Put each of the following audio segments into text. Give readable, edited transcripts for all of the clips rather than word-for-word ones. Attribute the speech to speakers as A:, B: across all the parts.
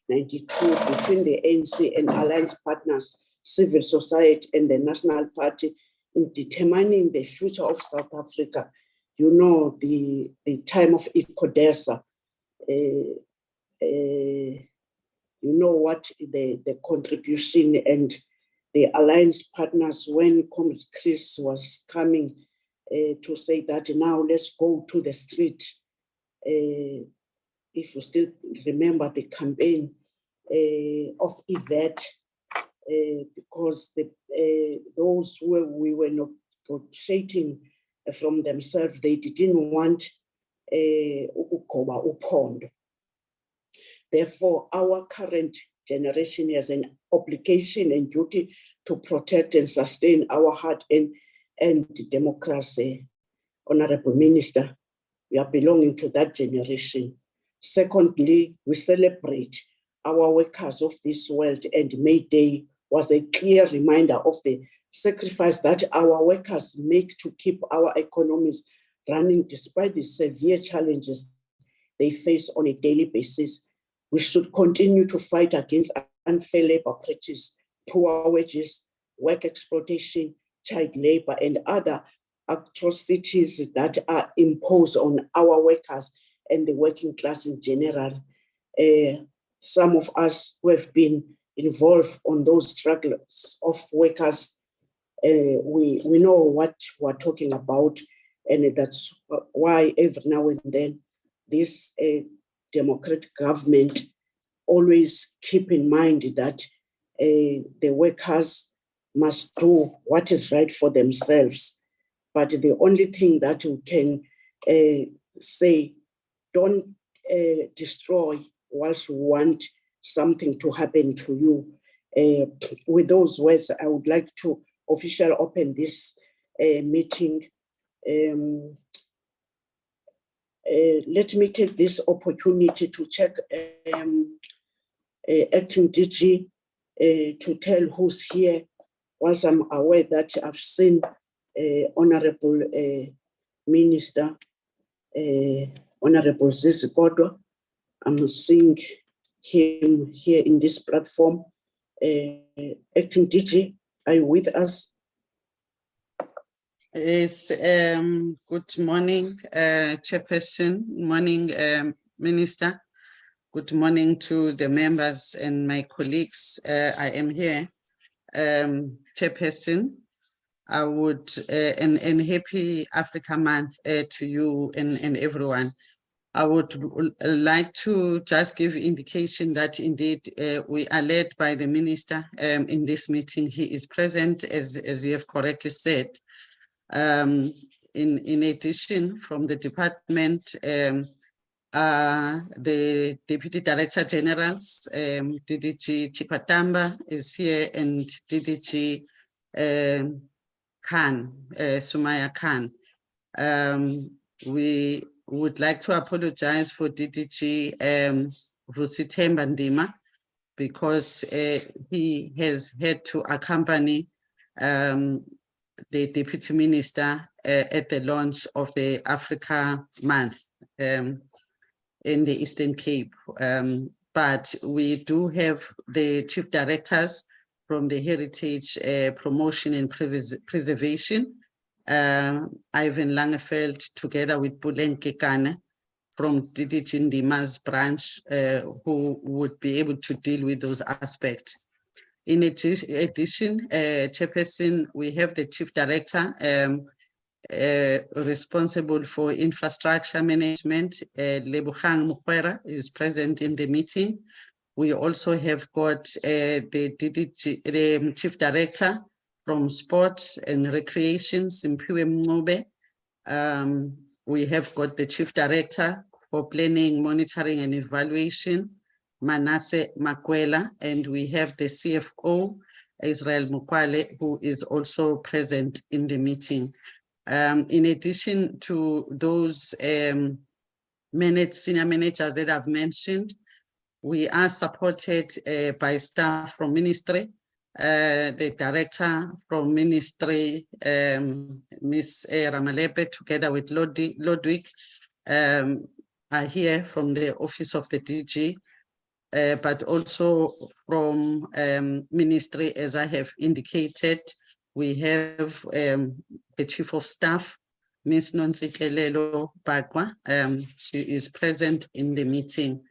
A: 1992 between the ANC and alliance partners, civil society and the National Party in determining the future of South Africa. You know, the time of ICODESA, you know what the contribution and the alliance partners when Comrade Chris was coming to say that now let's go to the street. If you still remember the campaign of Yvette, because those who we were negotiating from themselves, they didn't want ukugoba uphondo. Therefore, our current generation has an obligation and duty to protect and sustain our heart and democracy. Honorable Minister, we are belonging to that generation. Secondly, we celebrate our workers of this world, and May Day was a clear reminder of the sacrifice that our workers make to keep our economies running despite the severe challenges they face on a daily basis. We should continue to fight against unfair labor practice, poor wages, work exploitation, child labor, and other atrocities that are imposed on our workers and the working class in general. Some of us who have been involved on those struggles of workers, we know what we're talking about, and that's why every now and then this democratic government always keep in mind that the workers must do what is right for themselves. But the only thing that we can say, don't destroy whilst you want something to happen to you. With those words, I would like to officially open this meeting. Let me take this opportunity to check Acting DG to tell who's here, whilst I'm aware that I've seen Honorable Minister, Honorable Zizi Kodwa. I'm seeing him here in this platform. Acting DG, are you with us?
B: Yes, good morning, Chairperson. Morning, Minister. Good morning to the members and my colleagues. I am here, Chairperson. I would, and happy Africa Month to you and everyone. I would like to just give indication that indeed we are led by the Minister in this meeting. He is present, as you have correctly said. In addition, from the department, the Deputy Director Generals, DDG Chipatamba is here, and DDG Khan, Sumaya Khan. We would like to apologize for DDG Vusitemba Ndima, because he has had to accompany the Deputy Minister at the launch of the Africa Month in the Eastern Cape. But we do have the Chief Directors from the Heritage Promotion and Preservation, Ivan Langefeld, together with Buleng Kekane from DDG Ndima's branch, who would be able to deal with those aspects. In addition, Chairperson, we have the Chief Director responsible for infrastructure management, Lebogang Mukwera, is present in the meeting. We also have got the Chief Director from Sport and Recreation, Simpiwe Mngube. We have got the Chief Director for Planning, Monitoring and Evaluation, Manasseh Makwela, and we have the CFO, Israel Mukwale, who is also present in the meeting. In addition to those senior managers that I've mentioned, we are supported by staff from Ministry. The Director from Ministry, Ms. Ramalepe, together with Lodwick, are here from the Office of the DG. but also from ministry, as I have indicated. We have the Chief of Staff, Ms. Nontsikelelo Bakwa. She is present in the meeting.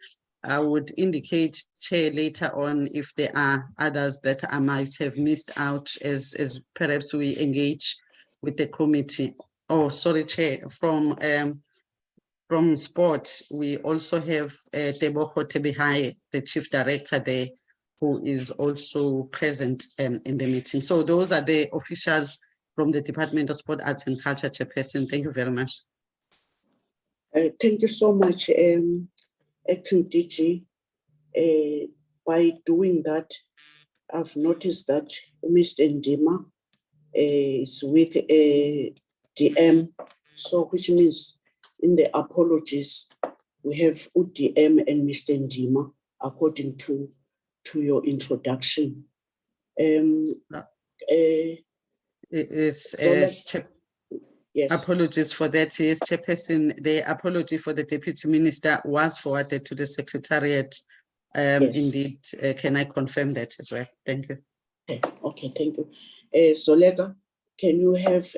B: I would indicate, Chair, later on if there are others that I might have missed out as perhaps we engage with the committee. Oh, sorry, Chair, from sport, we also have Teboho Tebihai, the Chief Director there, who is also present in the meeting. So those are the officials from the Department of Sport, Arts and Culture, Chairperson. Thank you very much.
A: Thank you so much, Acting DG. By doing that, I've noticed that Mr. Ndima is with DM, so which means in the apologies, we have UDM and Mr. Ndima, according to your introduction.
B: Yes. Apologies for that. Yes, Chairperson, the apology for the Deputy Minister was forwarded to the Secretariat. Yes. Indeed, can I confirm that as well? Thank you.
A: Okay, thank you. Zolega, can you have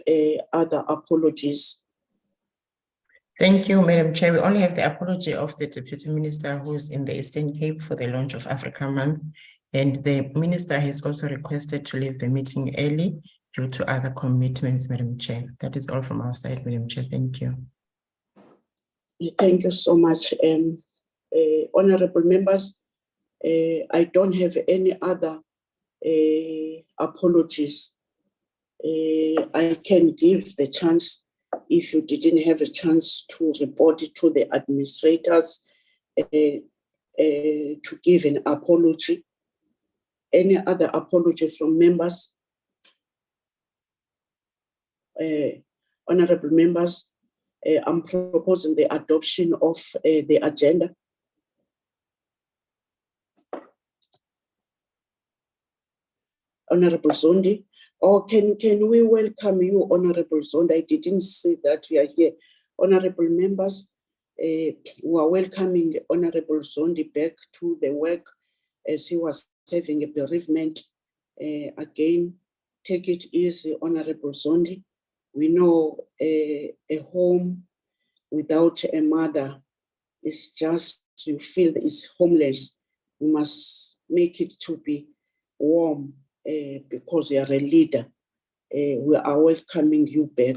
A: other apologies?
C: Thank you, Madam Chair. We only have the apology of the Deputy Minister who's in the Eastern Cape for the launch of Africa Month. And the Minister has also requested to leave the meeting early due to other commitments, Madam Chair. That is all from our side, Madam Chair. Thank you.
A: Thank you so much. Honorable members, I don't have any other apologies. I can give the chance, if you didn't have a chance to report it to the administrators, to give an apology. Any other apology from members? Honorable members, I'm proposing the adoption of the agenda. Honorable Zondi, or can we welcome you, Honorable Zondi? I didn't say that you are here. Honorable members, we are welcoming Honorable Zondi back to the work as he was having a bereavement. Again, take it easy, Honorable Zondi. We know a home without a mother is just, you feel it's homeless. We must make it to be warm because you are a leader. We are welcoming you back.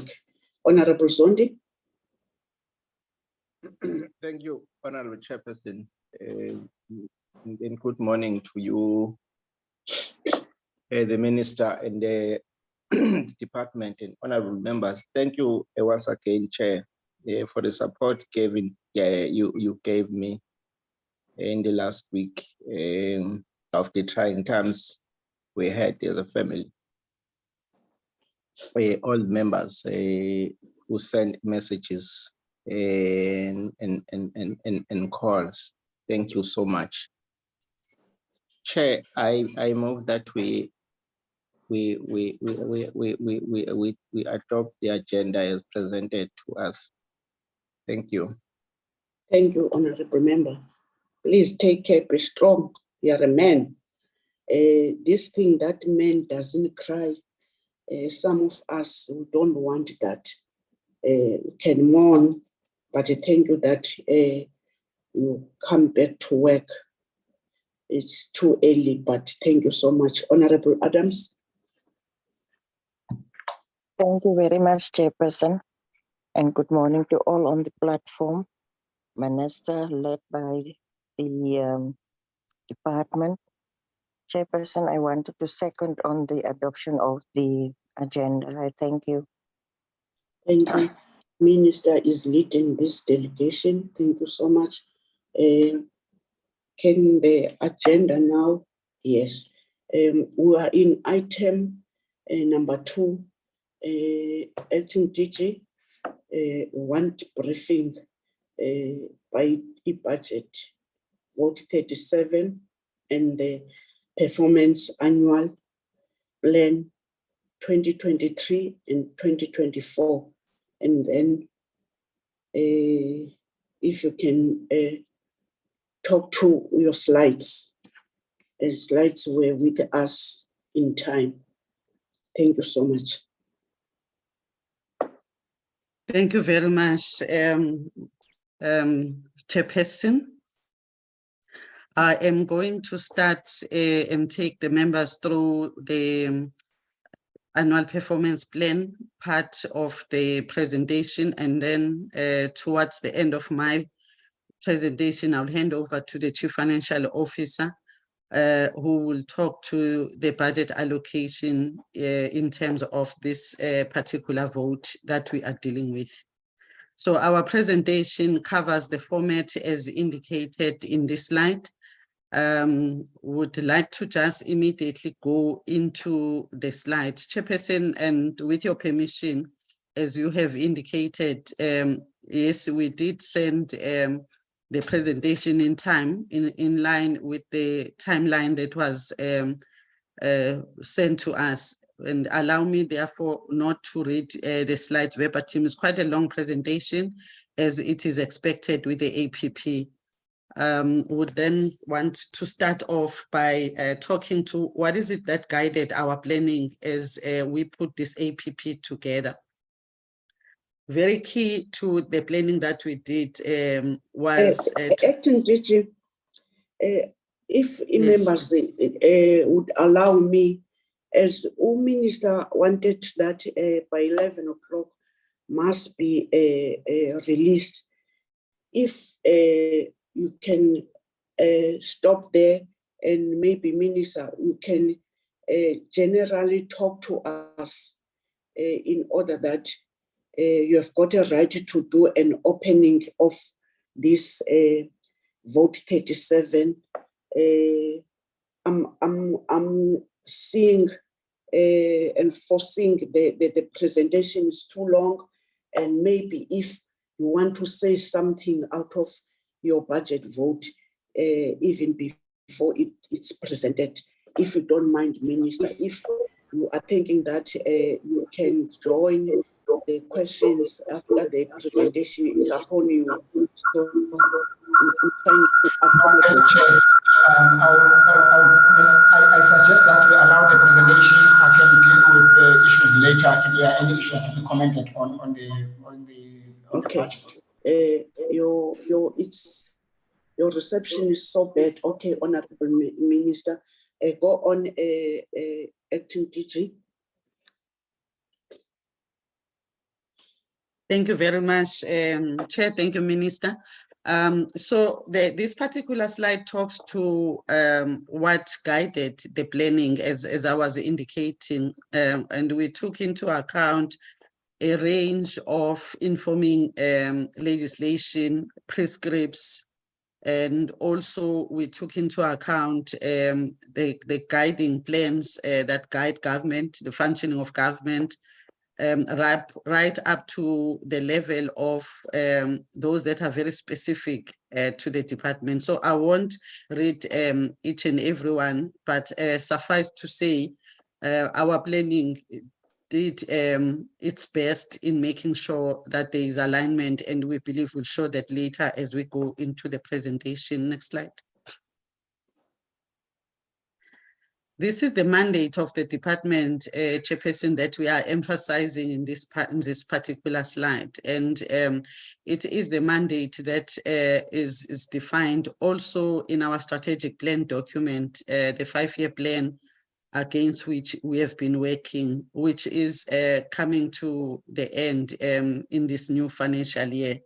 A: Honorable Zondi.
D: Thank you, Honorable Chairperson. And good morning to you, the Minister and the Department and honorable members. Thank you once again, Chair, for the support you gave me in the last week of the trying times we had as a family. All members who sent messages and calls. Thank you so much. Chair, I move that we adopt the agenda as presented to us. Thank you.
A: Thank you, Honorable Member. Please take care, be strong. You are a man. This thing that man doesn't cry, some of us who don't want that can mourn, but thank you that you come back to work. It's too early, but thank you so much. Honorable Adams.
E: Thank you very much, Chairperson, and good morning to all on the platform. Minister, led by the department. Chairperson, I wanted to second on the adoption of the agenda. I thank you.
A: Thank you. Minister is leading this delegation. Thank you so much. Can the agenda now? Yes. We are in item number 2. Acting DG want briefing by e-budget, vote 37, and the performance annual plan 2023 and 2024. And then if you can talk to your slides. The slides were with us in time. Thank you so much.
B: Thank you very much, Chairperson. I am going to start and take the members through the annual performance plan part of the presentation, and then towards the end of my presentation, I'll hand over to the Chief Financial Officer, who will talk to the budget allocation in terms of this particular vote that we are dealing with. So our presentation covers the format as indicated in this slide. Would like to just immediately go into the slides. Chairperson, and with your permission, as you have indicated, yes, we did send the presentation in time, in line with the timeline that was sent to us. And allow me, therefore, not to read the slides verbatim. It's quite a long presentation, as it is expected with the APP. Would then want to start off by talking to what is it that guided our planning as we put this APP together. Very key to the planning that we did was
A: Acting DG, if
B: Yes.
A: members would allow me, as all minister wanted that by 11 o'clock must be released. If you can stop there, and maybe minister, you can generally talk to us in order that you have got a right to do an opening of this vote 37. I'm seeing and foreseeing the presentation is too long, and maybe if you want to say something out of your budget vote, even before it's presented, if you don't mind, Minister, if you are thinking that you can join the questions after the presentation is upon you. So I'm trying to accommodate.
F: I suggest that we allow the presentation. I can deal with the issues later if there are any issues to be commented on the budget.
A: Your reception is so bad. Okay, Honorable Minister, go on, Acting DG.
B: Thank you very much, Chair. Thank you, Minister. So this particular slide talks to what guided the planning, as I was indicating, and we took into account a range of informing legislation, prescripts, and also we took into account the guiding plans that guide government, the functioning of government, right up to the level of those that are very specific to the department. So I won't read each and every one, but suffice to say, our planning did its best in making sure that there is alignment, and we believe we'll show that later as we go into the presentation. Next slide. This is the mandate of the department, Chairperson, that we are emphasizing in this particular slide. And it is the mandate that is defined also in our strategic plan document, the 5-year plan against which we have been working, which is coming to the end in this new financial year.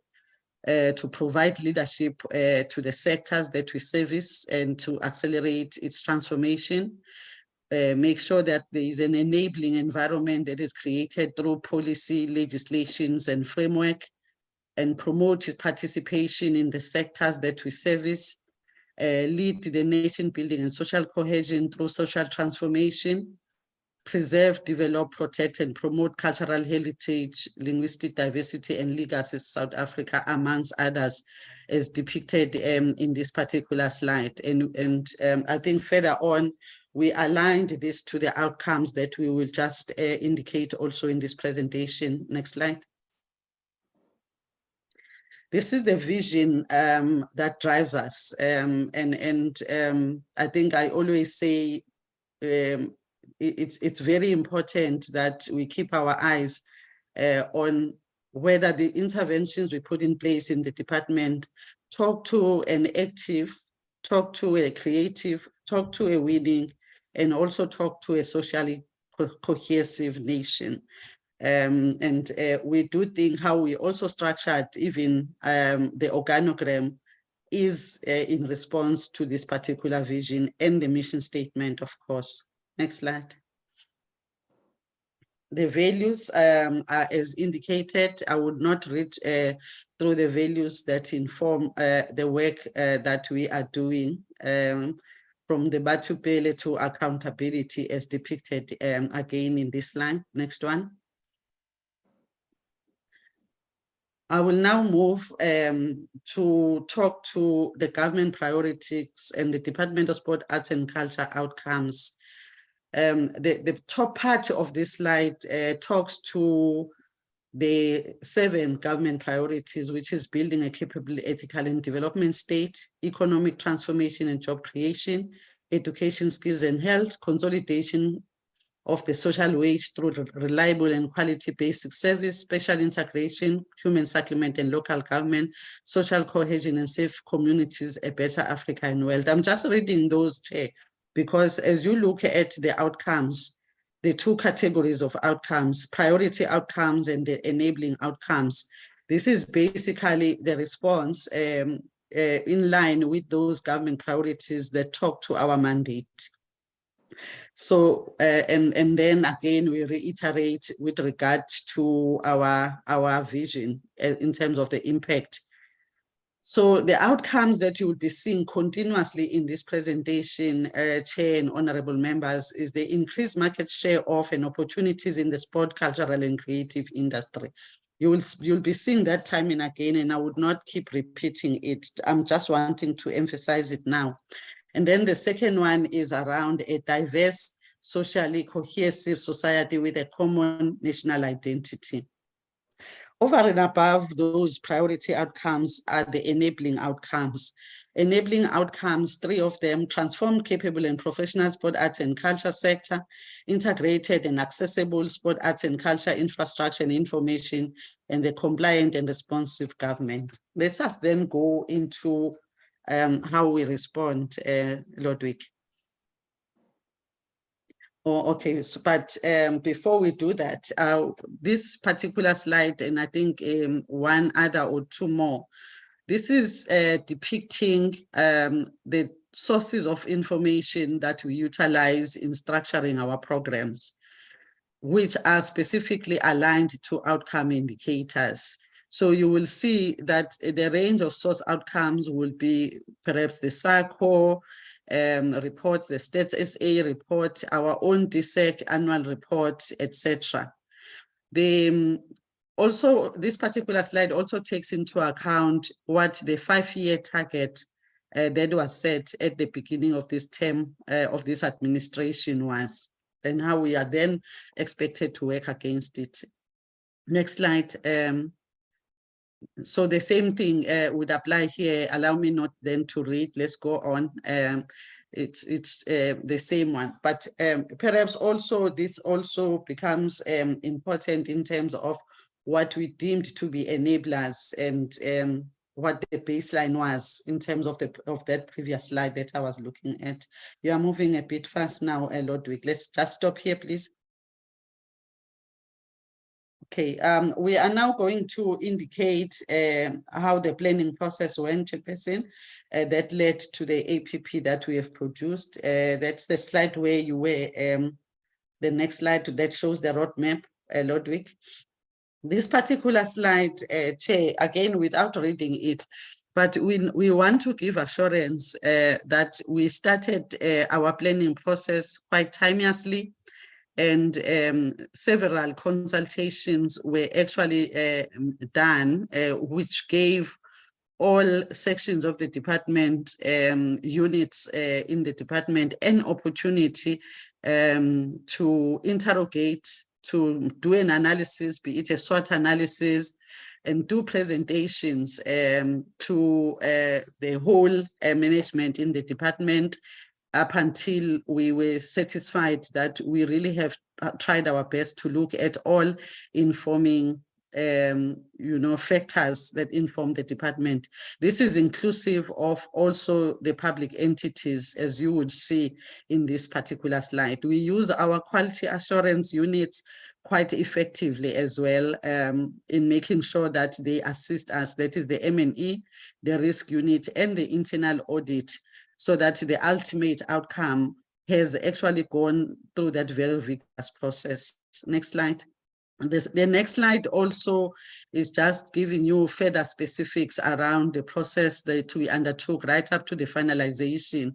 B: To provide leadership to the sectors that we service and to accelerate its transformation, make sure that there is an enabling environment that is created through policy, legislations, and framework, and promote participation in the sectors that we service, lead the nation building and social cohesion through social transformation, preserve, develop, protect, and promote cultural heritage, linguistic diversity, and legacy of South Africa, amongst others, as depicted in this particular slide. And I think further on, we aligned this to the outcomes that we will just indicate also in this presentation. Next slide. This is the vision that drives us. I think I always say it's very important that we keep our eyes on whether the interventions we put in place in the department talk to an active, talk to a creative, talk to a winning, and also talk to a socially cohesive nation. We do think how we also structured even the organogram is in response to this particular vision and the mission statement, of course. Next slide. The values are as indicated. I would not read through the values that inform the work that we are doing, from the Batupele to accountability as depicted again in this line. Next one. I will now move to talk to the government priorities and the Department of Sport, Arts and Culture outcomes. The top part of this slide talks to the 7 government priorities, which is building a capable, ethical and development state, economic transformation and job creation, education, skills and health, consolidation of the social wage through reliable and quality basic service, special integration, human settlement and local government, social cohesion and safe communities, a better Africa and wealth. I'm just reading those, Chair, because as you look at the outcomes, the 2 categories of outcomes, priority outcomes and the enabling outcomes, this is basically the response in line with those government priorities that talk to our mandate. So, and then again, we reiterate with regard to our vision in terms of the impact. So the outcomes that you will be seeing continuously in this presentation, Chair and honorable members, is the increased market share of and opportunities in the sport, cultural and creative industry. You'll be seeing that time and again, and I would not keep repeating it. I'm just wanting to emphasize it now. And then the second one is around a diverse, socially cohesive society with a common national identity. Over and above those priority outcomes are the enabling outcomes. Enabling outcomes, 3 of them: transformed, capable and professional sport, arts and culture sector, integrated and accessible sport, arts and culture infrastructure and information, and the compliant and responsive government. Let us then go into how we respond, Ludwig. Oh, okay, so, but before we do that, this particular slide, and I think 1 other or 2 more, this is depicting the sources of information that we utilize in structuring our programs, which are specifically aligned to outcome indicators. So you will see that the range of source outcomes will be perhaps the SACO reports, the Stats SA report, our own DSEC annual report, etc. Also, this particular slide also takes into account what the 5-year target that was set at the beginning of this term of this administration was, and how we are then expected to work against it. Next slide. So the same thing would apply here. Allow me not then to read. Let's go on. It's the same one, but perhaps also this also becomes important in terms of what we deemed to be enablers and what the baseline was in terms of that previous slide that I was looking at. You are moving a bit fast now, Ludwig. Let's just stop here, please. Okay, we are now going to indicate how the planning process went, Chairperson, that led to the APP that we have produced. That's the slide where you were, the next slide that shows the roadmap, Ludwig. This particular slide, Chair, again, without reading it, but we want to give assurance that we started our planning process quite timeously, and several consultations were actually done, which gave all sections of the department, units in the department, an opportunity to interrogate, to do an analysis, be it a SWOT analysis, and do presentations to the whole management in the department up until we were satisfied that we really have tried our best to look at all informing factors that inform the department. This is inclusive of also the public entities, as you would see in this particular slide. We use our quality assurance units quite effectively as well in making sure that they assist us. That is the M&E, the risk unit, and the internal audit, so that the ultimate outcome has actually gone through that very vigorous process. Next slide. The next slide also is just giving you further specifics around the process that we undertook right up to the finalization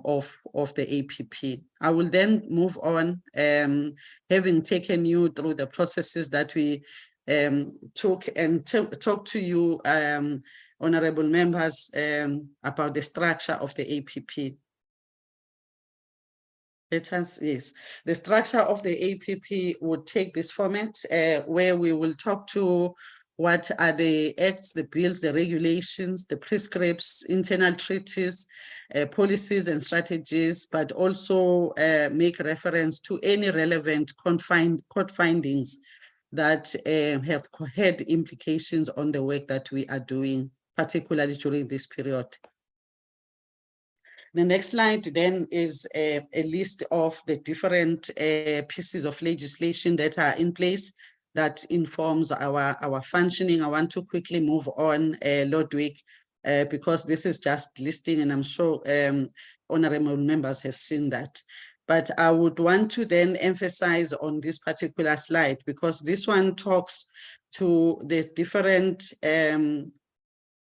B: of the APP. I will then move on, having taken you through the processes that we took and talk to you, honorable members, about the structure of the APP. Yes, the structure of the APP would take this format where we will talk to what are the acts, the bills, the regulations, the prescripts, internal treaties, policies and strategies, but also make reference to any relevant court findings that have had implications on the work that we are doing, particularly during this period. The next slide then is a list of the different pieces of legislation that are in place that informs our functioning. I want to quickly move on, Lodwick, because this is just listing, and I'm sure honorable members have seen that. But I would want to then emphasize on this particular slide, because this one talks to the different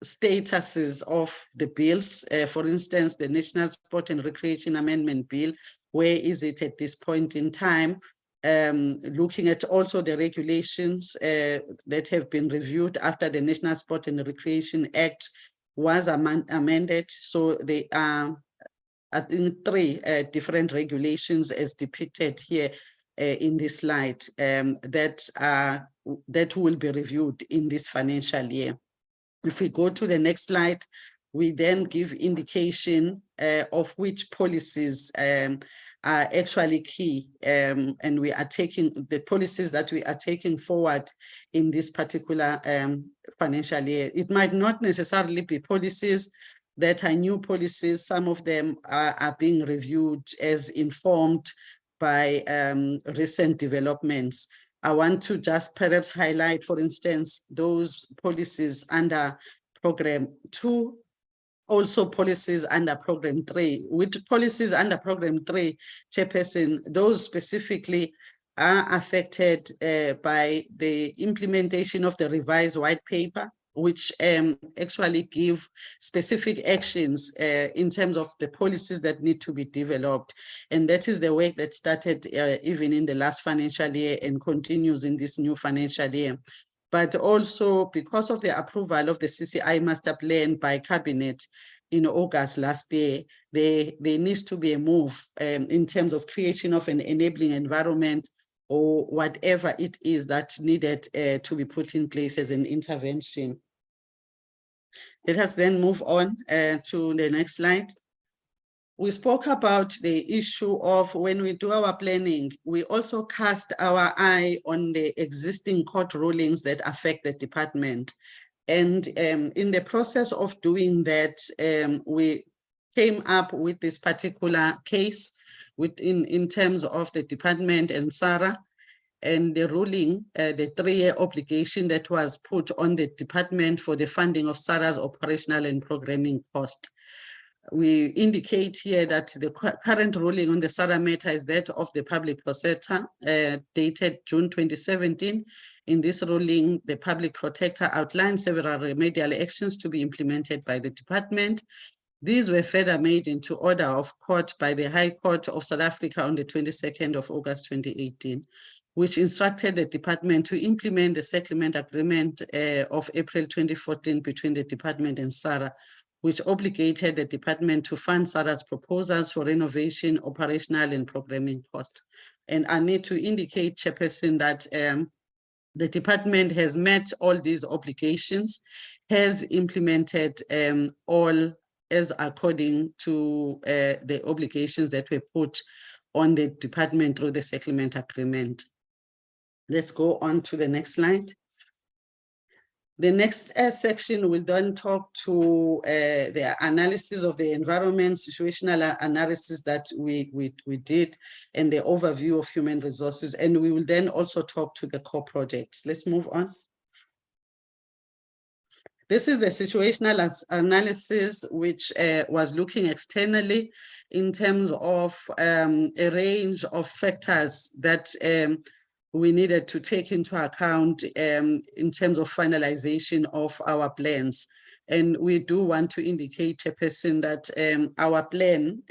B: statuses of the bills. For instance, the National Sport and Recreation Amendment Bill, where is it at this point in time? Looking at also the regulations that have been reviewed after the National Sport and Recreation Act was amended. So they are, I think, 3 different regulations as depicted here in this slide that will be reviewed in this financial year. If we go to the next slide, we then give indication of which policies are actually key, and we are taking the policies that we are taking forward in this particular financial year. It might not necessarily be policies that are new policies. Some of them are being reviewed as informed by recent developments. I want to just perhaps highlight, for instance, those policies under Program 2, also policies under Program 3. With policies under Program 3, Chairperson, those specifically are affected by the implementation of the revised white paper, which actually give specific actions in terms of the policies that need to be developed. And that is the work that started even in the last financial year and continues in this new financial year. But also because of the approval of the CCI Master Plan by Cabinet in August last year, there needs to be a move in terms of creation of an enabling environment or whatever it is that needed to be put in place as an intervention. Let us then move on to the next slide. We spoke about the issue of when we do our planning, we also cast our eye on the existing court rulings that affect the department. And in the process of doing that, we came up with this particular case in terms of the department and SARA, and the ruling, the 3-year obligation that was put on the department for the funding of SARA's operational and programming cost. We indicate here that the current ruling on the SARA matter is that of the public protector, dated June 2017. In this ruling, the public protector outlined several remedial actions to be implemented by the department. These were further made into order of court by the High Court of South Africa on the 22nd of August 2018, which instructed the department to implement the settlement agreement of April 2014 between the department and SARA, which obligated the department to fund SARA's proposals for renovation, operational and programming costs. And I need to indicate, Chairperson, that The department has met all these obligations, has implemented all as according to the obligations that were put on the department through the settlement agreement. Let's go on to the next slide. The next section will then talk to the analysis of the environment, situational analysis that we did, and the overview of human resources. And we will then also talk to the core projects. Let's move on. This is the situational analysis, which was looking externally in terms of a range of factors that we needed to take into account in terms of finalization of our plans. And we do want to indicate, Chairperson, that our plan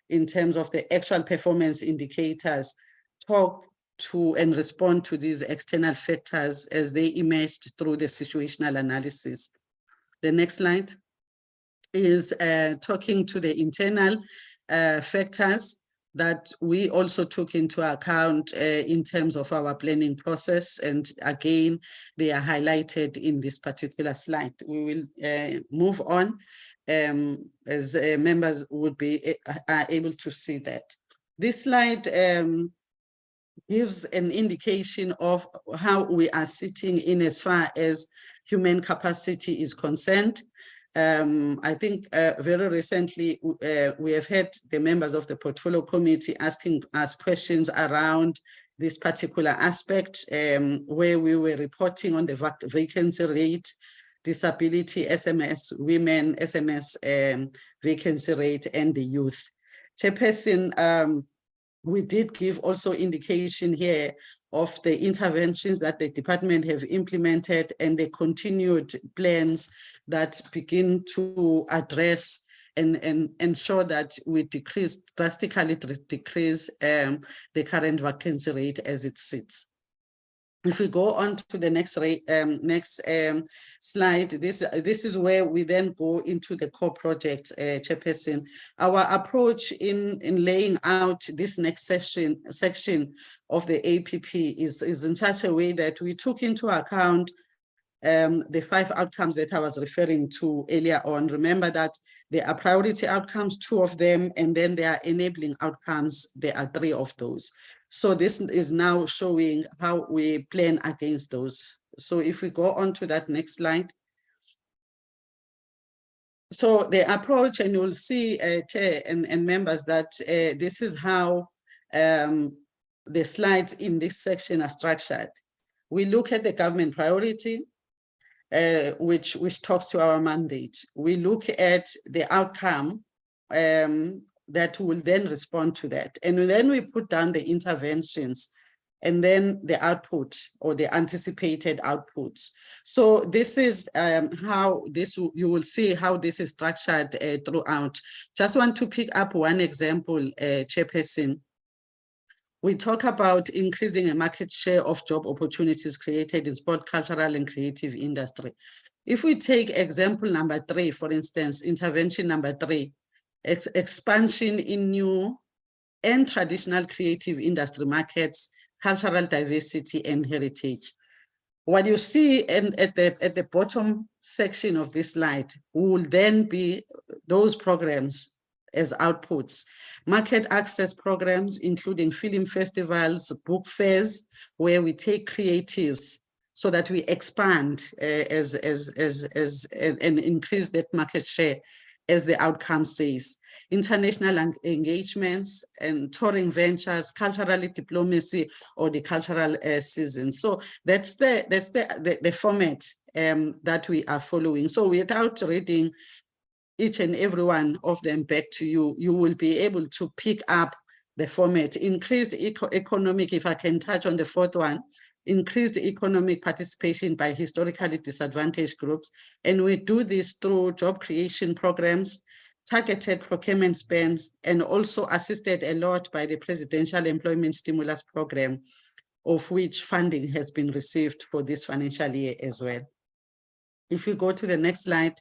B: in terms of the actual performance indicators talk to and respond to these external factors as they emerged through the situational analysis. The next slide is talking to the internal factors that we also took into account in terms of our planning process. And again, they are highlighted in this particular slide. We will move on as members would be able to see that. This slide gives an indication of how we are sitting in as far as human capacity is concerned. I think very recently we have had the members of the portfolio committee asking us questions around this particular aspect, where we were reporting on the vacancy rate, disability, SMS, women, SMS vacancy rate, and the youth. Chairperson, we did give also indication here of the interventions that the department have implemented and the continued plans that begin to address and ensure that we drastically decrease the current vacancy rate as it sits. If we go on to the next slide, this is where we then go into the core project, Chairperson. Our approach in laying out this next section of the APP is in such a way that we took into account the 5 outcomes that I was referring to earlier on. Remember that there are priority outcomes, 2 of them, and then there are enabling outcomes, there are 3 of those. So this is now showing how we plan against those. So if we go on to that next slide. So the approach, and you'll see, Chair and members, that this is how the slides in this section are structured. We look at the government priority, which talks to our mandate. We look at the outcome that will then respond to that. And then we put down the interventions and then the output or the anticipated outputs. So this is how this, you will see how this is structured throughout. Just want to pick up one example, Chairperson. We talk about increasing a market share of job opportunities created in sport, cultural, and creative industry. If we take example number 3, for instance, intervention number 3, expansion in new and traditional creative industry markets, cultural diversity, and heritage. What you see at the bottom section of this slide will then be those programs as outputs. Market access programs, including film festivals, book fairs, where we take creatives so that we expand and increase that market share as the outcome says. International engagements and touring ventures, cultural diplomacy, or the cultural season. So that's the format that we are following. So without reading each and every one of them back to you, you will be able to pick up the format. Increased economic, if I can touch on the 4th one, increased economic participation by historically disadvantaged groups. And we do this through job creation programs, targeted procurement spends, and also assisted a lot by the Presidential Employment Stimulus Program, of which funding has been received for this financial year as well. If you go to the next slide,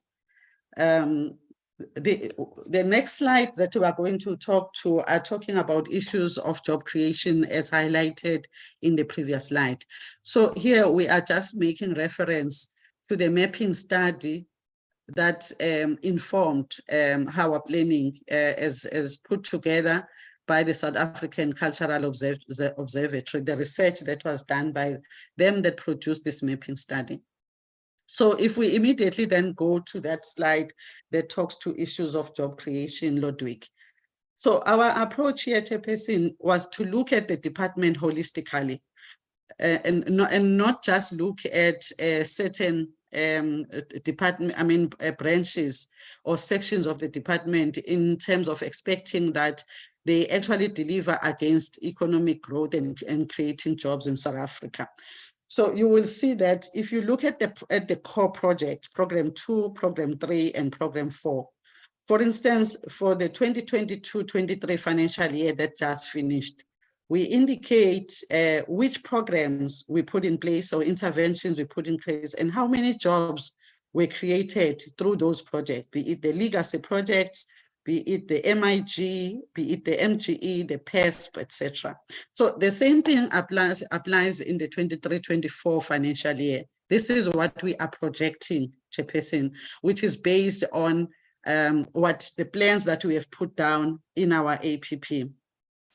B: The next slides that we are going to talk to are talking about issues of job creation as highlighted in the previous slide. So here we are just making reference to the mapping study that informed our planning as put together by the South African Cultural Observatory, the research that was done by them that produced this mapping study. So if we immediately then go to that slide that talks to issues of job creation, Ludwig. So our approach here, Chairperson, was to look at the department holistically and not just look at certain branches or sections of the department in terms of expecting that they actually deliver against economic growth and creating jobs in South Africa. So you will see that if you look at the core project, Program 2, Program 3, and Program 4, for instance, for the 2022-23 financial year that just finished, we indicate which programs we put in place or interventions we put in place and how many jobs were created through those projects, be it the legacy projects, be it the MIG, be it the MGE, the PESP, etc. So the same thing applies in the 23-24 financial year. This is what we are projecting, Chairperson, which is based on what the plans that we have put down in our APP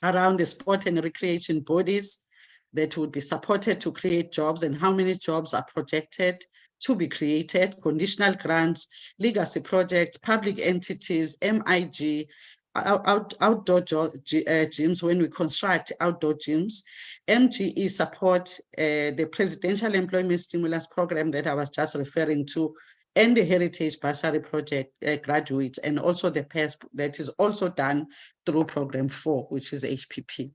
B: around the sport and recreation bodies that would be supported to create jobs and how many jobs are projected to be created, conditional grants, legacy projects, public entities, MIG, outdoor gyms when we construct outdoor gyms, MGE support, the Presidential Employment Stimulus Program that I was just referring to, and the Heritage Bursary Project graduates, and also the PESP that is also done through Program 4, which is HPP.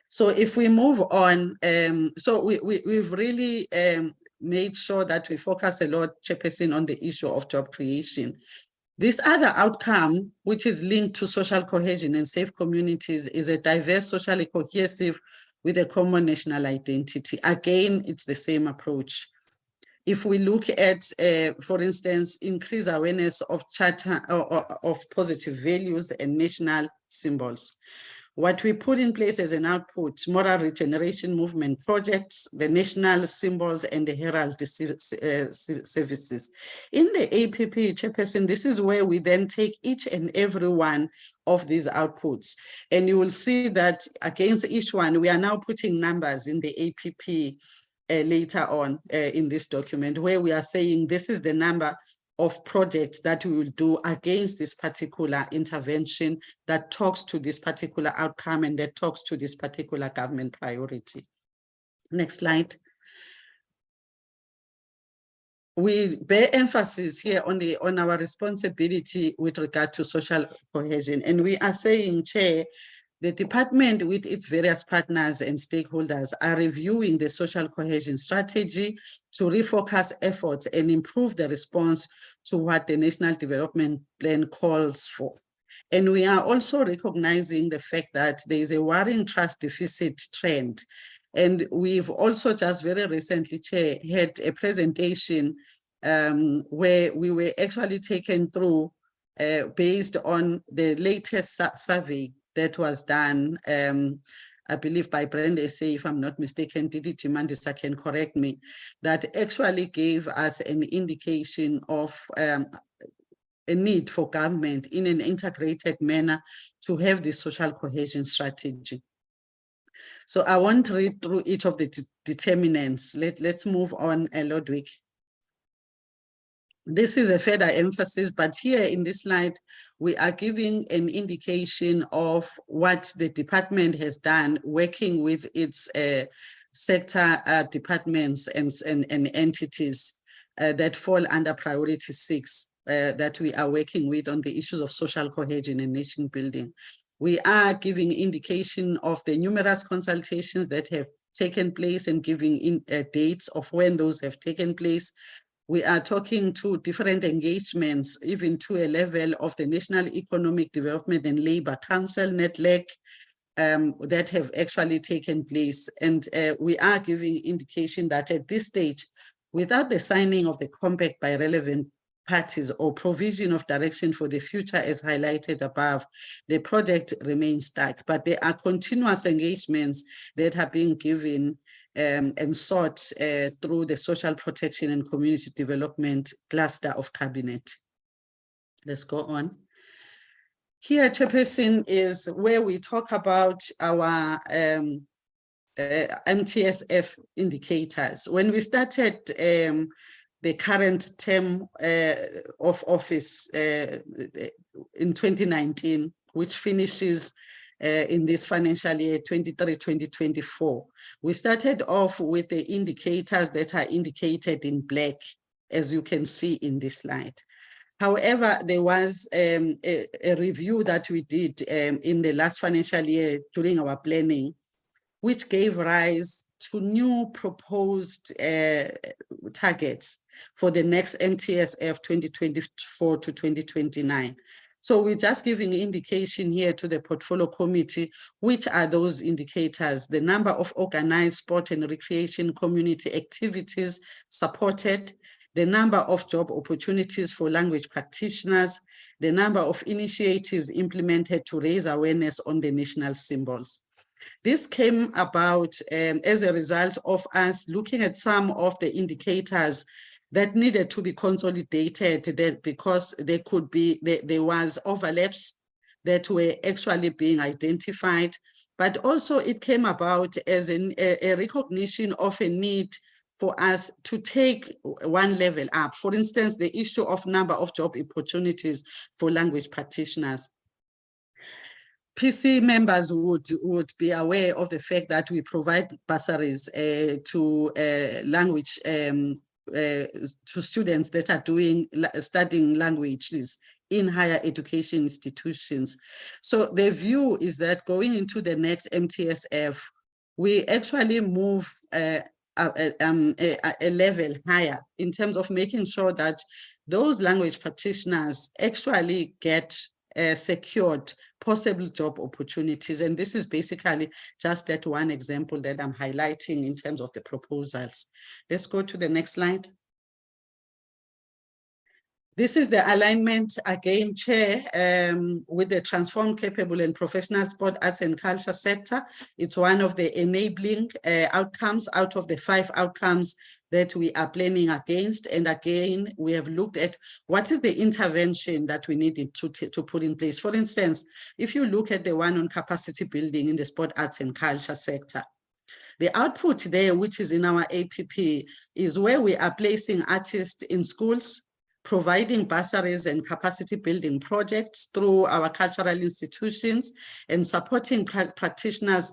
B: So if we move on, so we've really made sure that we focus a lot, Chairperson, on the issue of job creation. This other outcome, which is linked to social cohesion and safe communities, is a diverse, socially cohesive with a common national identity. Again, it's the same approach. If we look at, for instance, increased awareness of charter of positive values and national symbols. What we put in place as an output, moral regeneration movement projects, the national symbols and the herald services. In the APP, Chairperson, this is where we then take each and every one of these outputs. And you will see that against each one, we are now putting numbers in the APP later on in this document, where we are saying this is the number of projects that we will do against this particular intervention that talks to this particular outcome and that talks to this particular government priority. Next slide. We bear emphasis here on our responsibility with regard to social cohesion. And we are saying, Chair, the department with its various partners and stakeholders are reviewing the social cohesion strategy to refocus efforts and improve the response to what the National Development Plan calls for. And we are also recognizing the fact that there is a worrying trust deficit trend. And we've also just very recently, Chair, had a presentation where we were actually taken through based on the latest survey that was done, I believe by Brenda SA, if I'm not mistaken, Didi Mandisa can correct me, that actually gave us an indication of a need for government in an integrated manner to have this social cohesion strategy. So I won't read through each of the determinants. Let's move on, Ludwig. This is a further emphasis, but here in this slide, we are giving an indication of what the department has done working with its sector departments and entities that fall under priority 6 that we are working with on the issues of social cohesion and nation building. We are giving indication of the numerous consultations that have taken place and giving dates of when those have taken place. We are talking to different engagements, even to a level of the National Economic Development and Labour Council, NETLEC, that have actually taken place. And we are giving indication that at this stage, without the signing of the compact by relevant parties or provision of direction for the future as highlighted above, the project remains stuck, but there are continuous engagements that are being given and sought through the social protection and community development cluster of cabinet. Let's go on. Here, Chairperson, is where we talk about our MTSF indicators. When we started the current term of office in 2019, which finishes in this financial year 23-2024, we started off with the indicators that are indicated in black, as you can see in this slide. However, there was a review that we did in the last financial year during our planning, which gave rise to new proposed targets for the next MTSF 2024 to 2029. So we're just giving indication here to the portfolio committee, which are those indicators: the number of organized sport and recreation community activities supported, the number of job opportunities for language practitioners, the number of initiatives implemented to raise awareness on the national symbols. This came about as a result of us looking at some of the indicators that needed to be consolidated, that because there was overlaps that were actually being identified, but also it came about as a recognition of a need for us to take one level up. For instance, the issue of number of job opportunities for language practitioners. PC members would be aware of the fact that we provide bursaries to language to students that are studying languages in higher education institutions. So the view is that going into the next MTSF, we actually move a level higher in terms of making sure that those language practitioners actually get secured possible job opportunities. And this is basically just that one example that I'm highlighting in terms of the proposals. Let's go to the next slide. This is the alignment again, Chair, with the transformed, capable and professional sport, arts and culture sector. It's one of the enabling outcomes out of the 5 outcomes that we are planning against. And again, we have looked at what is the intervention that we needed to put in place. For instance, if you look at the one on capacity building in the sport, arts and culture sector, the output there, which is in our APP, is where we are placing artists in schools, providing bursaries and capacity building projects through our cultural institutions, and supporting practitioners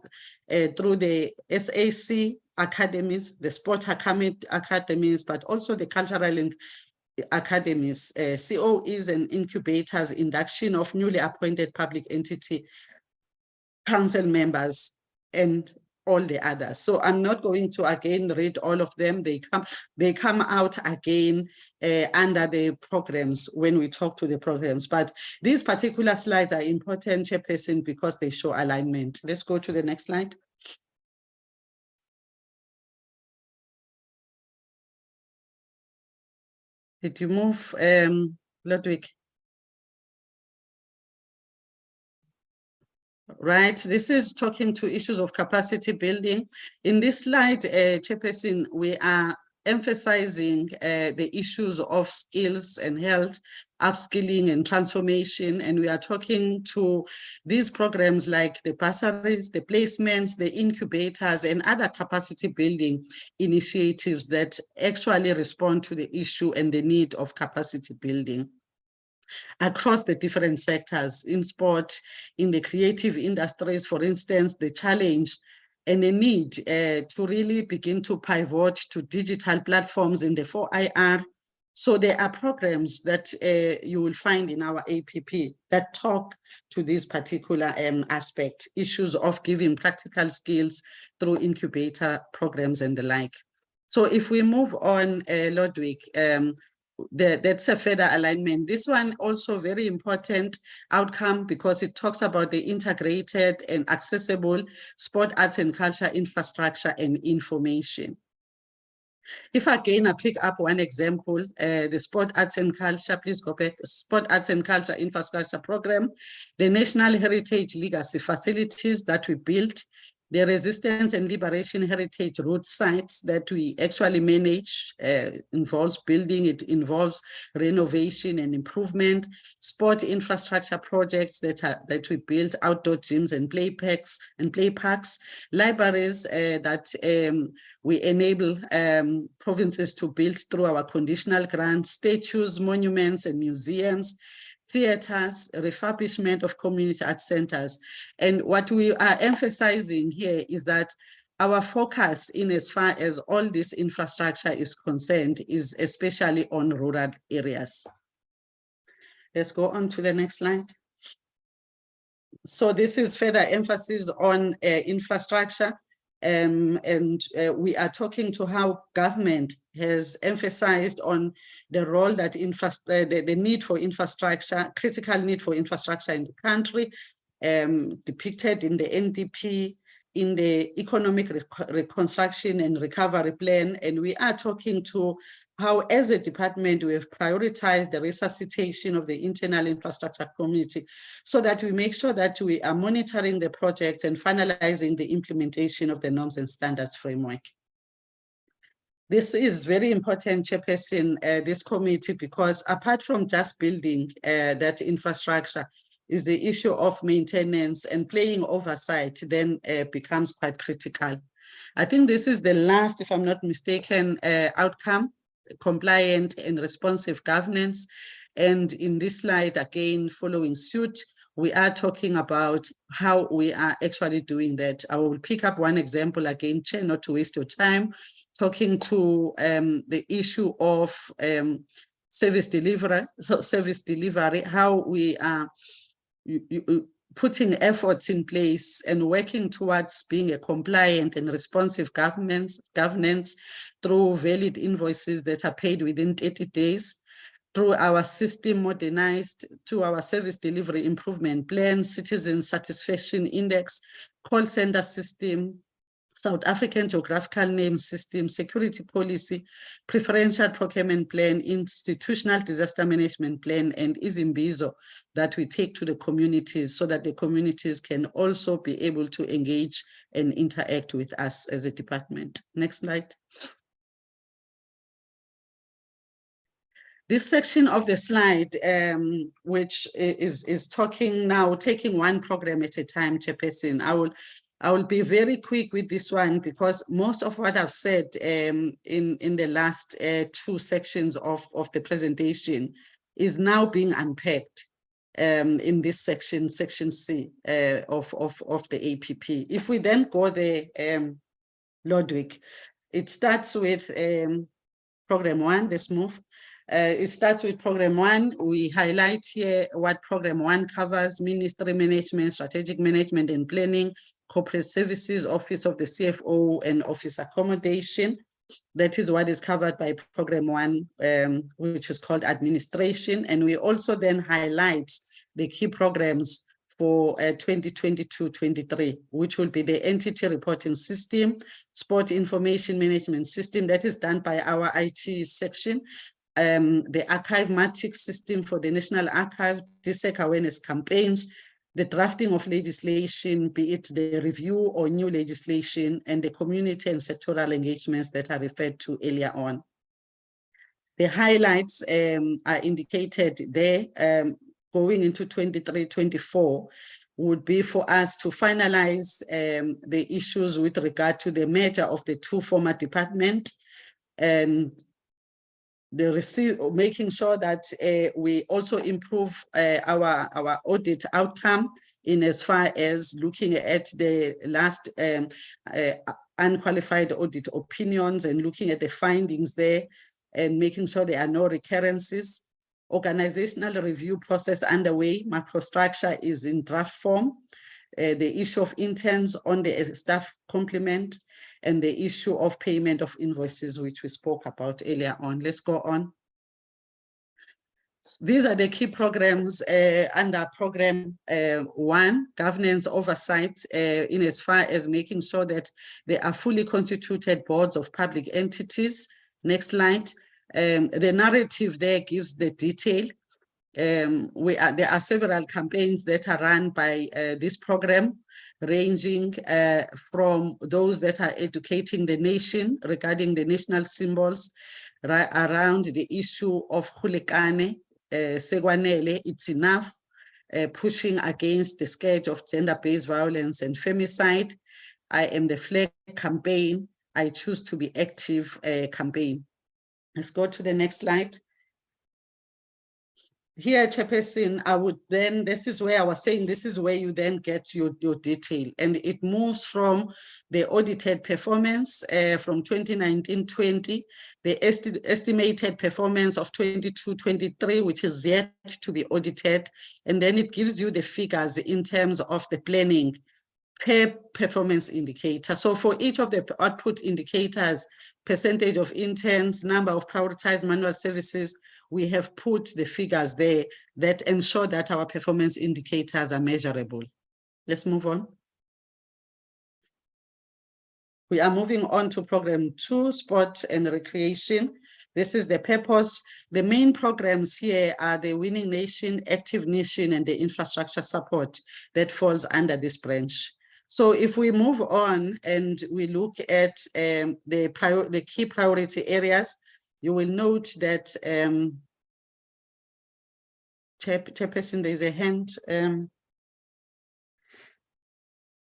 B: through the SAC academies, the sport academies, but also the cultural academies, COEs and incubators, induction of newly appointed public entity council members, and all the others. So I'm not going to again read all of them. They come out again under the programs when we talk to the programs. But these particular slides are important, Chairperson, because they show alignment. Let's go to the next slide. Did you move, Ludwig? Right, this is talking to issues of capacity building. In this slide, Chairperson, we are emphasizing the issues of skills and health, upskilling and transformation, and we are talking to these programs like the bursaries, the placements, the incubators, and other capacity building initiatives that actually respond to the issue and the need of capacity building across the different sectors in sport, in the creative industries. For instance, the challenge and the need to really begin to pivot to digital platforms in the 4IR. So there are programs that you will find in our APP that talk to this particular aspect, issues of giving practical skills through incubator programs and the like. So if we move on, Ludwig, that's a further alignment. This one also very important outcome because it talks about the integrated and accessible sport, arts and culture infrastructure and information. If again I pick up one example, the Sport, Arts and Culture, please go back, Sport, Arts and Culture Infrastructure Program, the National Heritage Legacy Facilities that we built, the Resistance and Liberation Heritage Road sites that we actually manage, involves building, it involves renovation and improvement, sport infrastructure projects that we built, outdoor gyms and play parks, libraries that we enable provinces to build through our conditional grants, statues, monuments and museums, theaters, refurbishment of community art centers. And what we are emphasizing here is that our focus in as far as all this infrastructure is concerned is especially on rural areas. Let's go on to the next slide. So this is further emphasis on infrastructure. We are talking to how government has emphasized on the role that the need for infrastructure, critical need for infrastructure in the country, depicted in the NDP, in the Economic Reconstruction and Recovery Plan. And we are talking to how, as a department, we have prioritized the resuscitation of the internal infrastructure community so that we make sure that we are monitoring the projects and finalizing the implementation of the norms and standards framework. This is very important, Chairperson, this committee, because apart from just building that infrastructure, is the issue of maintenance, and playing oversight then becomes quite critical. I think this is the last, if I'm not mistaken, outcome, compliant and responsive governance. And in this slide, again, following suit, we are talking about how we are actually doing that. I will pick up one example again, Chair, not to waste your time, talking to the issue of service delivery, how we are putting efforts in place and working towards being a compliant and responsive governance through valid invoices that are paid within 30 days, through our system modernized, to our service delivery improvement plan, citizen satisfaction index, call center system, South African geographical name system, security policy, preferential procurement plan, institutional disaster management plan, and Izimbizo that we take to the communities so that the communities can also be able to engage and interact with us as a department. Next slide. This section of the slide, which is talking now, taking one program at a time, Chairperson, I will be very quick with this one because most of what I've said in the last two sections of the presentation is now being unpacked in this section, section C of the APP. If we then go there, Lodwick, it starts with program one, let's move. It starts with program one. We highlight here what program one covers: ministry management, strategic management and planning, corporate services, office of the CFO, and office accommodation. That is what is covered by program one, which is called administration. And we also then highlight the key programs for 2022-23, which will be the entity reporting system, sport information management system, that is done by our IT section, the archivematic system for the National Archive, DSEC awareness campaigns, the drafting of legislation, be it the review or new legislation, and the community and sectoral engagements that are referred to earlier on. The highlights are indicated there. Going into 23-24 would be for us to finalize the issues with regard to the merger of the two former departments, and making sure that we also improve our audit outcome in as far as looking at the last unqualified audit opinions and looking at the findings there and making sure there are no recurrences. Organizational review process underway. Macrostructure is in draft form. The issue of interns on the staff complement, and the issue of payment of invoices, which we spoke about earlier on. Let's go on. These are the key programs under program one, governance oversight, in as far as making sure that there are fully constituted boards of public entities Next slide. The narrative there gives the detail. There are several campaigns that are run by this program, ranging from those that are educating the nation regarding the national symbols around the issue of Khulekane, Sekwanele, it's enough, pushing against the scourge of gender-based violence and femicide. I am the flag campaign, I choose to be active campaign. Let's go to the next slide. Here, Chairperson, I would then, this is where I was saying, this is where you then get your detail, and it moves from the audited performance from 2019-20, the estimated performance of 22-23, which is yet to be audited, and then it gives you the figures in terms of the planning per performance indicator. So for each of the output indicators, percentage of interns, number of prioritized manual services, we have put the figures there that ensure that our performance indicators are measurable. Let's move on. We are moving on to program 2, sport and recreation. This is the purpose. The main programs here are the Winning Nation, Active Nation, and the infrastructure support that falls under this branch. So if we move on and we look at the key priority areas, you will note that, Chairperson, there's a hand.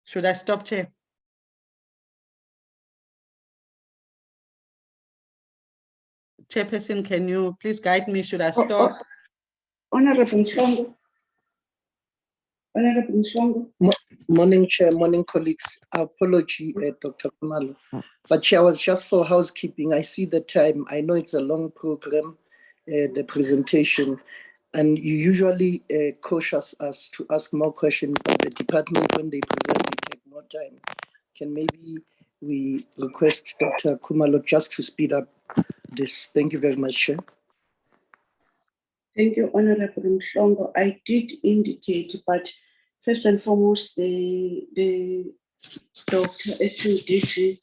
B: Should I stop, Chair? Chairperson, can you please guide me? Should I stop?
A: Honorable Mhlongo. Honorable Mhlongo.
G: Morning, Chair, morning, colleagues. Apology, Dr. Khumalo. But Chair, was just for housekeeping. I see the time. I know it's a long program, the presentation, and you usually cautious us to ask more questions, but the department, when they present, they take more time. Can maybe we request Dr. Khumalo just to speed up this? Thank you very much, Chair.
A: Thank you, Honorable Mhlongo. I did indicate, but first and foremost, the Dr. Etching,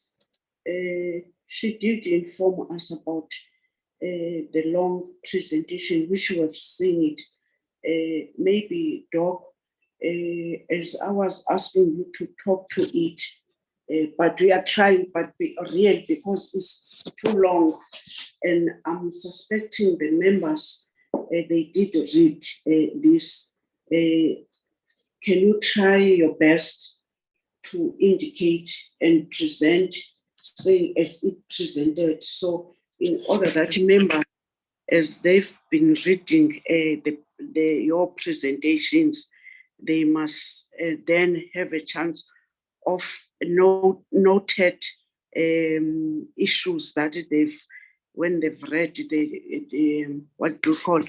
A: she did inform us about the long presentation, which we have seen it. Maybe, Doc, as I was asking you to talk to it, but we are trying, but be real because it's too long, and I'm suspecting the members, they did read this. Can you try your best to indicate and present, saying as it presented? So in order that members, as they've been reading your presentations, they must then have a chance of noted issues that they've, when they've read what do you call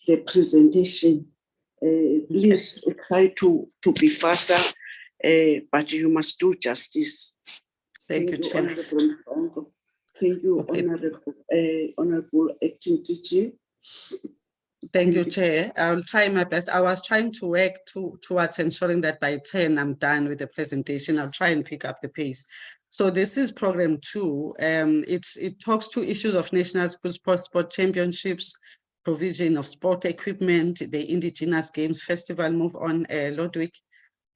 A: the presentation. Please try to be faster, but you must do justice.
B: Thank you, Chair.
A: Honorable. Thank you, okay. Honorable Acting DG.
B: Thank you, Chair. I'll try my best. I was trying to work towards ensuring that by 10 I'm done with the presentation. I'll try and pick up the pace. So this is program 2. It talks to issues of National School Sport Championships, provision of sport equipment, the Indigenous Games Festival. Move on, Ludwig.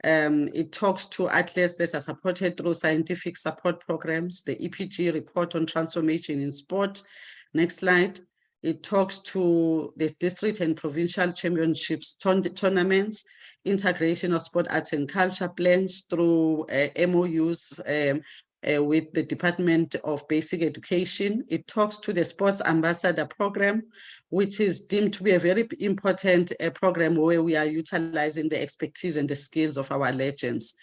B: It talks to athletes that are supported through scientific support programs, the EPG report on transformation in sport. Next slide. It talks to the district and provincial championships tournaments, integration of sport, arts and culture plans through MOUs with the Department of Basic Education. It talks to the Sports Ambassador Program, which is deemed to be a very important program where we are utilizing the expertise and the skills of our legends.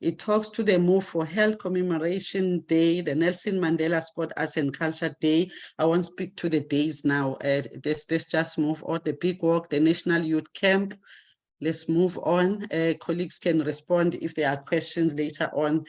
B: It talks to the Move for Health Commemoration Day, the Nelson Mandela Sport, Arts and Culture Day. I won't speak to the days now. Let's just move on. The Big Walk, the National Youth Camp. Let's move on. Colleagues can respond if there are questions later on.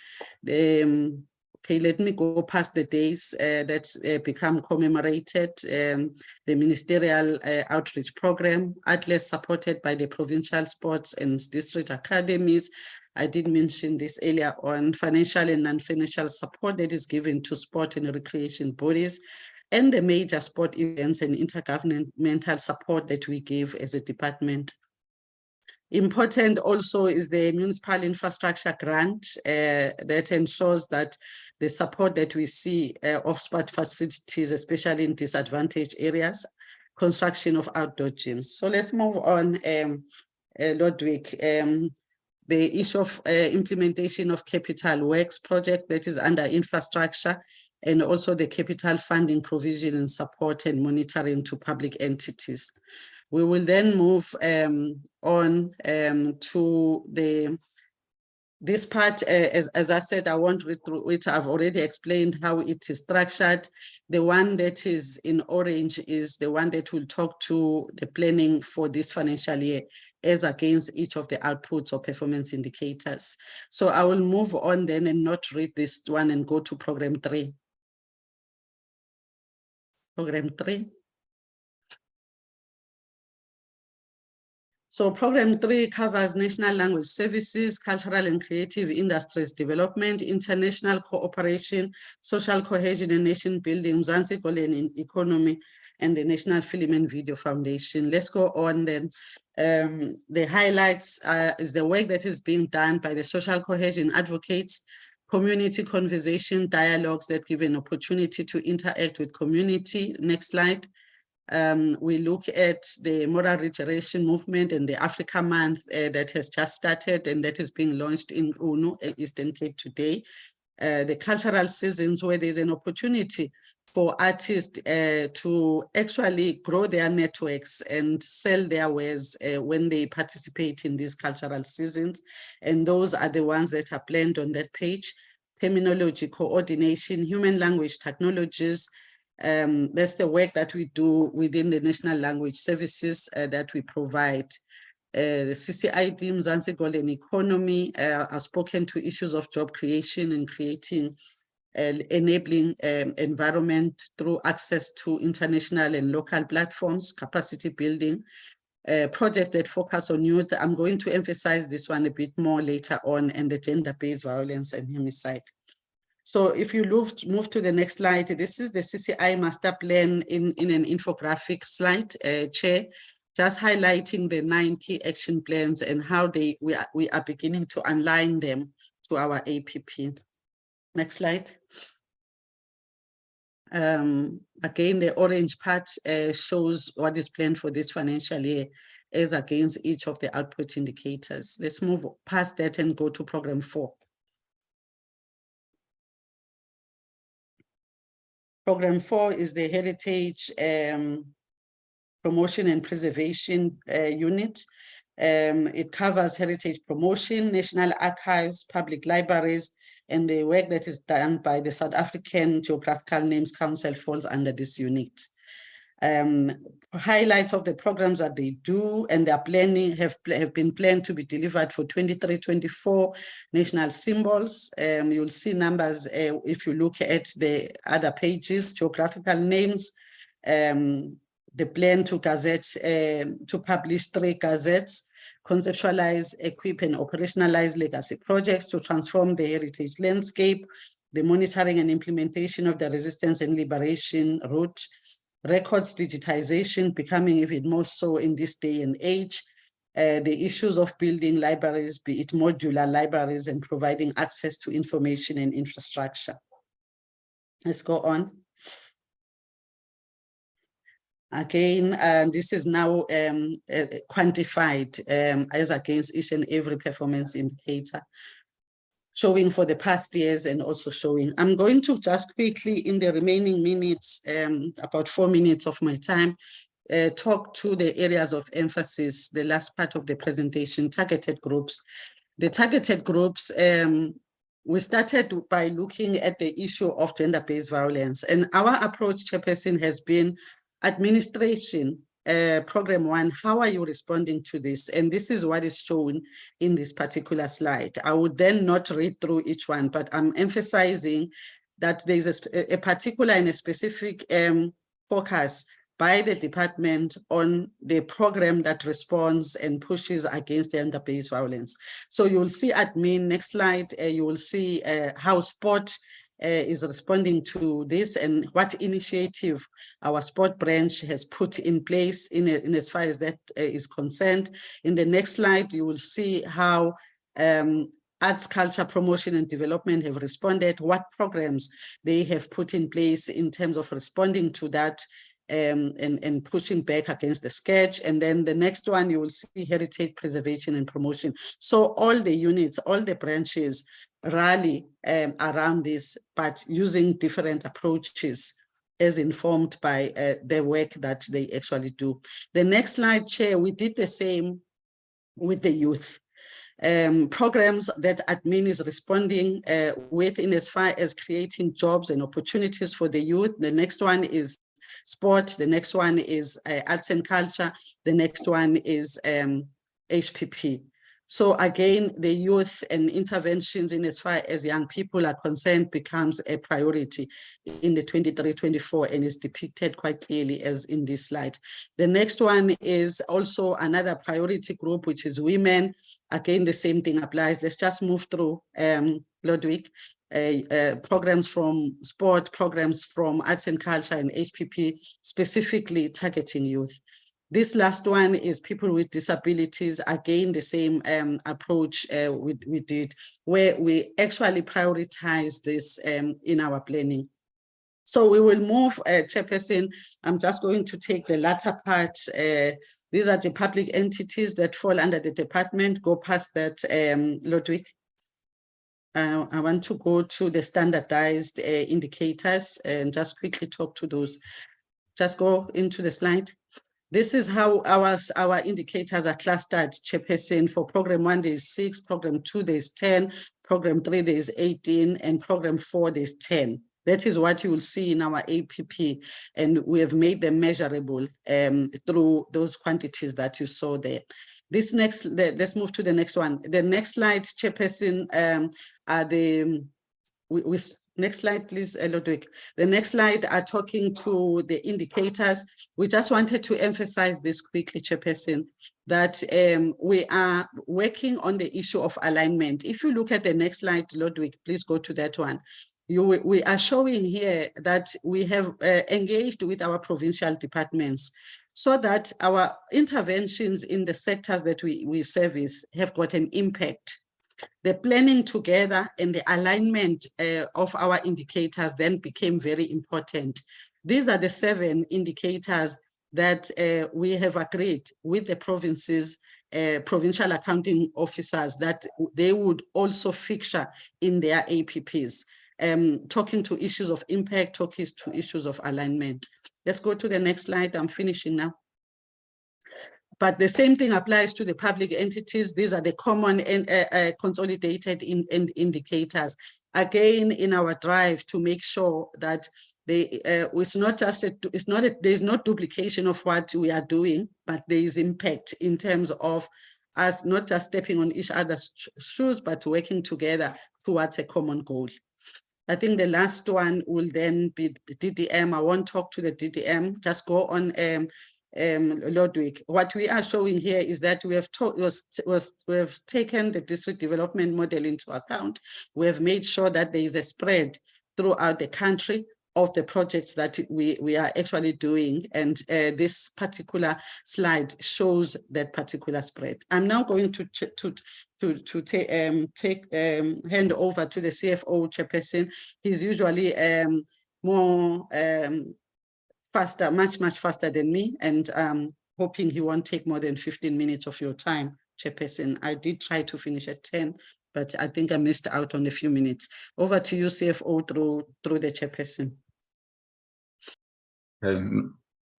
B: Okay, let me go past the days that become commemorated. The Ministerial Outreach Program, athletes supported by the provincial sports and district academies. I did mention this earlier on, financial and non-financial support that is given to sport and recreation bodies. and the major sport events and intergovernmental support that we give as a department. Important also is the municipal infrastructure grant that ensures that the support that we see of sport facilities, especially in disadvantaged areas, construction of outdoor gyms. So let's move on, Ludwig. The issue of implementation of capital works project that is under infrastructure, and also the capital funding provision and support and monitoring to public entities. We will then move on to this part. As I said, I won't read through it. I've already explained how it is structured. The one that is in orange is the one that will talk to the planning for this financial year as against each of the outputs or performance indicators. So I will move on then and not read this one and go to program 3. Program 3. So program 3 covers national language services, cultural and creative industries development, international cooperation, social cohesion and nation building, Mzansi Golden economy, and the National Film and Video Foundation. Let's go on then. The highlights is the work that is being done by the social cohesion advocates, community conversation dialogues that give an opportunity to interact with community. Next slide. We look at the moral regeneration movement and the Africa Month that has just started and that is being launched in UNO, Eastern Cape today. The cultural seasons where there's an opportunity for artists to actually grow their networks and sell their wares when they participate in these cultural seasons. And those are the ones that are planned on that page. Terminology coordination, human language technologies. That's the work that we do within the National Language Services that we provide. The CCID, Mzansi Golden Economy, are spoken to issues of job creation and creating enabling environment through access to international and local platforms, capacity building, projects that focus on youth. I'm going to emphasize this one a bit more later on, and the gender-based violence and femicide. So if you move to the next slide, this is the CCI master plan in an infographic slide, Chair, just highlighting the 9 key action plans and how we are beginning to align them to our APP. Next slide. Again, the orange part shows what is planned for this financial year as against each of the output indicators. Let's move past that and go to program 4. Program 4 is the Heritage Promotion and Preservation Unit. It covers heritage promotion, national archives, public libraries, and the work that is done by the South African Geographical Names Council falls under this unit. Highlights of the programs that they do and their planning have been planned to be delivered for 23-24 national symbols. You'll see numbers if you look at the other pages, geographical names, the plan to gazette, to publish 3 gazettes, conceptualize, equip, and operationalize legacy projects to transform the heritage landscape, the monitoring and implementation of the resistance and liberation route, records digitization becoming even more so in this day and age, the issues of building libraries, be it modular libraries, and providing access to information and infrastructure. Let's go on. Again, this is now quantified as against each and every performance indicator, showing for the past years and also showing. I'm going to just quickly, in the remaining minutes, about 4 minutes of my time, talk to the areas of emphasis, the last part of the presentation, targeted groups. The targeted groups, we started by looking at the issue of gender-based violence, and our approach, Chairperson, has been administration, program 1, how are you responding to this? And this is what is shown in this particular slide. I would then not read through each one, but I'm emphasizing that there is a particular and a specific focus by the department on the program that responds and pushes against gender-based violence. So you will see admin, next slide, you will see how sport is responding to this and what initiative our sport branch has put in place in as far as that is concerned. In the next slide, you will see how arts, culture, promotion and development have responded, what programs they have put in place in terms of responding to that and pushing back against the scourge. And then the next one, you will see heritage preservation and promotion. So all the units, all the branches rally around this, but using different approaches as informed by the work that they actually do. The next slide, Chair, we did the same with the youth. Programs that admin is responding with in as far as creating jobs and opportunities for the youth. The next one is sport. The next one is arts and culture. The next one is HPP. So again, the youth and interventions in as far as young people are concerned becomes a priority in the 23-24 and is depicted quite clearly as in this slide. The next one is also another priority group, which is women. Again, the same thing applies. Let's just move through, Ludwig. Programs from sport, programs from arts and culture and HPP, specifically targeting youth. This last one is people with disabilities. Again, the same approach we did, where we actually prioritize this in our planning. So we will move, Chairperson. I'm just going to take the latter part. These are the public entities that fall under the department. Go past that, Ludwig. I want to go to the standardized indicators and just quickly talk to those. Just go into the slide. This is how our indicators are clustered, Chairperson. For program 1, there's 6, program 2, there's 10, program 3, there's 18, and program 4, there's 10. That is what you will see in our APP, and we have made them measurable through those quantities that you saw there. This next, let's move to the next one. The next slide, Chairperson, are the, next slide, please, Ludwig. The next slide are talking to the indicators. We just wanted to emphasize this quickly, Chairperson, that we are working on the issue of alignment. If you look at the next slide, Ludwig, please go to that one. We are showing here that we have engaged with our provincial departments so that our interventions in the sectors that we service have got an impact. The planning together and the alignment of our indicators then became very important. These are the 7 indicators that we have agreed with the provinces, provincial accounting officers, that they would also feature in their APPs, talking to issues of impact, talking to issues of alignment. Let's go to the next slide. I'm finishing now. But the same thing applies to the public entities. These are the common and consolidated indicators. Again, in our drive to make sure that it's not just there's no duplication of what we are doing, but there is impact in terms of us not just stepping on each other's shoes, but working together towards a common goal. I think the last one will then be DDM. I won't talk to the DDM, just go on Ludwig. What we are showing here is that we have taken the district development model into account. We have made sure that there is a spread throughout the country of the projects that we are actually doing, and this particular slide shows that particular spread. I'm now going to hand over to the CFO, Chairperson. He's usually more faster, much faster than me, and hoping he won't take more than 15 minutes of your time, Chairperson. I did try to finish at 10, but I think I missed out on a few minutes. Over to you, CFO, through the Chairperson.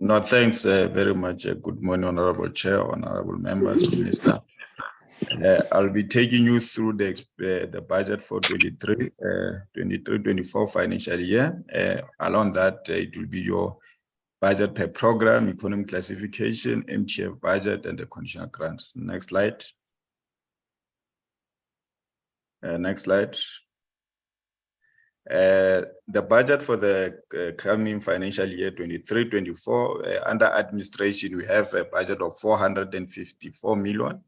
H: No, thanks very much. Good morning, Honorable Chair, Honorable Members, Minister. I'll be taking you through the budget for 23-24 financial year. Along that, it will be your budget per program, economic classification, MTF budget, and the conditional grants. Next slide. Next slide. The budget for the coming financial year 23-24, under administration, we have a budget of 454 million.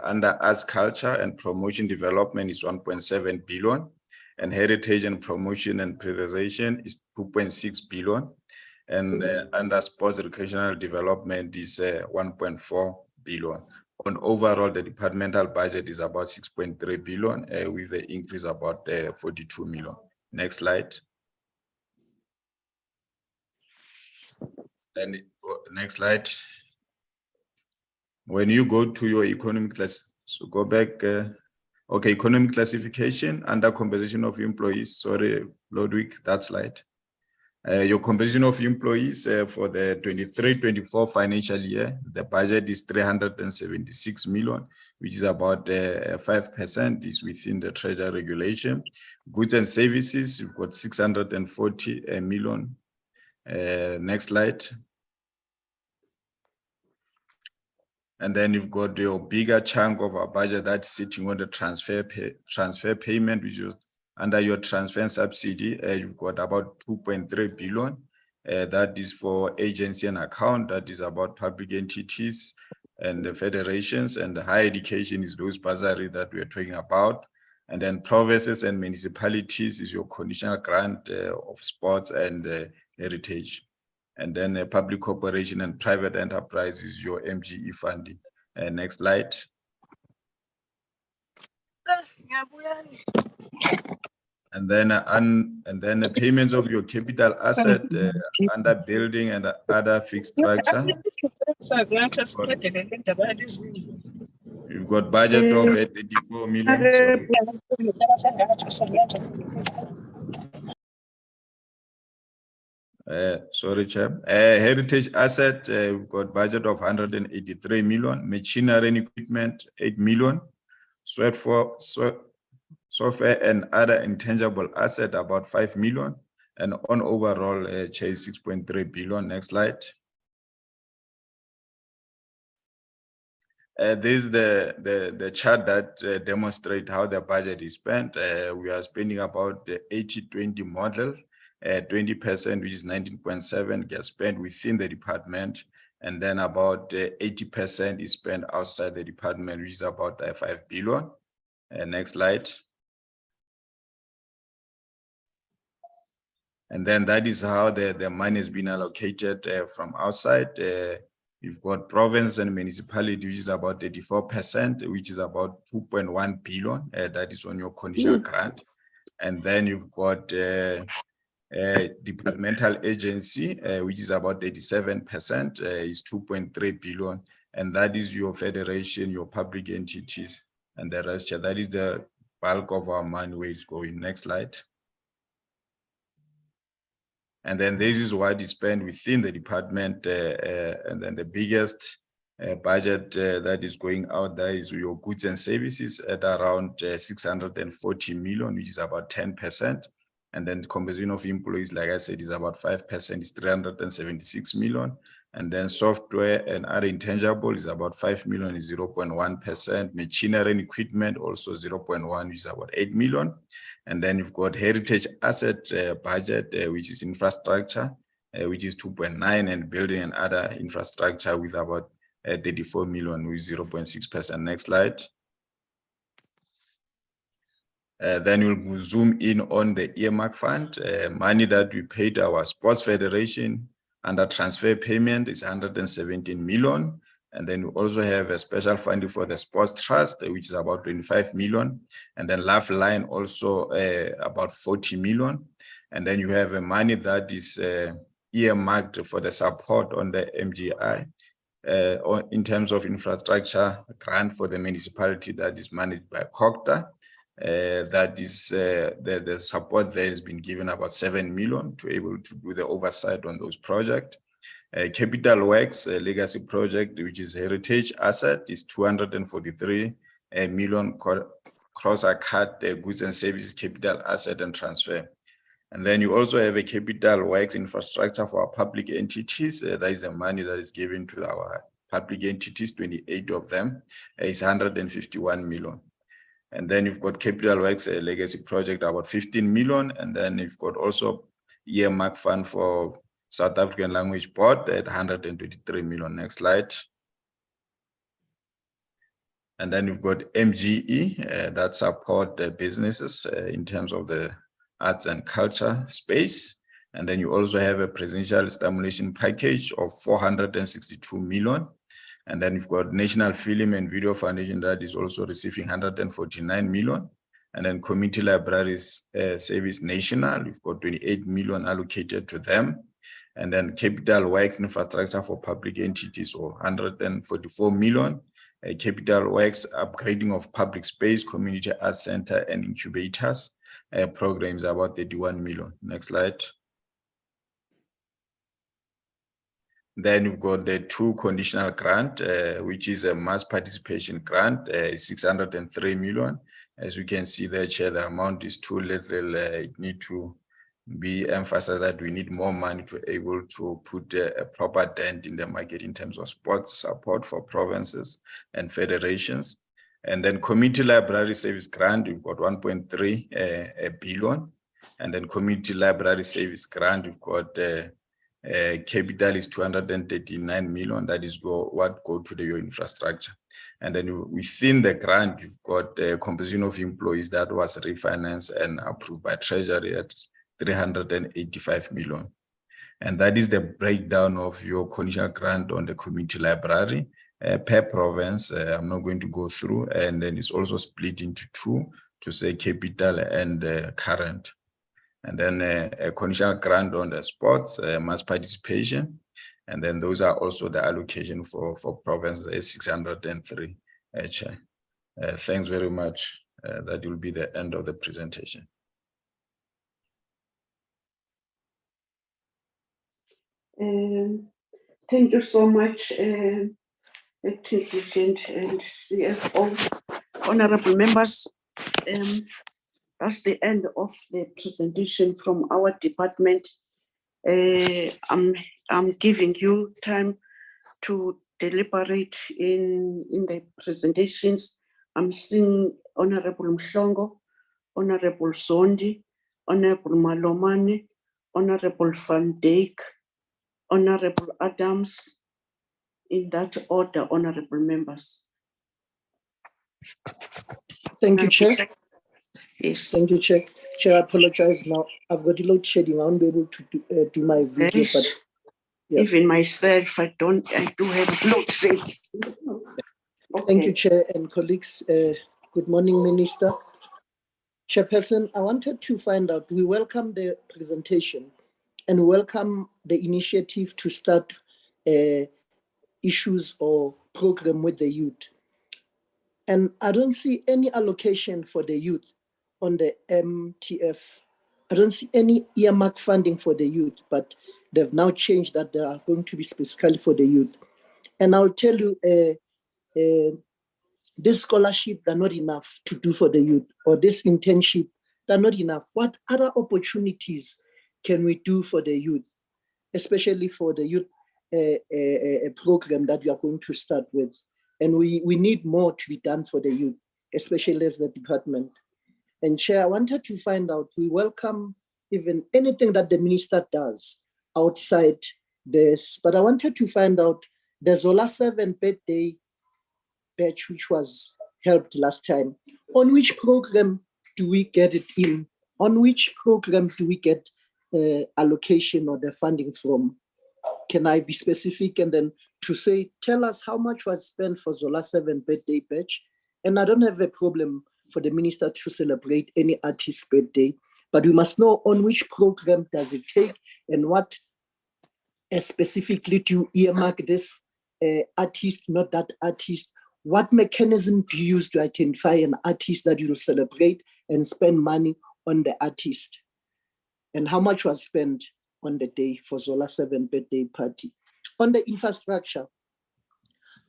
H: Under arts, culture, and promotion development is 1.7 billion. and heritage and promotion and preservation is 2.6 billion. And under sports recreational development is 1.4 billion. On overall, the departmental budget is about 6.3 billion with the increase about 42 million. Next slide. And next slide. When you go to your economic class, so go back. Okay, economic classification under composition of employees. Sorry, Ludwig, that slide. Your composition of employees for the 23-24 financial year, the budget is 376 million, which is about 5% is within the treasury regulation. Goods and services, you've got 640 million. Next slide. And then you've got your bigger chunk of our budget that's sitting on the transfer payment, which is under your transfer and subsidy. You've got about 2.3 billion. That is for agency and account. That is about public entities and the federations, and the higher education is those bursary that we're talking about. And then provinces and municipalities is your conditional grant of sports and heritage. And then public corporation and private enterprise is your MGE funding. Next slide. And then the payments of your capital asset under building and other fixed structure. You've got budget of 84 million. Sorry, Chair. Heritage asset, we've got budget of 183 million. Machinery and equipment, 8 million. Software and other intangible asset, about 5 million. And on overall, Chair, 6.3 billion. Next slide. This is the chart that demonstrates how the budget is spent. We are spending about the 80-20 model. 20%, which is 19.7, gets spent within the department, and then about 80% is spent outside the department, which is about 5 billion. Next slide. And then that is how the money has been allocated from outside. You've got province and municipality, which is about 84%, which is about 2.1 billion. That is on your conditional grant. And then you've got departmental agency, which is about 87%, is 2.3 billion. And that is your federation, your public entities, and the rest. That is the bulk of our money where it's going. Next slide. And then this is what is spent within the department. And then the biggest budget that is going out there is your goods and services at around 640 million, which is about 10%. And then the composition of employees, like I said, is about 5%, is 376 million. And then software and other intangible is about 5 million, is 0.1%. Machinery and equipment also 0.1, which is about 8 million. And then you've got heritage asset budget, which is infrastructure, which is 2.9, and building and other infrastructure with about 34 million, with 0.6%. Next slide. Then we'll zoom in on the earmark fund, money that we paid our sports federation under transfer payment is 117 million. And then we also have a special funding for the sports trust, which is about 25 million. And then Lifeline also about 40 million. And then you have a money that is earmarked for the support on the MGI in terms of infrastructure grant for the municipality that is managed by COGTA. That is the support there has been given about 7 million to able to do the oversight on those projects. Capital Works legacy project, which is heritage asset, is 243 million cross-cut goods and services capital asset and transfer. And then you also have a capital works infrastructure for our public entities. That is the money that is given to our public entities, 28 of them, is 151 million. And then you've got capital works, a legacy project, about 15 million. And then you've got also earmark fund for South African Language Board at 123 million. Next slide. And then you've got MGE that support the businesses in terms of the arts and culture space. And then you also have a presidential stimulation package of 462 million. And then you've got National Film and Video Foundation that is also receiving 149 million. And then Community Libraries Service National, we've got 28 million allocated to them. And then Capital Works Infrastructure for Public Entities, or 144 million. Capital Works upgrading of public space, community arts center and incubators programs about 31 million. Next slide. Then you've got the 2 conditional grant, which is a mass participation grant, 603 million. As you can see there, Chair, the amount is too little. It need to be emphasized that we need more money to be able to put a proper dent in the market in terms of sports support for provinces and federations. And then Community Library Service Grant, we've got 1.3 billion. And then Community Library Service Grant, we've got capital is 239 million. That is what go to the infrastructure. And then within the grant, you've got the composition of employees that was refinanced and approved by Treasury at 385 million. And that is the breakdown of your conditional grant on the community library per province. I'm not going to go through, and then it's also split into 2 to say capital and current. And then a conditional grant on the sports, mass participation. And then those are also the allocation for provinces, 603. Chair. Thanks very much. That will be the end of the presentation.
A: Thank you so much, Acting Regent and CFO. Honorable members, that's the end of the presentation from our department. I'm giving you time to deliberate in the presentations. I'm seeing Honorable Mhlongo, Honorable Zondi, Honorable Malomane, Honorable Van Dijk, Honorable Adams, in that order, honorable members.
G: Thank you, Chair.
A: Yes.
G: Thank you, Chair. Chair, I apologize now. I've got a load shedding. I won't be able to do my video,
A: Yes.
G: but yeah.
A: Even myself, I do have load shedding. Okay.
G: Thank you, Chair and colleagues. Good morning, Minister. Chairperson, I wanted to find out, we welcome the presentation and welcome the initiative to start issues or program with the youth. And I don't see any allocation for the youth on the MTF. I don't see any earmark funding for the youth, but they've now changed that they are going to be specifically for the youth. And I'll tell you, this scholarship, they're not enough to do for the youth, or this internship, they're not enough. What other opportunities can we do for the youth, especially for the youth program that we are going to start with? And we need more to be done for the youth, especially as the department. And Chair, I wanted to find out, we welcome even anything that the minister does outside this, but I wanted to find out the Zola 7 birthday batch, which was helped last time. On which program do we get it in? On which program do we get allocation or the funding from? Can I be specific? And then to say, tell us how much was spent for Zola 7 birthday batch. And I don't have a problem for the minister to celebrate any artist's birthday, but we must know on which program does it take and what specifically to earmark this artist, not that artist. What mechanism do you use to identify an artist that you will celebrate and spend money on the artist? And how much was spent on the day for Zola 7 birthday party? On the infrastructure,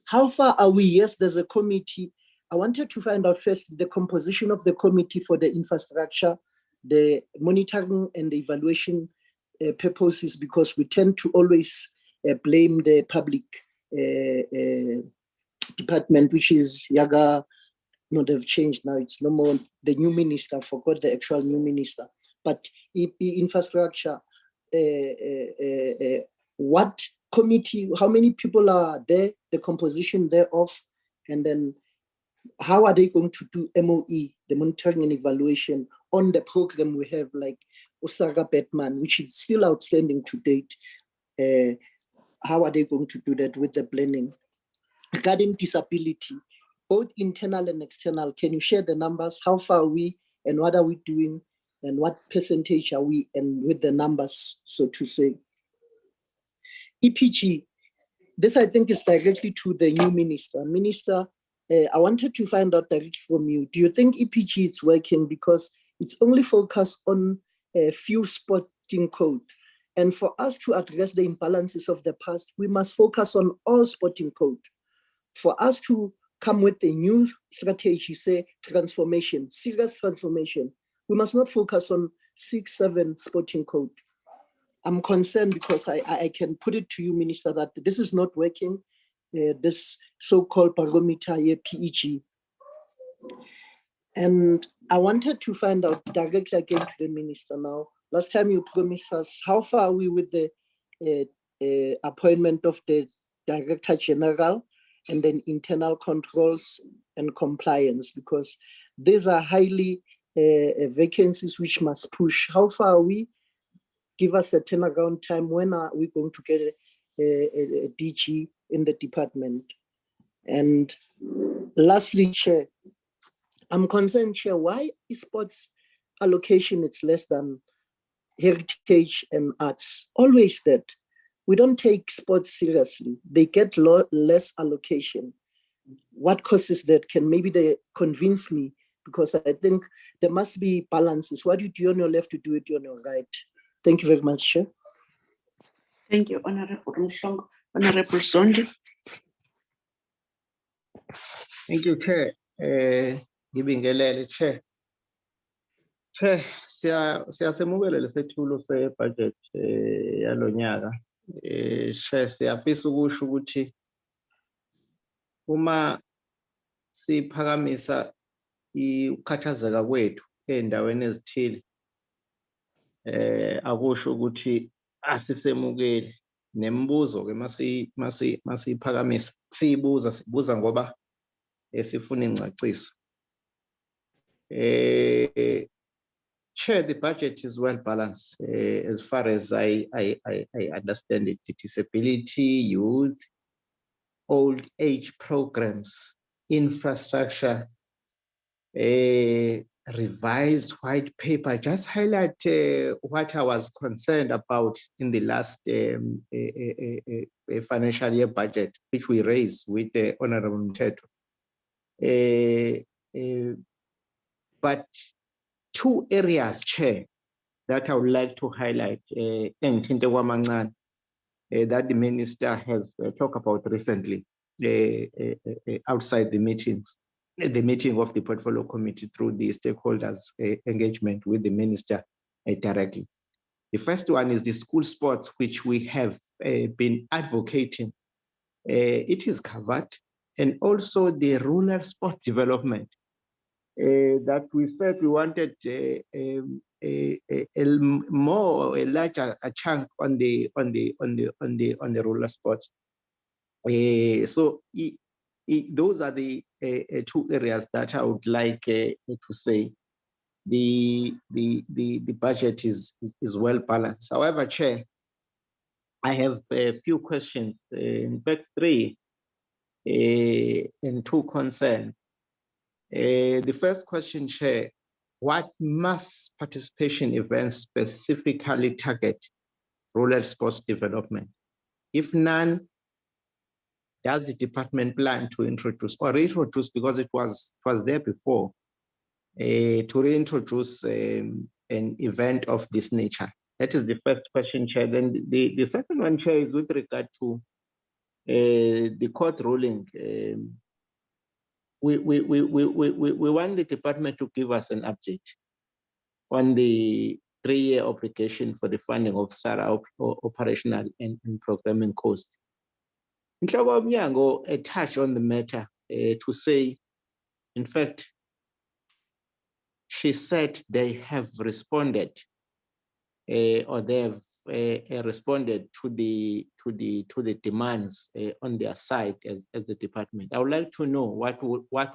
G: how far are we? Yes, there's a committee. I wanted to find out first the composition of the committee for the infrastructure, the monitoring and the evaluation purposes, because we tend to always blame the public department, which is Yaga. No, they've changed now. It's no more the new minister. I forgot the actual new minister. But infrastructure, what committee, how many people are there, the composition thereof, and then how are they going to do MOE, the monitoring and evaluation on the program we have, like Osaka Batman, which is still outstanding to date? How are they going to do that with the planning? Regarding disability, both internal and external, can you share the numbers? How far are we and what are we doing? And what percentage are we, and with the numbers, so to say? EPG, this I think is directly to the new minister. Minister, I wanted to find out directly from you. Do you think EPG is working because it's only focused on a few sporting code? And for us to address the imbalances of the past, we must focus on all sporting code. For us to come with a new strategy, say transformation, serious transformation, we must not focus on 6, 7 sporting code. I'm concerned because I can put it to you, Minister, that this is not working, this so-called barometer here, PEG. And I wanted to find out directly again to the Minister now. Last time you promised us, how far are we with the appointment of the Director General and then internal controls and compliance? Because these are highly vacancies which must push. How far are we? Give us a turnaround time. When are we going to get a DG in the department? And lastly, Chair, I'm concerned, Chair, why is sports allocation it's less than heritage and arts? Always that. We don't take sports seriously. They get less allocation. What causes that? Can maybe they convince me? Because I think there must be balances. What you do on your left, to do it on your right. Thank you very much, Chair.
A: Thank you, Honorable Mhlongo. Honorable Zondi.
D: Thank you, Chair. Ngibingelele, Chair. Chair, siyasemukela lesethulo se-budget yalo nyaka. Chair, siyafisa ukusho ukuthi uma siphakamisa ukukhathazeka kwethu ey'ndaweni ezithile, akusho ukuthi asisemukeli. Nemibuzo-ke masiyiphakamisa, sibuza ngoba sifuna ingcaciso. Chair, the budget is well balanced as far as I understand it. Disability, youth, old age programs, infrastructure, revised white paper. Just highlight what I was concerned about in the last financial year budget, which we raised with the Honorable Mteto. But 2 areas, Chair, that I would like to highlight, that the minister has talked about recently outside the meetings, the meeting of the portfolio committee through the stakeholders engagement with the minister directly. The first one is the school sports, which we have been advocating. It is covered, and also the rural sport development. That we said we wanted a larger chunk on the rural sports. So those are the 2 areas that I would like to say the budget is well balanced. However, Chair, I have a few questions, in fact 3, and 2 concerns. The first question, Chair, what mass participation events specifically target rural sports development? If none, does the department plan to introduce or reintroduce, because it was there before, to reintroduce an event of this nature? That is the first question, Chair. Then the second one, Chair, is with regard to the court ruling. We want the department to give us an update on the 3-year obligation for the funding of SARA operational and programming costs. Inhloko yomnyango touched on the matter to say, in fact, she said they have responded or they have responded to the demands on their side as the department. I would like to know what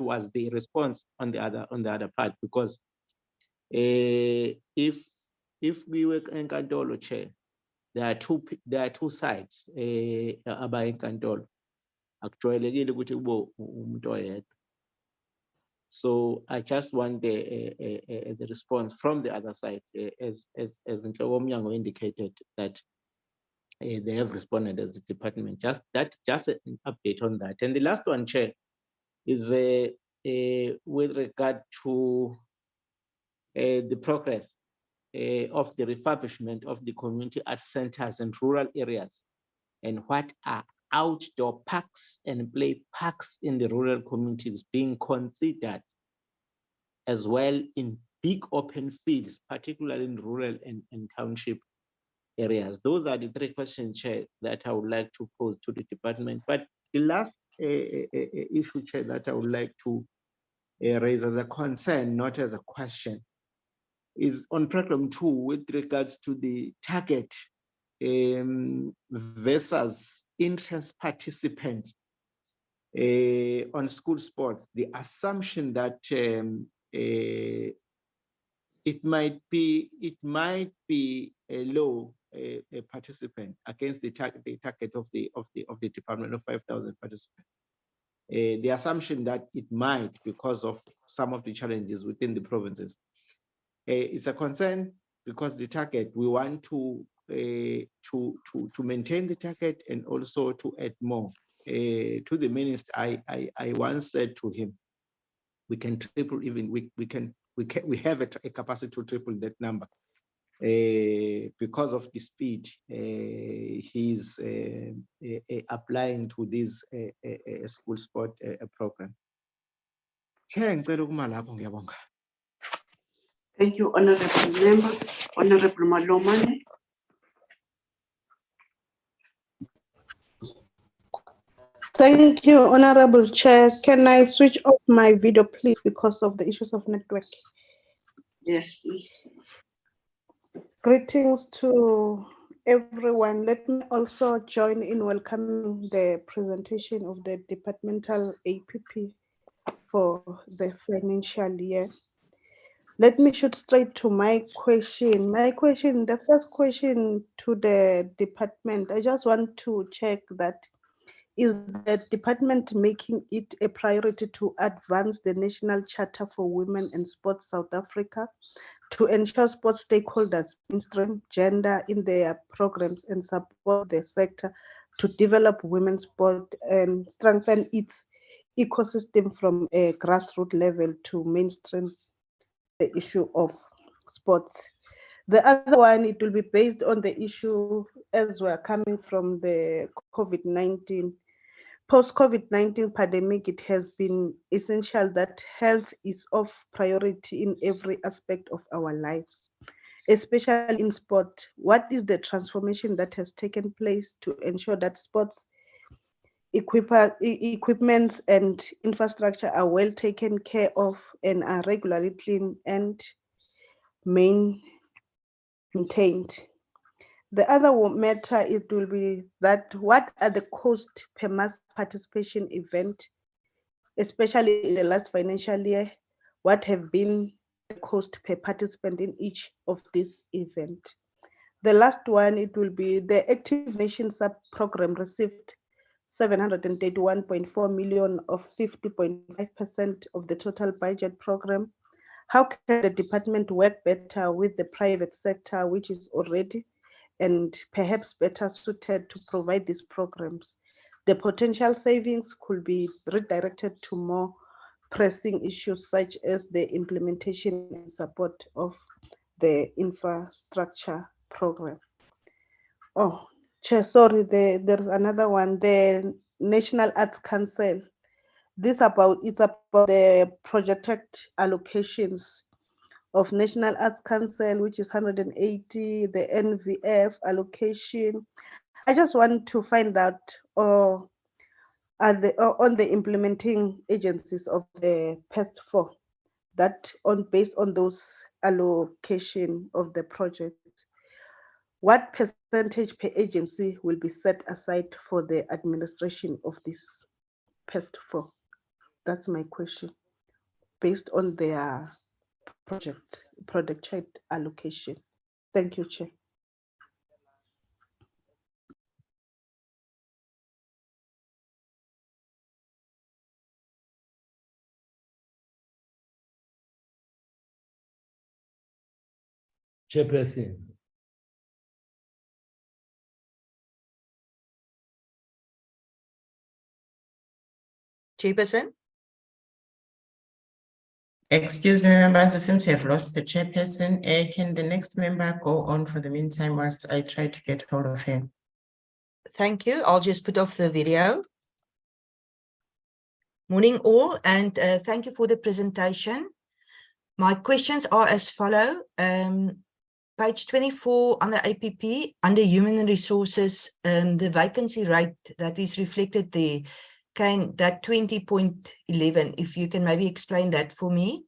D: was the response on the other part, because if we were in Nkantolo, Chair, there are two sides aba enkantolo. Akujwayelekile ukuthi kube umuntu oyedwa. So I just want the response from the other side, as Nhloko Mnyango indicated that they have responded as the department. Just an update on that. And the last one, Chair, is with regard to the progress of the refurbishment of the community arts centers in rural areas, and what are outdoor parks and play parks in the rural communities being considered as well in big open fields, particularly in rural and township areas. Those are the three questions, Chair, that I would like to pose to the department. But the last issue, Chair, that I would like to raise as a concern, not as a question, is on program 2 with regards to the target versus interest participants on school sports. The assumption that it might be a low participant against the target of the department of 5,000 participants. The assumption that it might, because of some of the challenges within the provinces, it's a concern, because the target, we want to maintain the target and also to add more. To the minister, I once said to him, we can triple, even we have a capacity to triple that number. Because of the speed he's applying to this school sport program.
A: Thank you, Honorable Member. Honorable Malomane.
I: Thank you, Honorable Chair. Can I switch off my video, please, because of the issues of network?
A: Yes, please.
I: Greetings to everyone. Let me also join in welcoming the presentation of the departmental APP for the financial year. Let me shoot straight to my question. The first question to the department, I just want to check that, is the department making it a priority to advance the National Charter for Women in Sports South Africa to ensure sports stakeholders mainstream gender in their programs and support the sector to develop women's sport and strengthen its ecosystem from a grassroots level to mainstream the issue of sports? The other one, it will be based on the issue as we're coming from the COVID-19. Post-COVID-19 pandemic, it has been essential that health is of priority in every aspect of our lives, especially in sport. What is the transformation that has taken place to ensure that sports equipments and infrastructure are well taken care of and are regularly cleaned and maintained? The other matter, it will be that what are the costs per mass participation event, especially in the last financial year? What have been the cost per participant in each of this event? The last one, it will be the Active Nation sub-program received 731.4 million of 50.5% of the total budget program. How can the department work better with the private sector, which is already and perhaps better suited to provide these programs? The potential savings could be redirected to more pressing issues such as the implementation and support of the infrastructure program. Oh, Chair, sorry, there's another one, the National Arts Council. It's about the projected allocations of National Arts Council, which is 180, the NVF allocation. I just want to find out on the implementing agencies of the PEST4, that based on those allocation of the project. what percentage per agency will be set aside for the administration of this PEST4? That's my question, based on their project allocation. Thank you, Chair.
J: Chairperson.
K: Chairperson?
C: Excuse me, members, we seem to have lost the chairperson. Can the next member go on for the meantime whilst I try to get hold of him?
K: Thank you. I'll just put off the video. Morning all, and thank you for the presentation. My questions are as follow. Page 24 on the APP, under human resources, the vacancy rate that is reflected there, that 20.11, if you can maybe explain that for me.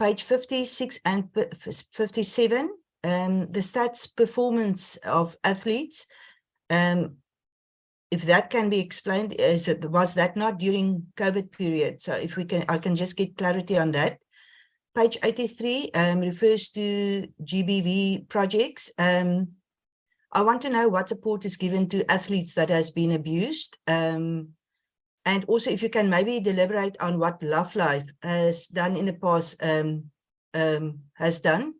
K: Page 56 and 57, the stats performance of athletes, if that can be explained, was that not during COVID period? So if we can, I can just get clarity on that. Page 83 refers to GBV projects. I want to know what support is given to athletes that has been abused. And also if you can maybe deliberate on what Love Life has done in the past,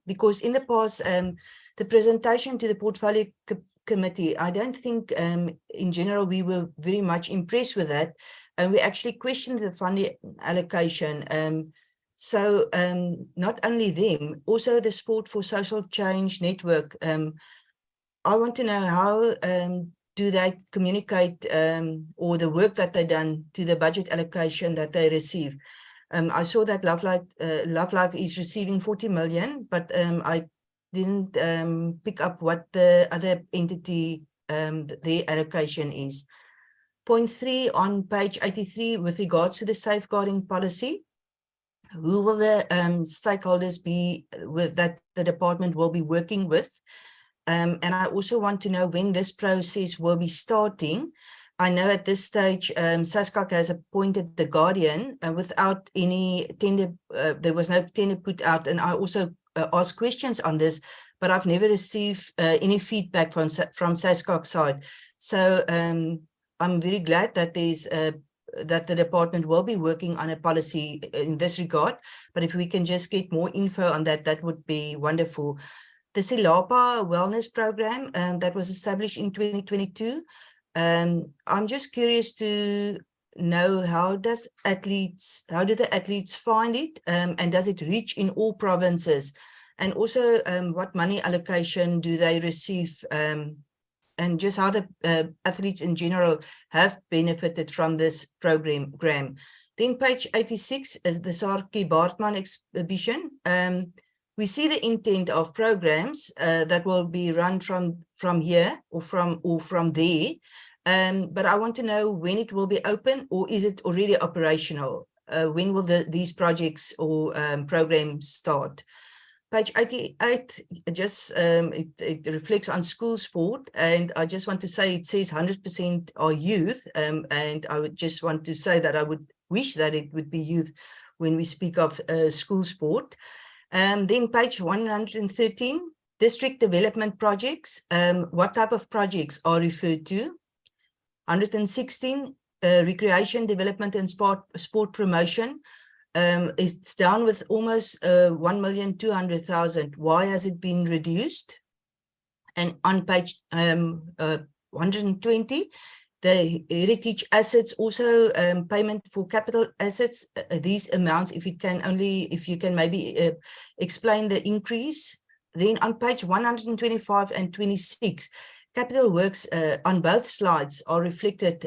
K: because in the past, the presentation to the portfolio committee, I don't think in general we were very much impressed with that. And we actually questioned the funding allocation. So not only them, also the Sport for Social Change Network. I want to know how do they communicate or the work that they done to the budget allocation that they receive. I saw that Love Life is receiving 40 million, but I didn't pick up what the other entity, their allocation is. Point 3 on page 83 with regards to the safeguarding policy. Who will the stakeholders be with that the department will be working with? And I also want to know when this process will be starting. I know at this stage, SASCOC has appointed the guardian without any tender, there was no tender put out. And I also asked questions on this, but I've never received any feedback from SASCOC side. So I'm very glad that there's that the department will be working on a policy in this regard. But if we can just get more info on that, that would be wonderful. The Silapa Wellness Program that was established in 2022. I'm just curious to know how do the athletes find it, and does it reach in all provinces? And also what money allocation do they receive, and just how the athletes in general have benefited from this program. Then page 86 is the Saartjie Baartman exhibition. We see the intent of programs that will be run from here or from there. But I want to know when it will be open, or is it already operational? When will these projects or programs start? Page 88, just it reflects on school sport, and I just want to say it says 100% are youth, and I would just want to say that I would wish that it would be youth when we speak of school sport. Then page 113, district development projects. What type of projects are referred to? 116, recreation development and sport promotion. It's down with almost 1,200,000. Why has it been reduced? And on page 120, the heritage assets, also payment for capital assets, these amounts, if you can maybe explain the increase. Then on page 125 and 26, capital works on both slides are reflected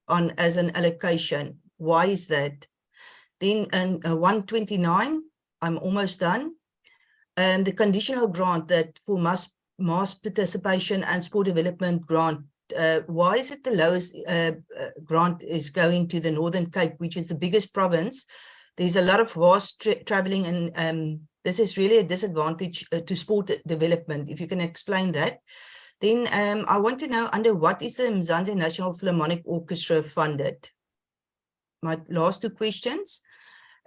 K: on as an allocation. Why is that? Then in 129, I'm almost done. The conditional grant that for mass participation and sport development grant, why is it the lowest grant is going to the Northern Cape, which is the biggest province? There's a lot of vast traveling, and this is really a disadvantage to sport development, if you can explain that. Then I want to know under what is the Mzansi National Philharmonic Orchestra funded? My last two questions.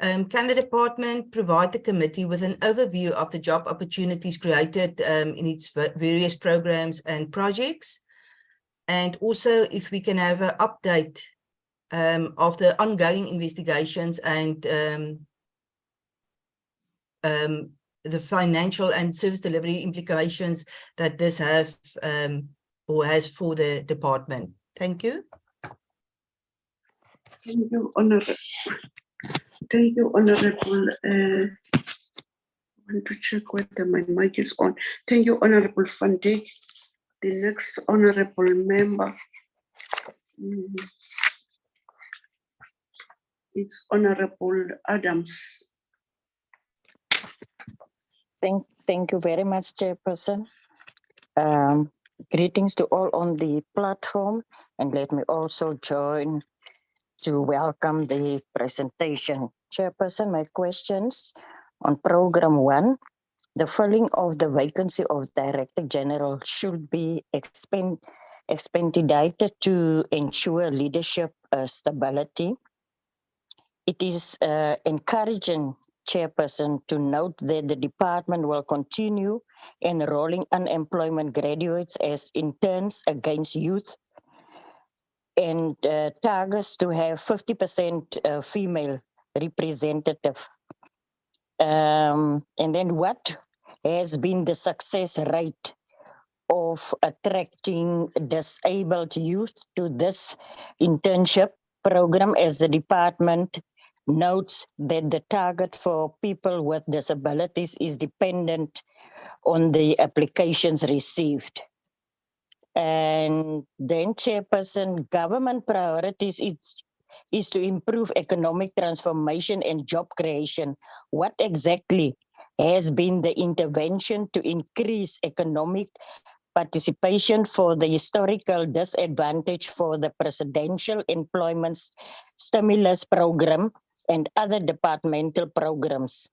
K: Can the department provide the committee with an overview of the job opportunities created in its various programs and projects? And also if we can have an update of the ongoing investigations and the financial and service delivery implications that this have or has for the department. Thank you.
A: Thank you, Honorable. Thank you, Honorable. I want to check whether my mic is on. Thank you, Honorable Fande. The next Honorable member. It's Honorable Adams.
E: Thank you very much, Chairperson. Greetings to all on the platform, and let me also join to welcome the presentation. Chairperson, my questions on Program 1, the filling of the vacancy of Director General should be expedited to ensure leadership stability. It is encouraging, Chairperson, to note that the department will continue enrolling unemployment graduates as interns against youth and targets to have 50% female representative. And then what has been the success rate of attracting disabled youth to this internship program, as the department notes that the target for people with disabilities is dependent on the applications received. And then, Chairperson, government priorities is to improve economic transformation and job creation. What exactly has been the intervention to increase economic participation for the historical disadvantage for the Presidential Employment Stimulus Program and other departmental programs?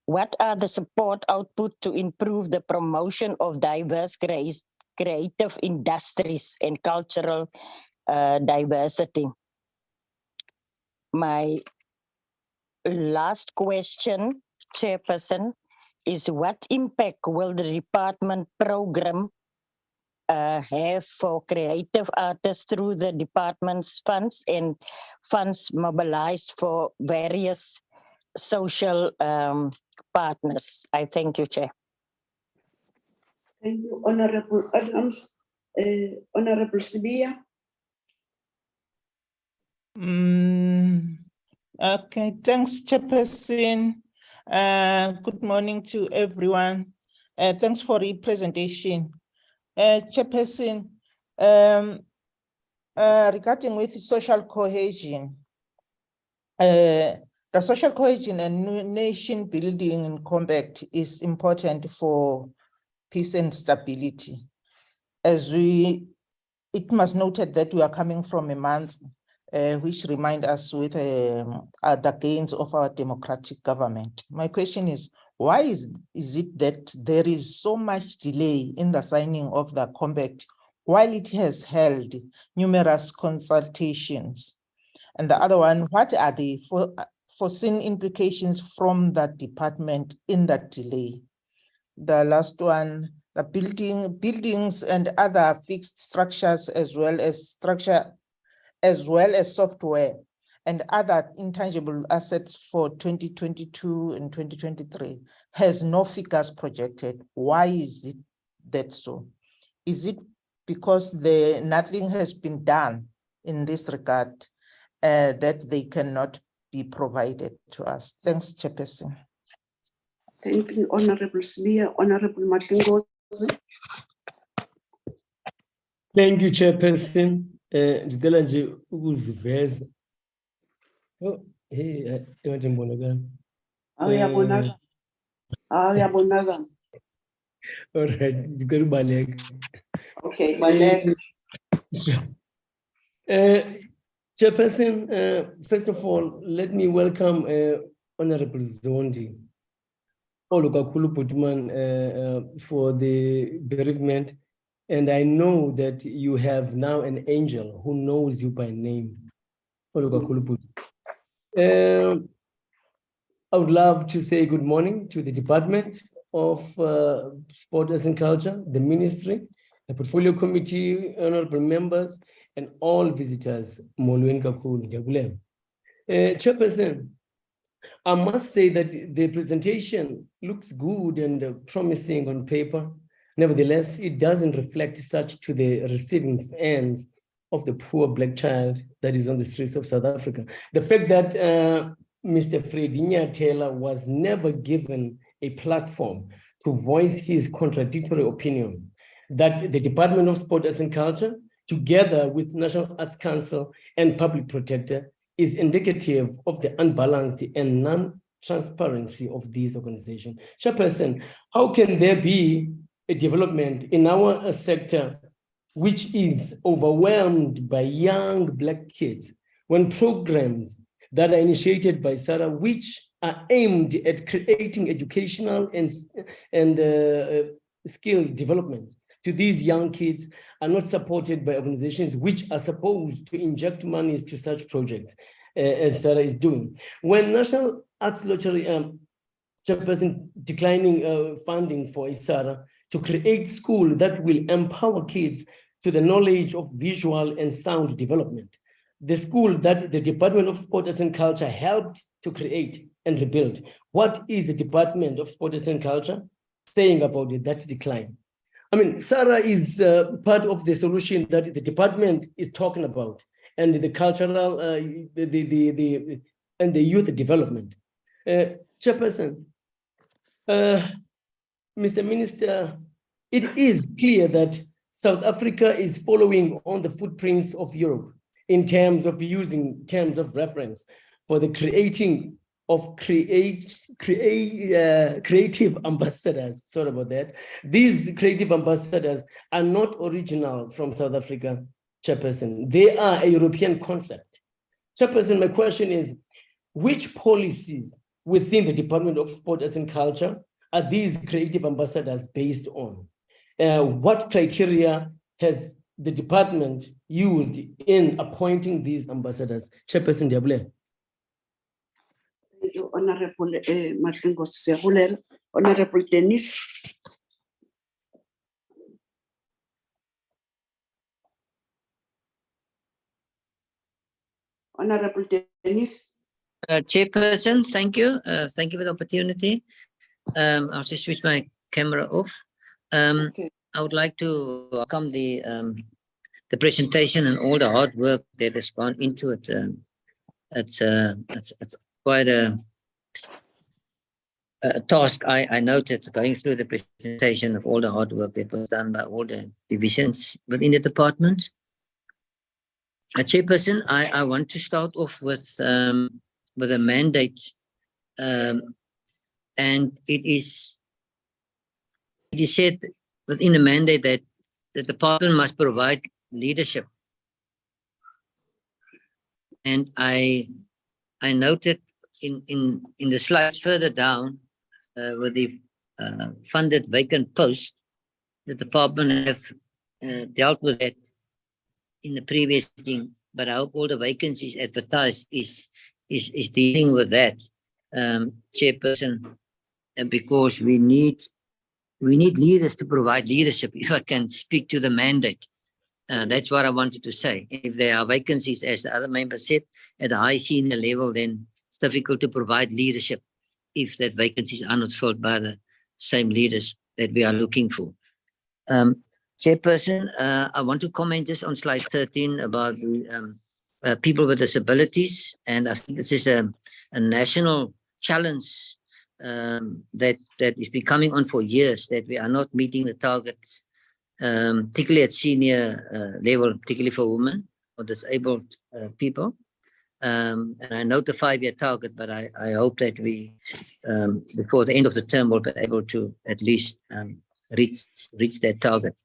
E: What are the support output to improve the promotion of diverse creative industries and cultural diversity? My last question, Chairperson, is what impact will the department program have for creative artists through the department's funds and funds mobilized for various social partners? I thank you, Chair.
A: Thank you, Honorable Adams. Honorable Sibia.
J: Okay, thanks, Chairperson. Good morning to everyone. Thanks for the presentation. Chairperson, regarding with social cohesion, the social cohesion and nation building in combat is important for peace and stability. It must noted that we are coming from a month which remind us with the gains of our democratic government. My question is, why is it that there is so much delay in the signing of the compact while it has held numerous consultations? And the other one, what are the foreseen implications from that department in that delay? The last one, the buildings and other fixed structures as well as software and other intangible assets for 2022 and 2023 has no figures projected. Why is it that so? Is it because nothing has been done in this regard that they cannot be provided to us? Thanks, Chairperson.
A: Thank you, Honorable Sibia. Honorable Matingozi.
L: Thank you, Chairperson. Ndicela nje ukuziveza. Oh, hey, engathi ngibonakala.
A: Awuyabonakala. Awuyabonakala.
L: All right, ndicela ubaleka.
A: Okay, baleka.
L: Chairperson, first of all, let me welcome Honorable Zondi. Olukakhulu Butman for the bereavement. And I know that you have now an angel who knows you by name. Olukakhulu Butman. I would love to say good morning to the Department of Sport, Arts and Culture, the Ministry, the Portfolio Committee, honorable members, and all visitors. Molweni kakhulu, ndiyabulela. Chairperson, I must say that the presentation looks good and promising on paper. Nevertheless, it doesn't reflect such to the receiving ends of the poor Black child that is on the streets of South Africa. The fact that Mr. Freddie Nyathela was never given a platform to voice his contradictory opinion, that the Department of Sport, Arts and Culture, together with National Arts Council and Public Protector, is indicative of the unbalanced and non-transparency of these organizations. Chairperson, how can there be a development in our sector which is overwhelmed by young Black kids when programs that are initiated by SARA, which are aimed at creating educational and skill development to these young kids, are not supported by organizations which are supposed to inject monies to such projects, as SARA is doing. When National Arts Lottery Chairperson declining funding for SARA to create school that will empower kids to the knowledge of visual and sound development, the school that the Department of Sport, Arts and Culture helped to create and rebuild. What is the Department of Sport, Arts and Culture saying about that decline? I mean, SARA is part of the solution that the department is talking about, and the cultural, and the youth development. Chairperson, Mr. Minister, it is clear that South Africa is following on the footprints of Europe in terms of using terms of reference for the creating of creative ambassadors. Sorry about that. These creative ambassadors are not original from South Africa, Chairperson. They are a European concept. Chairperson, my question is, which policies within the Department of Sport, Arts and Culture are these creative ambassadors based on? What criteria has the department used in appointing these ambassadors? Chairperson Diabule.
A: Thank you, Honorable Matlingo Sehulela. Honorable Dennis. Honorable Dennis.
M: Chairperson, thank you. Thank you for the opportunity. I'll just switch my camera off. Okay. I would like to welcome the presentation and all the hard work that has gone into it. It's quite a task. I noted going through the presentation of all the hard work that was done by all the divisions within the department. Chairperson, I want to start off with a mandate, and it is said within the mandate that the department must provide leadership. And I noted in the slides further down with the funded vacant post, the department have dealt with that in the previous meeting, but I hope all the vacancies advertised is dealing with that, Chairperson, because we need leaders to provide leadership. If I can speak to the mandate, that's what I wanted to say. If there are vacancies, as the other member said, at a high senior level, then it's difficult to provide leadership if that vacancies are not filled by the same leaders that we are looking for. Chairperson, I want to comment just on slide 13 about the people with disabilities, and I think this is a national challenge that is been coming on for years, that we are not meeting the targets, particularly at senior level, particularly for women or disabled people. And I note the 5-year target, but I hope that we, before the end of the term, will be able to at least reach that target.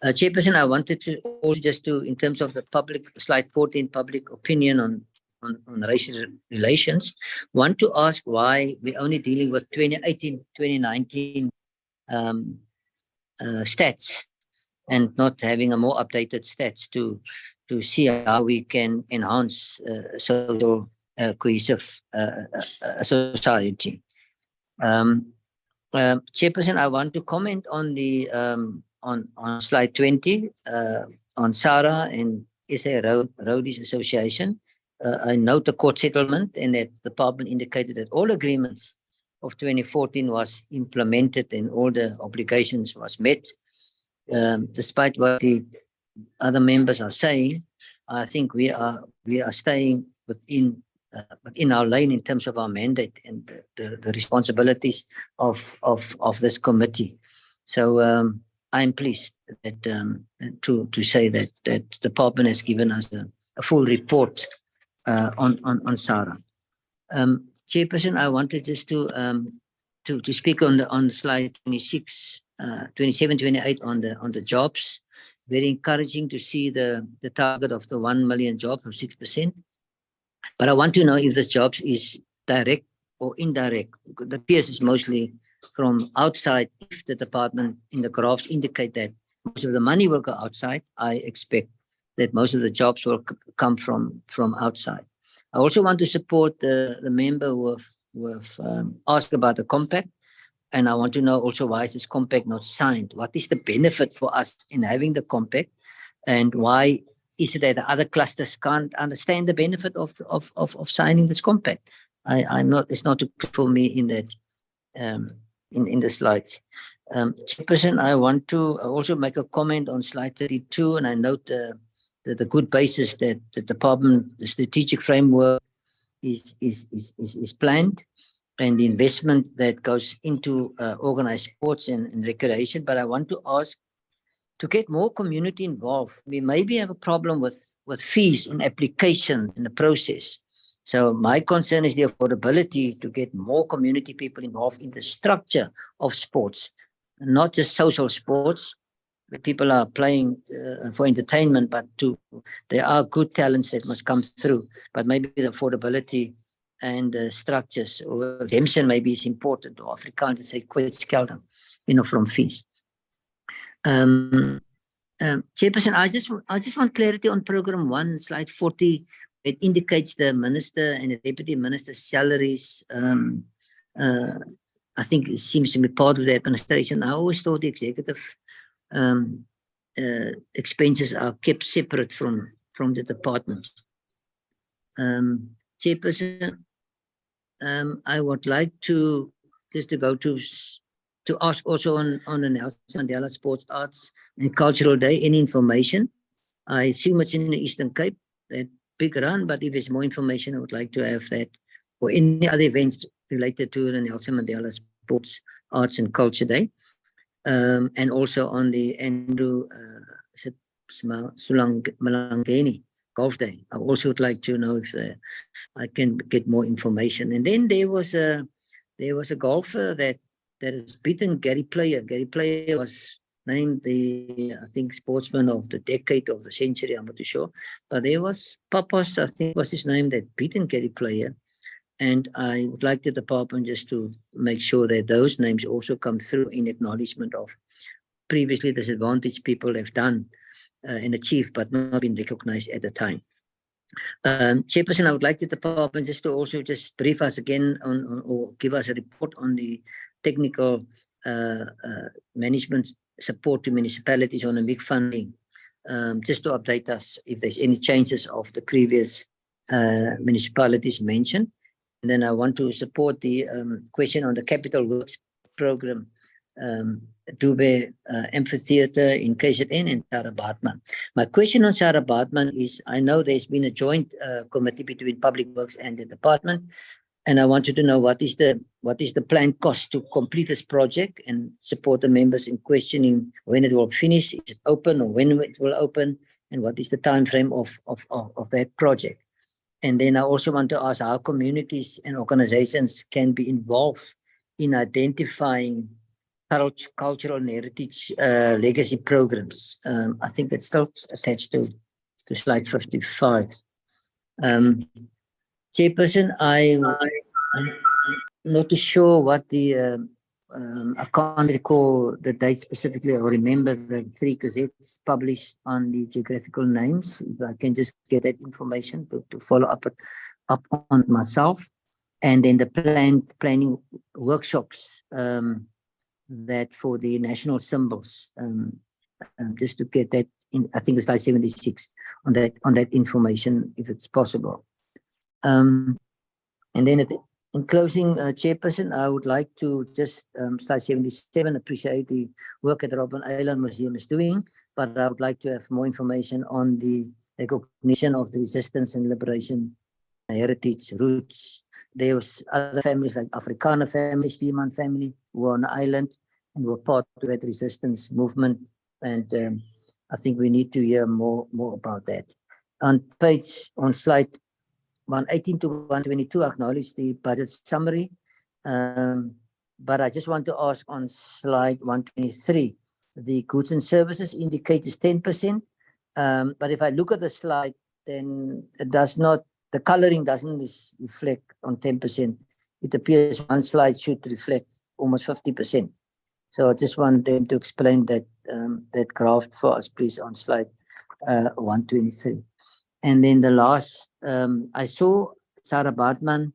M: Chairperson, I wanted to also just to, in terms of the public, slide 14, public opinion on on racial relations. Want to ask why we're only dealing with 2018, 2019 stats and not having a more updated stats to see how we can enhance social cohesive society. Chairperson, I want to comment on the on slide 20 on SARA and SA Roadies Association. I note the court settlement and that the department indicated that all agreements of 2014 was implemented and all the obligations was met. Despite what the other members are saying, I think we are staying within our lane in terms of our mandate and the responsibilities of this committee. So I'm pleased that to say that the department has given us a full report on SARA. Chairperson, I wanted just to speak on the slide 26, 27, 28 on the jobs. Very encouraging to see the target of the 1 million jobs of 6%. But I want to know if the jobs is direct or indirect. The PS is mostly from outside. If the department in the graphs indicate that most of the money will go outside, I expect that most of the jobs will come from outside. I also want to support the member who have asked about the compact. And I want to know also why is this compact not signed? What is the benefit for us in having the compact? And why is it that the other clusters can't understand the benefit of signing this compact? It's not clear for me in that in the slides. Chairperson, I want to also make a comment on slide 32, and I note the good basis that the department, the strategic framework is planned, and the investment that goes into organized sports and recreation. But I want to ask to get more community involved. We maybe have a problem with fees and application in the process. So my concern is the affordability to get more community people involved in the structure of sports, not just social sports, where people are playing for entertainment, but there are good talents that must come through, but maybe the affordability and structures or redemption maybe is important, or Afrikaans say kwytskelding, from fees. Chairperson, I just want clarity on program 1, slide 40. It indicates the minister and the deputy minister's salaries. I think it seems to be part of the administration. I always thought the executive expenses are kept separate from the department. Chairperson, I would like to ask also on the Nelson Mandela Sports, Arts and Cultural Day, any information. I assume it's in the Eastern Cape, that big run, but if there's more information, I would like to have that, or any other events related to the Nelson Mandela Sports, Arts and Culture Day. And also on the Andrew Malangeni Golf Day. I also would like to know if I can get more information. And then there was a golfer that has beaten Gary Player. Gary Player was named the, I think, sportsman of the decade, of the century, I'm not too sure. But there was Pappas, I think was his name, that beaten Gary Player. And I would like the department just to make sure that those names also come through in acknowledgement of previously disadvantaged people have done and achieved, but not been recognized at the time. Chairperson, I would like the department just to also just brief us again on or give us a report on the technical management support to municipalities on the MIG funding, just to update us if there's any changes of the previous municipalities mentioned. And then I want to support the question on the Capital Works program, Dube Amphitheatre in KZN and Sarah Baartman. My question on Sarah Baartman is, I know there's been a joint committee between Public Works and the department, and I wanted to know what is the planned cost to complete this project and support the members in questioning when it will finish, is it open, or when it will open, and what is the time frame of that project. And then I also want to ask how communities and organizations can be involved in identifying cultural and heritage legacy programs. I think that's still attached to slide 55. Chairperson, I'm not too sure what the, I can't recall the date specifically or remember the 3 gazettes published on the geographical names. If I can just get that information to follow up on myself. And then the planning workshops that for the national symbols, just to get that in, I think it's slide 76 on that information, if it's possible. And then in closing, Chairperson, I would like to just, slide 77, appreciate the work that the Robben Island Museum is doing, but I would like to have more information on the recognition of the resistance and liberation heritage roots. There was other families like Afrikaner family, Steeman family, who were on the island and were part of that resistance movement. And I think we need to hear more about that. On slide 118 to 122, acknowledge the budget summary. But I just want to ask on slide 123, the goods and services indicators 10%. But if I look at the slide, then it does not, the coloring doesn't reflect on 10%. It appears one slide should reflect almost 50%. So I just want them to explain that that graph for us, please, on slide 123. And then the last, I saw Sarah Bartman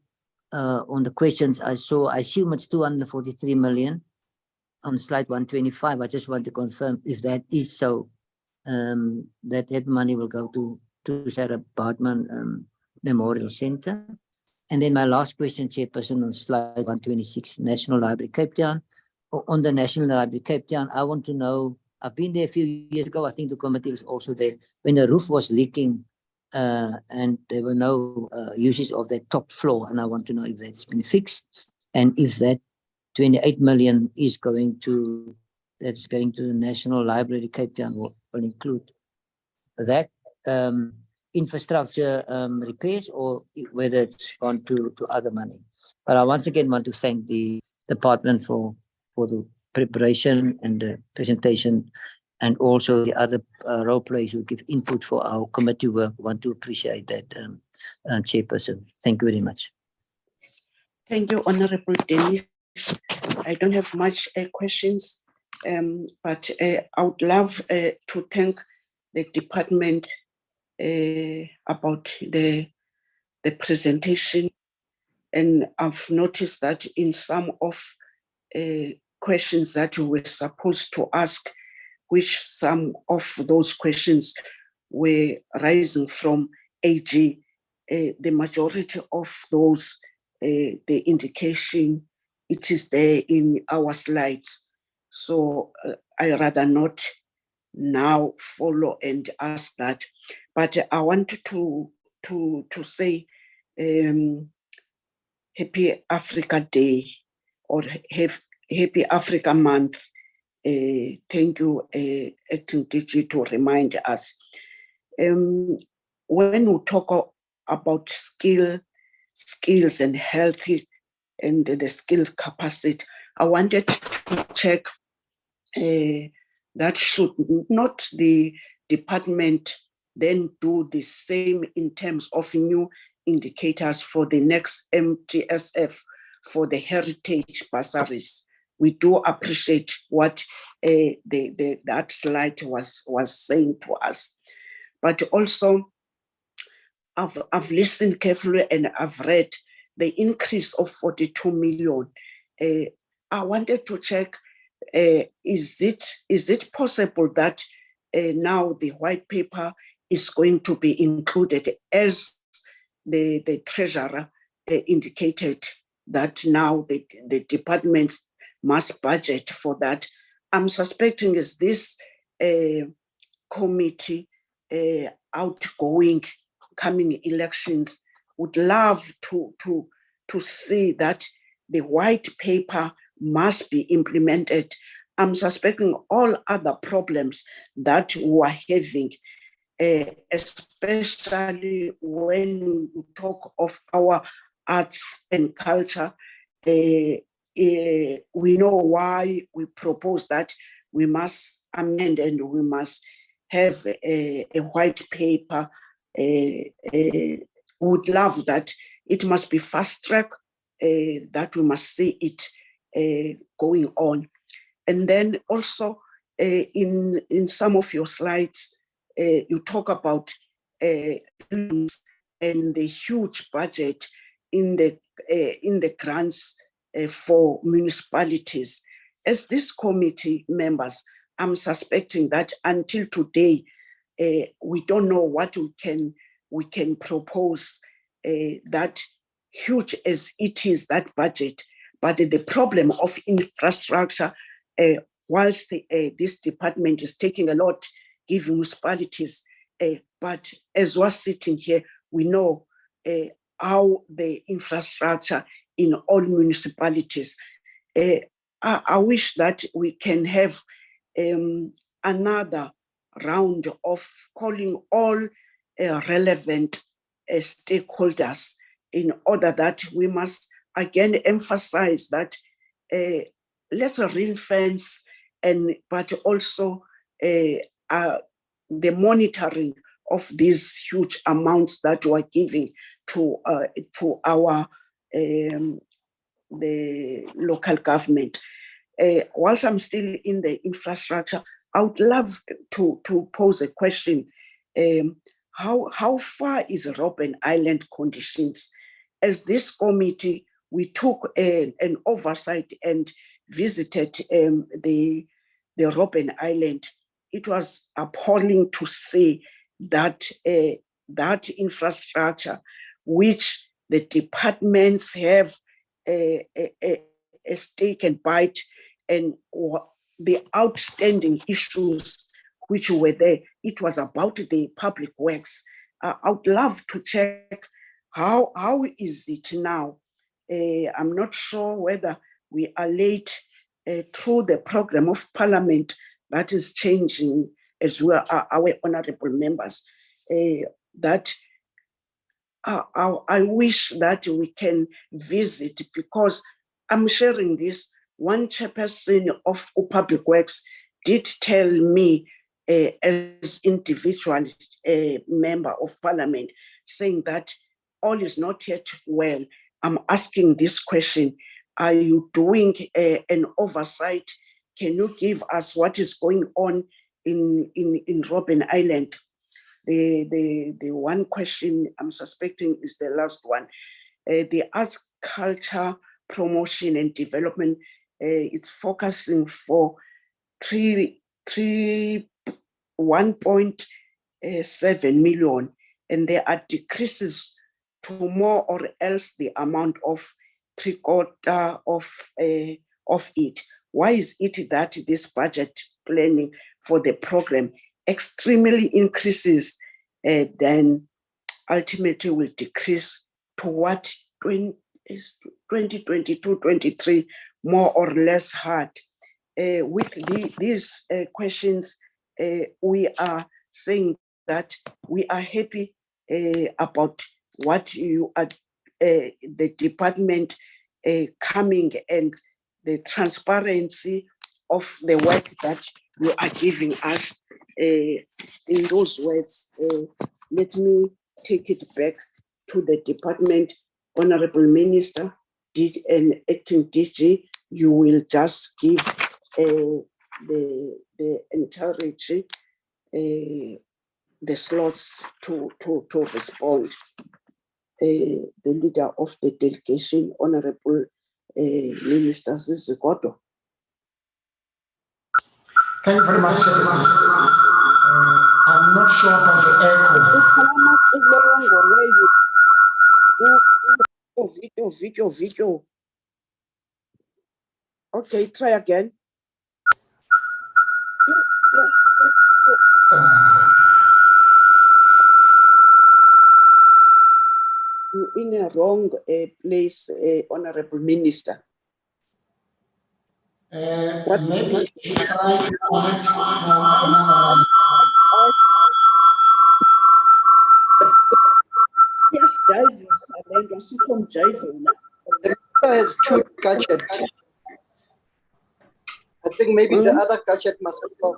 M: on the questions I assume it's 243 million on slide 125. I just want to confirm if that is so, that money will go to Sarah Bartman Memorial Center. And then my last question, Chairperson, on slide 126, National Library Cape Town. On the National Library Cape Town, I want to know, I've been there a few years ago, I think the committee was also there, when the roof was leaking and there were no uses of that top floor, and I want to know if that's been fixed, and if that 28 million is going to the National Library Cape Town will include that infrastructure repairs, or whether it's gone to other money. But I once again want to thank the department for the preparation and the presentation, and also the other role players who give input for our committee work. Want to appreciate that, Chairperson. Thank you very much.
A: Thank you, Honorable Dennis. I don't have much questions, but I would love to thank the department about the presentation. And I've noticed that in some of questions that we were supposed to ask, which some of those questions were rising from AG, the majority of those, the indication, it is there in our slides. So I rather not now follow and ask that. But I wanted to say Happy Africa Day, or Happy Africa Month. Thank you, Acting DG, to remind us. When we talk about skills and healthy and the skill capacity, I wanted to check that should not the department then do the same in terms of new indicators for the next MTSF for the heritage bursaries. We do appreciate what that slide was saying to us. But also, I've listened carefully and I've read the increase of 42 million. I wanted to check, is it possible that now the white paper is going to be included, as the treasurer indicated that now the department must budget for that? I'm suspecting is this committee outgoing coming elections would love to see that the white paper must be implemented. I'm suspecting all other problems that we are having, especially when we talk of our arts and culture. We know why we propose that we must amend and we must have a white paper. Would love that it must be fast track, that we must see it going on. And then also in some of your slides, you talk about and the huge budget in the grants for municipalities. As this committee members, I'm suspecting that until today, we don't know what we can propose that huge as it is, that budget. But the problem of infrastructure, whilst this department is taking a lot, giving municipalities, but as we're sitting here, we know how the infrastructure in all municipalities. I wish that we can have another round of calling all relevant stakeholders, in order that we must again emphasize that let's ring fence, but also the monitoring of these huge amounts that we're giving to our the local government. Whilst I'm still in the infrastructure, I would love to pose a question. How far is Robben Island conditions? As this committee, we took an oversight and visited the Robben Island. It was appalling to see that that infrastructure, which the departments have a stake and bite, and the outstanding issues which were there. It was about the public works. I would love to check how is it now. I'm not sure whether we are late through the program of Parliament that is changing as well, our honorable members. That I wish that we can visit, because I'm sharing this. One chairperson of Public Works did tell me as individual member of Parliament, saying that all is not yet well. I'm asking this question: are you doing an oversight? Can you give us what is going on in Robben Island? The one question I'm suspecting is the last one. The arts, culture, promotion and development, it's focusing for 1.7 million, and there are decreases to more or else the amount of 3/4 of it. Why is it that this budget planning for the program extremely increases, then ultimately will decrease to what 2022-23 more or less hard? With these questions, we are saying that we are happy about what you are, the department coming, and the transparency of the work that you are giving us. In those words, let me take it back to the department. Honorable Minister, and Acting DG, you will just give the entirety, the slots to respond. The leader of the delegation, Honorable Minister Zizigodo.
F: Thank you very much, Chairperson. I'm not sure about the echo.
A: Video. Okay, try again. You're in a wrong place, Honorable Minister.
F: Maybe you should try to connect from another line.
A: Yes, Jiving, Jiving.
G: The minister has two gadgets. I think maybe the other gadget must be off.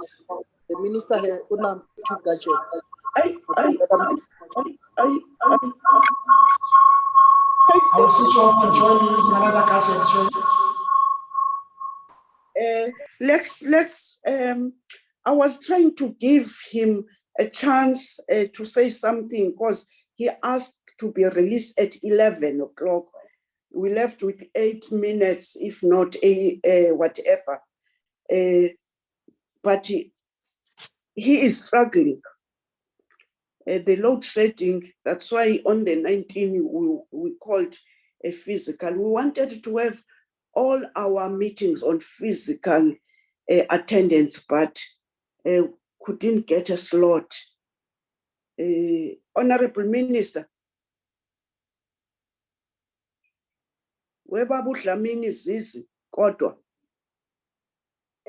G: The minister has two gadgets.
F: I will switch off and join you using another gadget, Chair.
A: I was trying to give him a chance to say something because he asked to be released at 11 o'clock. We left with 8 minutes, if not whatever. But he is struggling. The load shedding, that's why on the 19th we called a physical. We wanted to have all our meetings on physical attendance, but couldn't get a slot. Honorable Minister, weba Dlamini Zizi kodwa.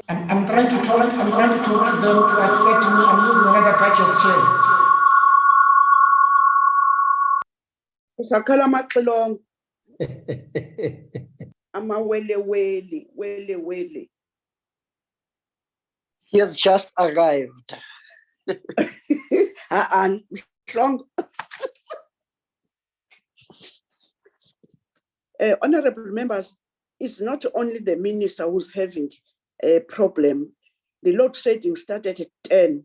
F: I'm trying to talk to them to accept me. I'm using another gadget, Chair.
A: Usakhala maxilongo. Wele.
G: He has just arrived.
A: Strong. Honorable members, it's not only the minister who's having a problem. The load shedding started at 10,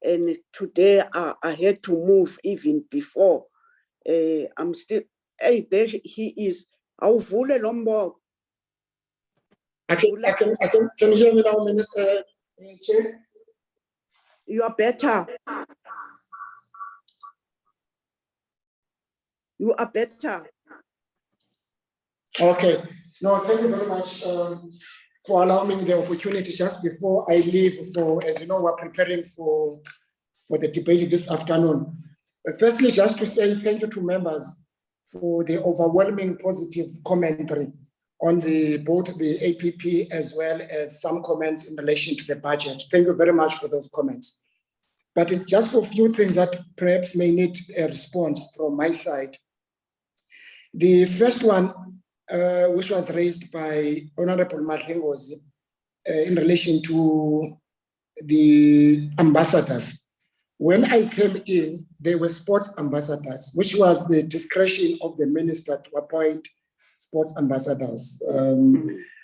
A: and today I had to move even before. I'm still, hey, there he is. Awuvule lo mbobo.
F: Can you hear me now, Minister Chair?
A: You are better. You are better.
F: Okay. No, thank you very much for allowing me the opportunity just before I leave. For, as you know, we're preparing for the debate this afternoon. Firstly, just to say thank you to members for the overwhelming positive commentary on both the APP as well as some comments in relation to the budget. Thank you very much for those comments. But it's just for a few things that perhaps may need a response from my side. The first one, which was raised by Honorable Madlingozi in relation to the ambassadors. When I came in, there were sports ambassadors, which was the discretion of the minister to appoint sports ambassadors.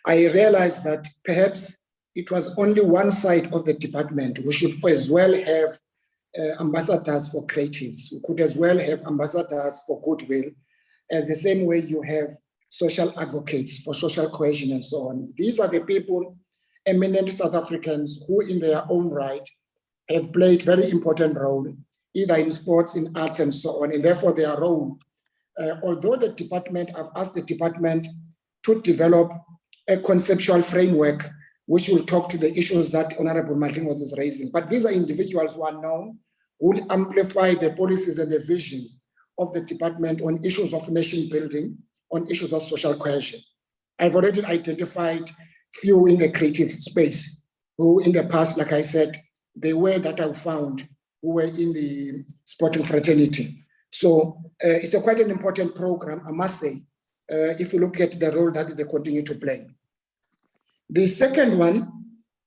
F: I realized that perhaps it was only one side of the department. We should as well have ambassadors for creatives. We could as well have ambassadors for goodwill, as the same way you have social advocates for social cohesion and so on. These are the people, eminent South Africans, who in their own right have played very important role, either in sports, in arts and so on, and therefore their role, although the department, I've asked the department to develop a conceptual framework which will talk to the issues that Honorable Madlingozi is raising. But these are individuals who are known, who will amplify the policies and the vision of the department on issues of nation building, on issues of social cohesion. I've already identified few in the creative space who in the past, like I said, they were that I found who were in the sporting fraternity. So it's quite an important program, I must say, if you look at the role that they continue to play. The second one,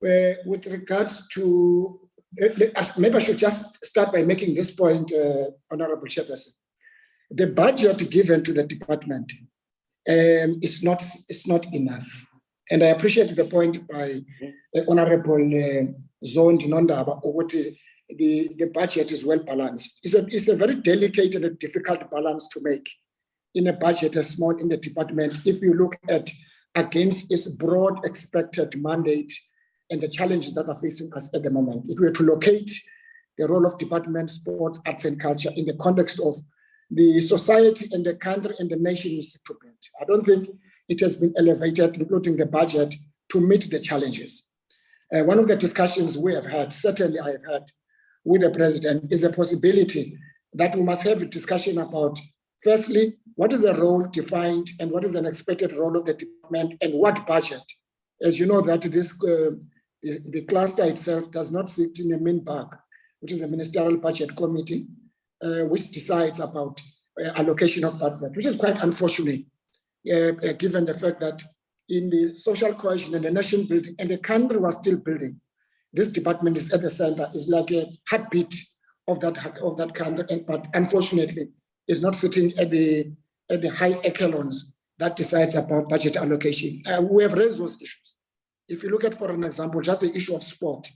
F: with regards to, maybe I should just start by making this point, Honorable Chairperson. The budget given to the department is not enough. And I appreciate the point by Honorable Zondi Nondaba, the budget is well balanced. It's a very delicate and difficult balance to make in a budget as small in the department if you look at against its broad expected mandate and the challenges that are facing us at the moment. If we were to locate the role of department, sports, arts and culture in the context of the society and the country and the nation we seek to build, I don't think it has been elevated, including the budget, to meet the challenges. One of the discussions we have had, certainly I have had with the president, is a possibility that we must have a discussion about, firstly, what is the role defined and what is an expected role of the department and what budget? As you know that this, the cluster itself does not sit in a MINBAG, which is the Ministerial Budget Committee, which decides about allocation of budget, which is quite unfortunate, given the fact that in the social cohesion and the nation building and the country was still building, this department is at the center, is like a heartbeat of that country, but unfortunately is not sitting at the at the high echelons that decides about budget allocation. We have raised those issues. If you look at, for an example, just the issue of sport,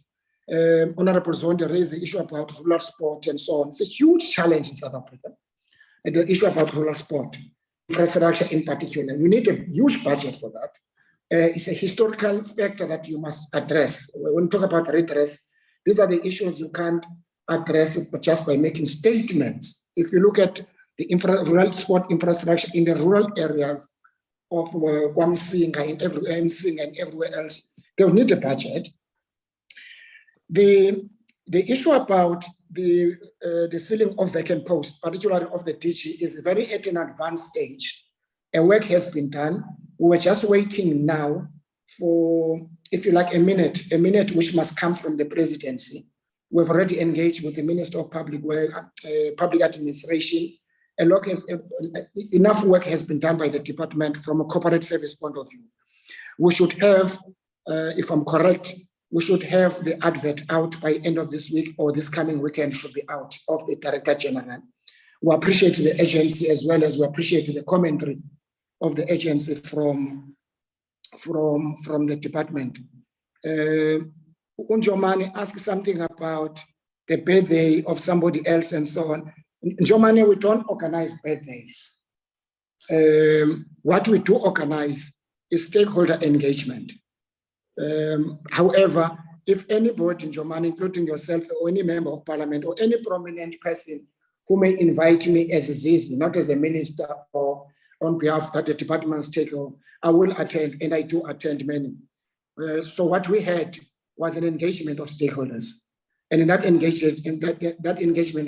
F: Honorable Zonde raised the issue about rural sport and so on. It's a huge challenge in South Africa. And the issue about rural sport, infrastructure in particular, you need a huge budget for that. It's a historical factor that you must address. When we talk about redress, these are the issues you can't address just by making statements. If you look at the rural sport infrastructure in the rural areas of Kwamsinga and everywhere else, they'll need a budget. The issue about the filling of vacant posts, particularly of the DG, is very at an advanced stage. And work has been done. We're just waiting now for, if you like, a minute which must come from the presidency. We've already engaged with the Minister of Public Administration. Enough work has been done by the department from a corporate service point of view. We should have, if I'm correct, we should have the advert out by end of this week, or this coming weekend should be out, of the Director General. We appreciate the agency, as well as we appreciate the commentary of the agency from the department. Njomani asked something about the birthday of somebody else and so on. Njomani, we don't organize birthdays. What we do organize is stakeholder engagement. However, if anybody in Njomani, including yourself or any member of parliament or any prominent person who may invite me as a Zizi, not as a minister or on behalf that the department's take on, I will attend, and I do attend many. So what we had was an engagement of stakeholders. And in that engagement,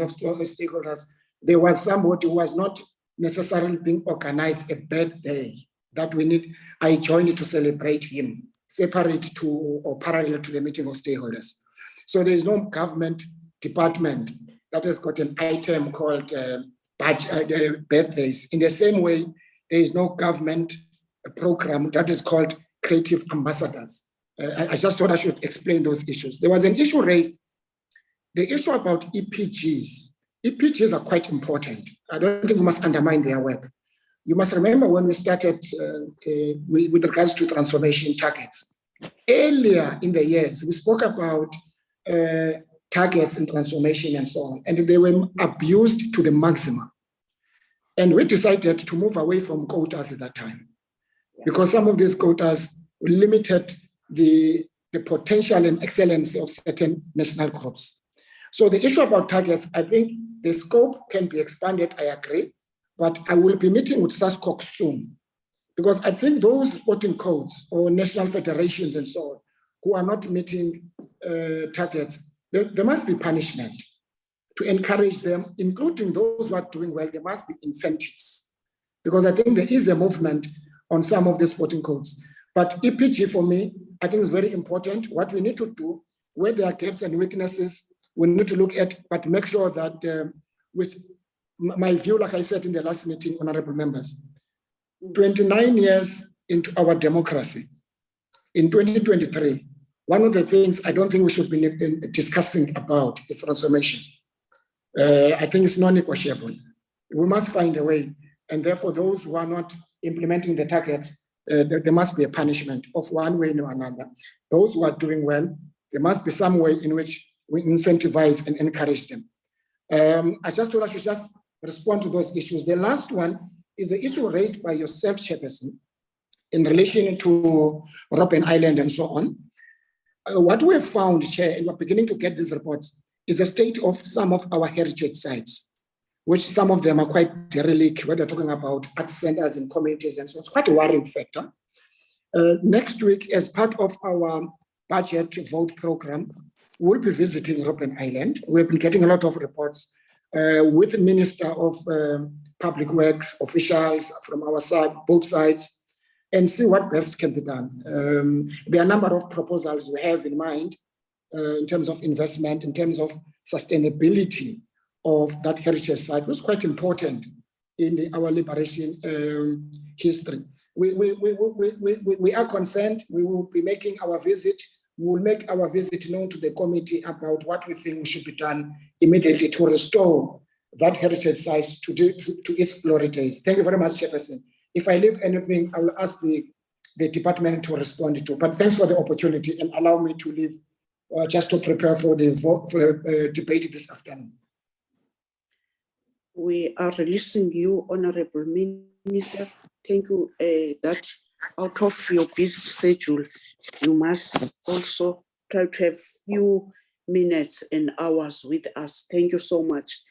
F: of stakeholders, there was somebody who was not necessarily being organized a birthday that we need. I joined to celebrate him, separate to or parallel to the meeting of stakeholders. So there is no government department that has got an item called birthdays. In the same way, there is no government program that is called creative ambassadors. I just thought I should explain those issues. There was an issue raised, the issue about EPGs. EPGs are quite important. I don't think we must undermine their work. You must remember when we started with regards to transformation targets. Earlier in the years, we spoke about targets in transformation and so on, and they were abused to the maximum. And we decided to move away from quotas at that time, because some of these quotas limited the potential and excellence of certain national groups. So the issue about targets, I think the scope can be expanded, I agree, but I will be meeting with SASCOC soon, because I think those sporting codes or national federations and so on, who are not meeting targets, there must be punishment to encourage them, including those who are doing well. There must be incentives, because I think there is a movement on some of the sporting codes. But EPG for me, I think is very important. What we need to do, where there are gaps and weaknesses, we need to look at, but make sure that with my view, like I said in the last meeting, honorable members, 29 years into our democracy, in 2023, one of the things I don't think we should be discussing about is transformation. I think it's non-negotiable. We must find a way, and therefore those who are not implementing the targets, there must be a punishment of one way or another. Those who are doing well, there must be some way in which we incentivize and encourage them. I just thought I should just respond to those issues. The last one is the issue raised by yourself, Chairperson, in relation to Robben Island and so on. What we have found, Chair, and we're beginning to get these reports, is the state of some of our heritage sites, which some of them are quite derelict, where they're talking about art centers and communities and so on. It's quite a worrying factor. Next week, as part of our budget vote program, we'll be visiting Robben Island. We've been getting a lot of reports with the Minister of Public Works officials from our side, both sides, and see what best can be done. There are a number of proposals we have in mind in terms of investment, in terms of sustainability of that heritage site, was quite important in our liberation history. We are concerned. We will be making our visit. We will make our visit known to the committee about what we think should be done immediately to restore that heritage site to its glory days. Thank you very much, Chairperson. If I leave anything, I will ask the department to respond to. But thanks for the opportunity and allow me to leave just to prepare for the vote for the debate this afternoon.
A: We are releasing you, Honorable Minister. Thank you that out of your busy schedule, you must also try to have few minutes and hours with us. Thank you so much.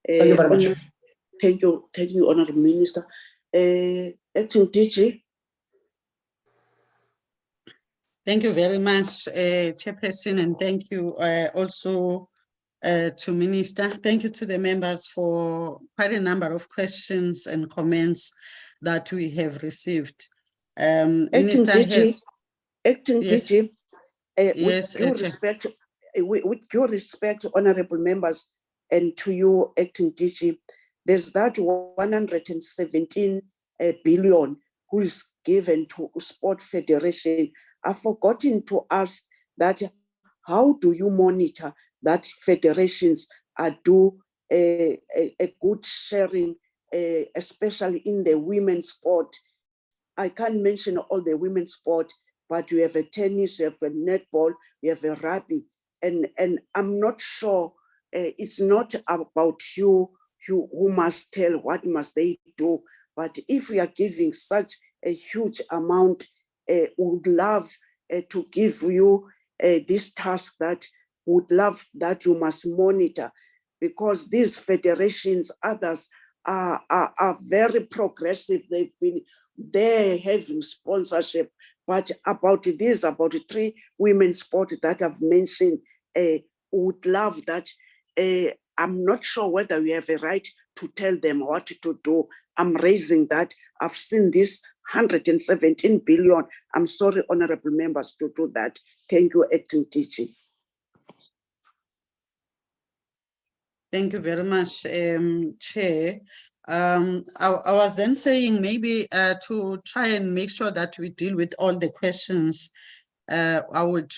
F: Thank you very much.
A: Thank you, Honorable Minister. Acting DG.
B: Thank you very much, Chairperson, and thank you also to Minister. Thank you to the members for quite a number of questions and comments that we have received. Minister has,
A: Acting
B: yes,
A: DG,
B: yes,
A: with due respect, honorable members, and to you, Acting DG, there's that 117 billion who is given to Sport Federation. I've forgotten to ask that, how do you monitor that federations do a good sharing, especially in the women's sport? I can't mention all the women's sport, but you have a tennis, you have a netball, you have a rugby, and I'm not sure, it's not about you who must tell what must they do, but if we are giving such a huge amount, would love to give you this task that would love that you must monitor, because these federations, others are very progressive. They've been there having sponsorship, but about 3 women's sport that I've mentioned, would love that. I'm not sure whether we have a right to tell them what to do. I'm raising that. I've seen this 117 billion. I'm sorry, honorable members, to do that. Thank you, Acting DG.
B: Thank you very much, Chair. I was then saying maybe to try and make sure that we deal with all the questions, I would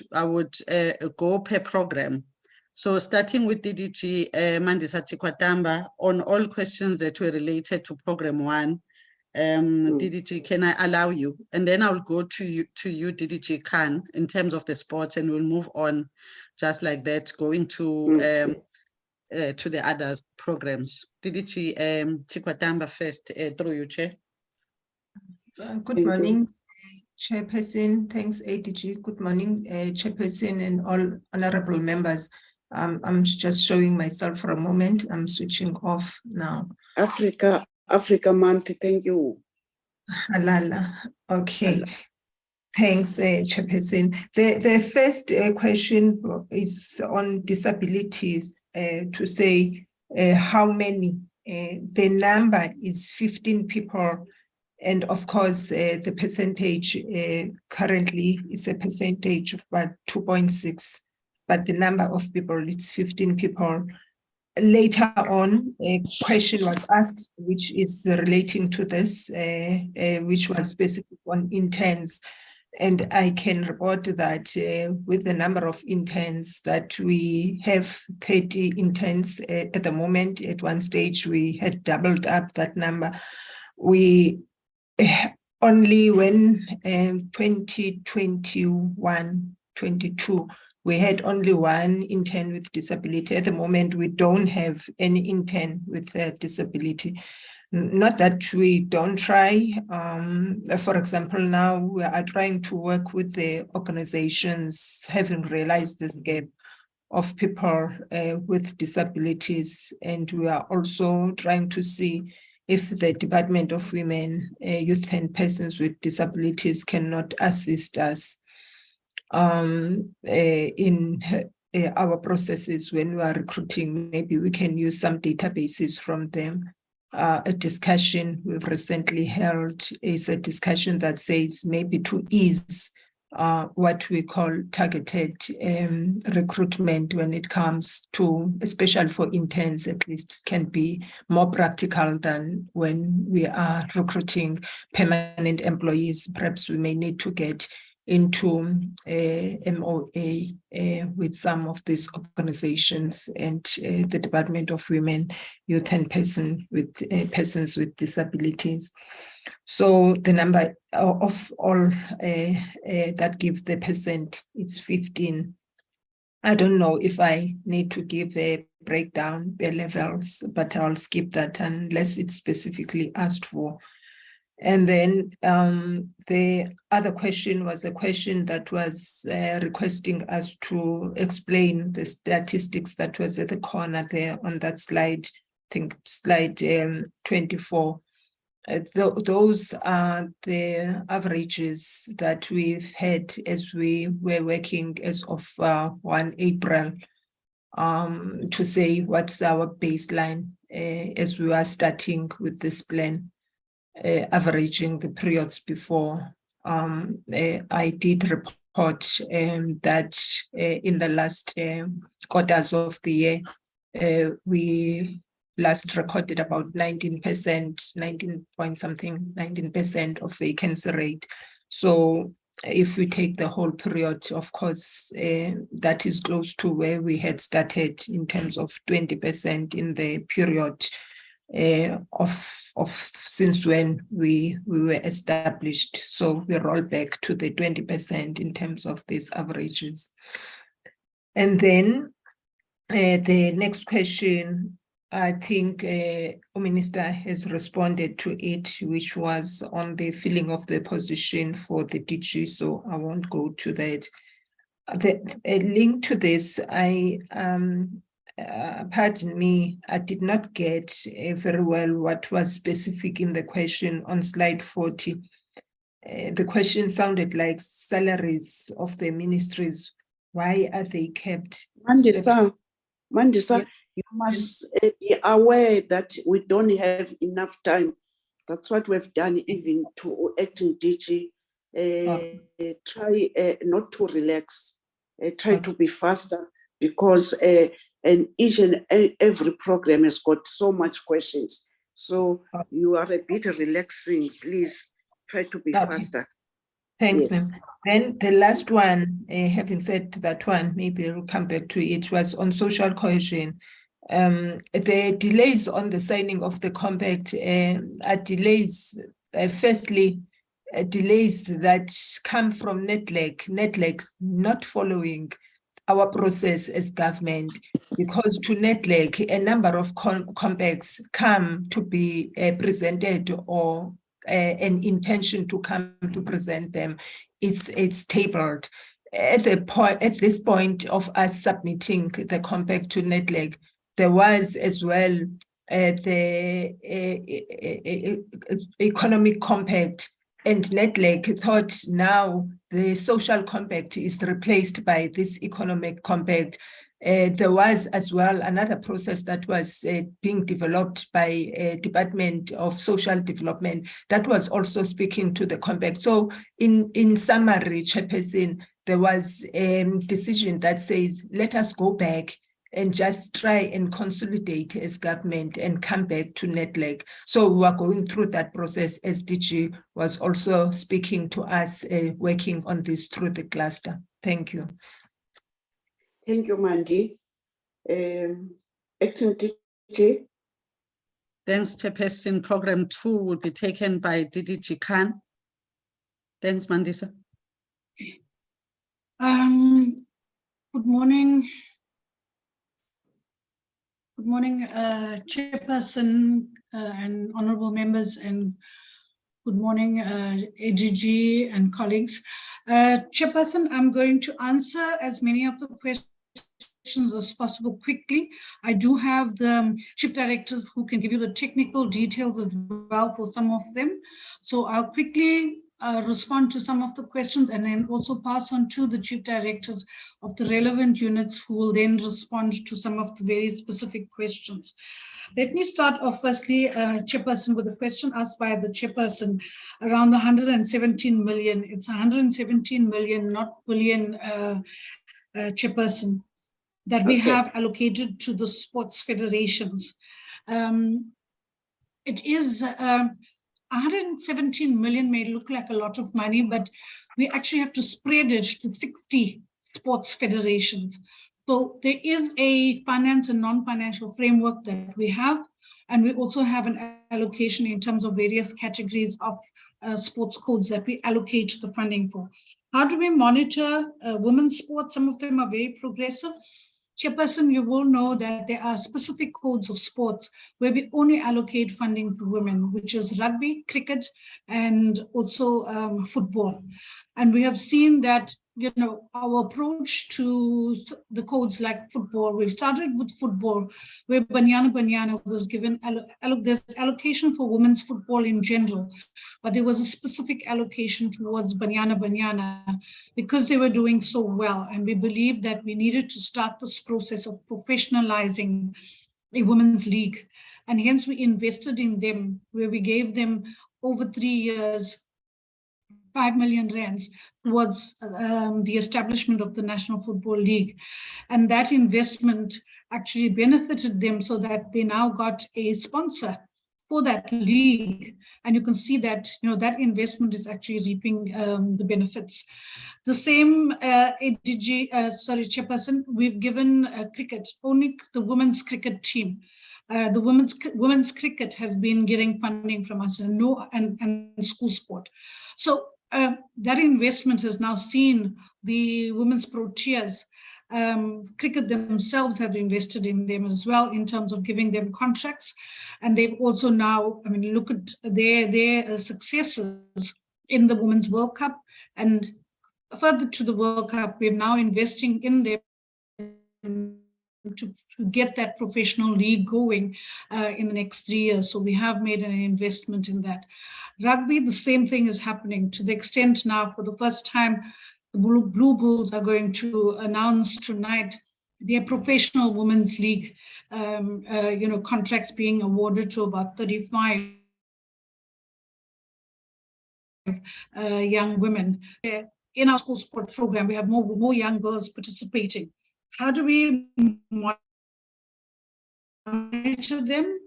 B: go per program. So starting with DDG Mandisa Chikwatamba, on all questions that were related to program 1, DDG, can I allow you? And then I'll go to you, DDG Khan, in terms of the sports, and we'll move on just like that, going to the other programs. DDG Chikwatamba first, through you, Chair.
N: Good morning, Chairperson. Thanks, ADG. Good morning, Chairperson and all honorable members. I'm just showing myself for a moment. I'm switching off now.
A: Africa Month, thank you.
N: Halala. Okay. Thanks, Chairperson. The first question is on disabilities, to say how many. The number is 15 people. And of course, the percentage currently is a percentage of about 2.6. But the number of people, it's 15 people. Later on, a question was asked, which is relating to this, which was specific on interns. And I can report that with the number of interns that we have 30 interns at the moment. At one stage, we had doubled up that number. We only when 2021-22, we had only 1 intern with disability. At the moment, we don't have any intern with a disability. Not that we don't try. For example, now we are trying to work with the organizations, having realized this gap of people with disabilities. And we are also trying to see if the Department of Women, Youth and Persons with Disabilities cannot assist us in our processes when we are recruiting. Maybe we can use some databases from them. A discussion we've recently held is a discussion that says maybe to ease what we call targeted recruitment when it comes to, especially for interns, at least can be more practical than when we are recruiting permanent employees. Perhaps we may need to get into MOA with some of these organizations and the Department of Women, Youth and Persons with Disabilities. So the number of all that give the percent, it's 15. I don't know if I need to give a breakdown the levels, but I'll skip that unless it's specifically asked for. And then the other question was a question that was requesting us to explain the statistics that was at the corner there on that slide, I think slide 24. Those are the averages that we've had as we were working as of 1 April to say what's our baseline as we are starting with this plan, averaging the periods before. I did report that in the last quarters of the year, we last recorded about 19%, 19 point something, 19% of vacancy rate. So if we take the whole period, of course, that is close to where we had started in terms of 20% in the period of since when we were established. So we roll back to the 20% in terms of these averages. And then the next question, I think the Minister has responded to it, which was on the filling of the position for the DG, so I won't go to that. A link to this, pardon me, I did not get very well what was specific in the question on slide 40. The question sounded like salaries of the ministries. Why are they kept?
A: Mandisa,
N: Yeah.
A: you must be aware that we don't have enough time. That's what we've done even to acting DG. Try not to relax, try to be faster, because and each and every program has got so much questions. So you are a bit relaxing, please try to be faster.
N: Thanks,
A: Yes.
N: ma'am. Then the last one, having said that one, maybe we'll come back to it, was on social cohesion. The delays on the signing of the compact are delays, firstly, delays that come from NEDLAC not following our process as government, because to NEDLAC, a number of compacts come to be presented or an intention to come to present them. It's tabled. At this point of us submitting the compact to NEDLAC, there was as well the economic compact, and NEDLAC thought now the social compact is replaced by this economic compact. There was as well another process that was being developed by Department of Social Development that was also speaking to the compact. So in summary, Chairperson, there was a decision that says, let us go back and just try and consolidate as government and come back to NEDLAC. So we are going through that process as DG was also speaking to us, working on this through the cluster. Thank you.
A: Thank you, Mandy. Acting DG.
B: Thanks, Chairperson. Program 2 will be taken by DDG Khan. Thanks, Mandisa.
O: Good morning. Good morning, Chairperson and honorable members, and good morning, AGG and colleagues. Chairperson, I'm going to answer as many of the questions as possible quickly. I do have the chief directors who can give you the technical details as well for some of them. So I'll quickly respond to some of the questions and then also pass on to the chief directors of the relevant units who will then respond to some of the very specific questions. Let me start off firstly, Chairperson, with a question asked by the Chairperson around the 117 million. It's 117 million, not billion, Chairperson, that we have allocated to the sports federations. It is 117 million may look like a lot of money, but we actually have to spread it to 60 sports federations. So there is a finance and non-financial framework that we have, and we also have an allocation in terms of various categories of sports codes that we allocate the funding for. How do we monitor women's sports? Some of them are very progressive. Chairperson, you will know that there are specific codes of sports where we only allocate funding to women, which is rugby, cricket, and also football. And we have seen that, you know, our approach to the codes like football, we started with football, where Banyana was given, there's allocation for women's football in general, but there was a specific allocation towards Banyana because they were doing so well. And we believed that we needed to start this process of professionalizing a women's league. And hence we invested in them, where we gave them over 3 years, 5 million rands towards the establishment of the National Football League. And that investment actually benefited them so that they now got a sponsor for that league. And you can see that, you know, that investment is actually reaping the benefits. The same Chairperson, we've given cricket, only the women's cricket team. The women's cricket has been getting funding from us and school sport. So that investment has now seen the women's Proteas. Cricket themselves have invested in them as well in terms of giving them contracts. And they've also now, I mean, look at their successes in the Women's World Cup. And further to the World Cup, we're now investing in them to get that professional league going in the next 3 years. So we have made an investment in that. Rugby, the same thing is happening to the extent now for the first time, the Blue Bulls are going to announce tonight their professional women's league, you know, contracts being awarded to about 35 young women. In our school sport program, we have more young girls participating. How do we monitor them?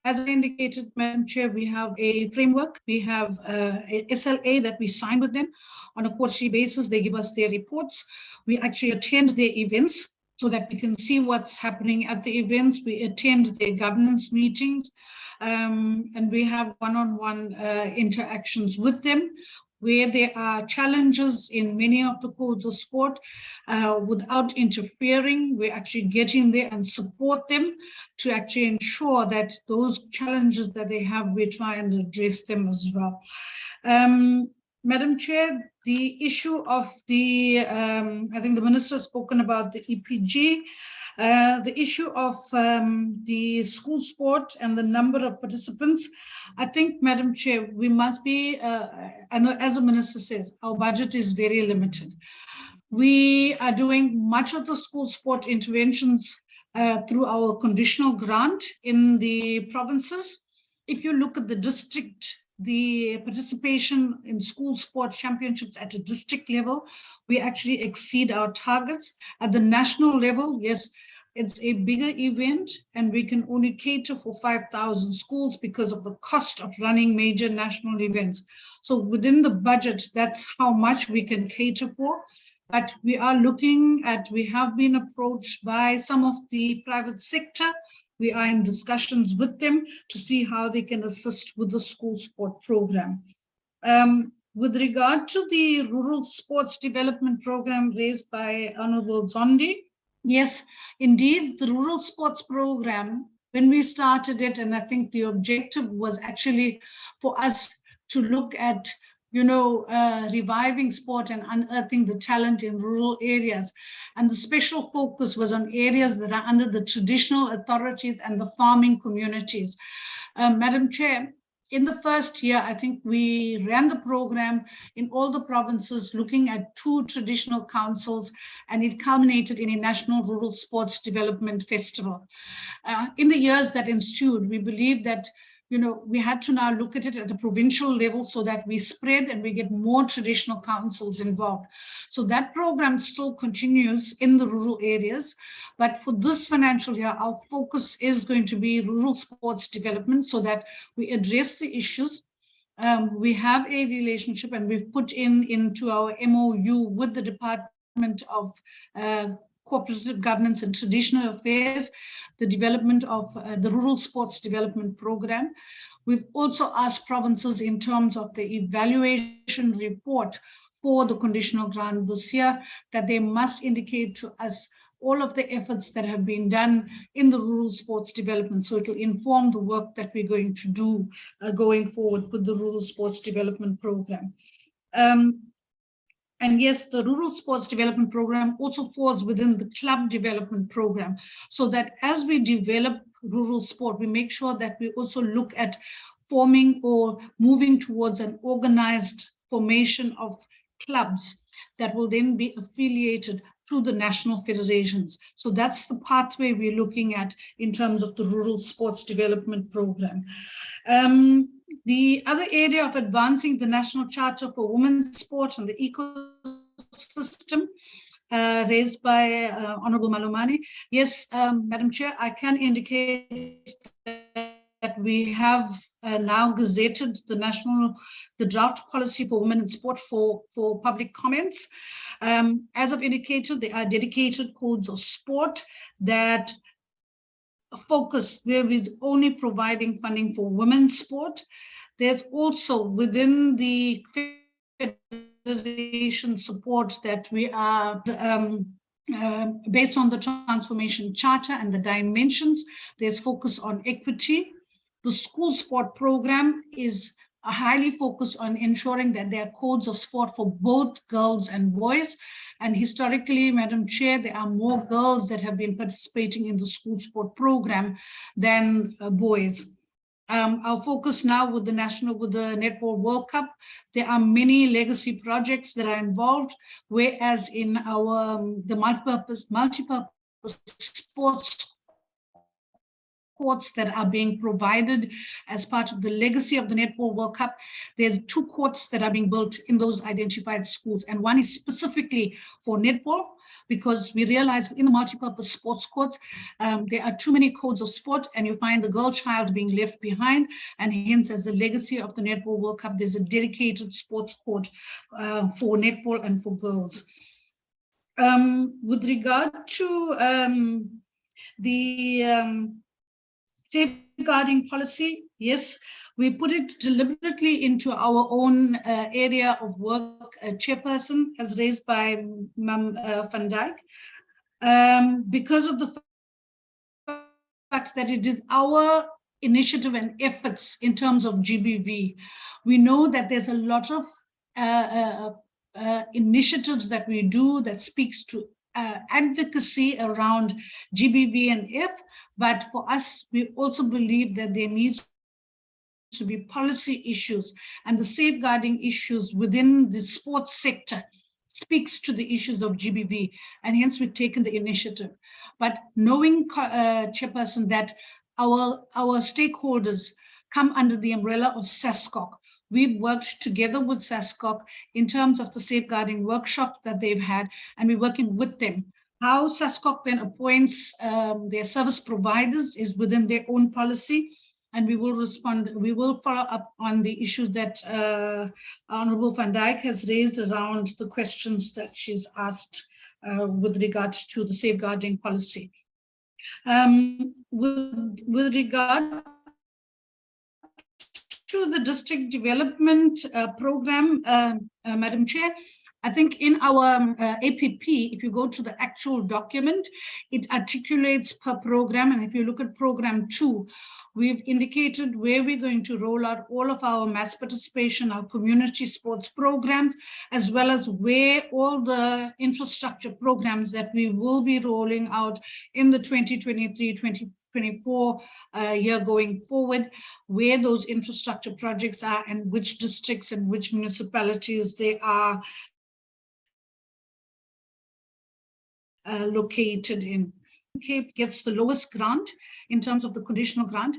O: As I indicated, Madam Chair, we have a framework. We have a SLA that we sign with them on a quarterly basis. They give us their reports. We actually attend their events so that we can see what's happening at the events. We attend their governance meetings, and we have one-on-one interactions with them. Where there are challenges in many of the codes of sport, without interfering, we're actually getting there and support them to actually ensure that those challenges that they have, we try and address them as well. Madam Chair, the issue of the, I think the Minister has spoken about the EPG, the issue of the school sport and the number of participants. I think, Madam Chair, we must be, I know as the Minister says, our budget is very limited. We are doing much of the school sport interventions through our conditional grant in the provinces. If you look at the district, the participation in school sport championships at a district level, we actually exceed our targets. At the national level, yes, it's a bigger event and we can only cater for 5,000 schools because of the cost of running major national events. So within the budget, that's how much we can cater for. But we are looking at, we have been approached by some of the private sector. We are in discussions with them to see how they can assist with the school sport program. With regard to the rural sports development program raised by Honorable Zondi, yes, indeed, the rural sports program, when we started it, and I think the objective was actually for us to look at, you know, reviving sport and unearthing the talent in rural areas. And the special focus was on areas that are under the traditional authorities and the farming communities. Madam Chair, in the first year, I think we ran the program in all the provinces looking at 2 traditional councils, and it culminated in a National Rural Sports Development Festival. In the years that ensued, we believed that, you know, we had to now look at it at a provincial level so that we spread and we get more traditional councils involved. So that program still continues in the rural areas. But for this financial year, our focus is going to be rural sports development so that we address the issues. We have a relationship, and we've put into our MOU with the Department of Cooperative Governance and Traditional Affairs, the development of the Rural Sports Development Program. We've also asked provinces in terms of the evaluation report for the conditional grant this year that they must indicate to us all of the efforts that have been done in the rural sports development. So it will inform the work that we're going to do going forward with the Rural Sports Development Program. And yes, the Rural Sports Development Program also falls within the Club Development Program, so that as we develop rural sport, we make sure that we also look at forming or moving towards an organized formation of clubs that will then be affiliated to the national federations. So that's the pathway we're looking at in terms of the Rural Sports Development Program. The other area of advancing the National Charter for Women's Sport and the ecosystem raised by Honorable Malomane. Yes, Madam Chair, I can indicate that we have now gazetted the draft policy for women in sport for public comments. As I've indicated, there are dedicated codes of sport that focus where we're only providing funding for women's sport. There's also within the federation support that we are based on the Transformation Charter and the dimensions. There's focus on equity. The school sport program is highly focused on ensuring that there are codes of sport for both girls and boys. And historically, Madam Chair, there are more girls that have been participating in the school sport program than boys. Our focus now with the Netball World Cup, there are many legacy projects that are involved, whereas in our the multi-purpose sports courts that are being provided as part of the legacy of the Netball World Cup, there's 2 courts that are being built in those identified schools, and one is specifically for netball, because we realize in the multi-purpose sports courts, there are too many codes of sport, and you find the girl child being left behind, and hence as a legacy of the Netball World Cup, there's a dedicated sports court for netball and for girls. With regard to the safeguarding policy, yes, we put it deliberately into our own area of work. Chairperson, as raised by Mam Van Dijk, because of the fact that it is our initiative and efforts in terms of GBV. We know that there's a lot of initiatives that we do that speaks to advocacy around GBV and F, but for us, we also believe that there needs to be policy issues, and the safeguarding issues within the sports sector speaks to the issues of GBV, and hence we've taken the initiative. But knowing, Chairperson, that our stakeholders come under the umbrella of SASCOC, we've worked together with SASCOC in terms of the safeguarding workshop that they've had, and we're working with them. How SASCOC then appoints their service providers is within their own policy, and we will respond. We will follow up on the issues that Honorable Van Dijk has raised around the questions that she's asked with regard to the safeguarding policy. With regard to the district development program, Madam Chair, I think in our APP, if you go to the actual document, it articulates per program. And if you look at program 2, we've indicated where we're going to roll out all of our mass participation, our community sports programs, as well as where all the infrastructure programs that we will be rolling out in the 2023-2024 year going forward, where those infrastructure projects are and which districts and which municipalities they are located in. Cape gets the lowest grant in terms of the conditional grant.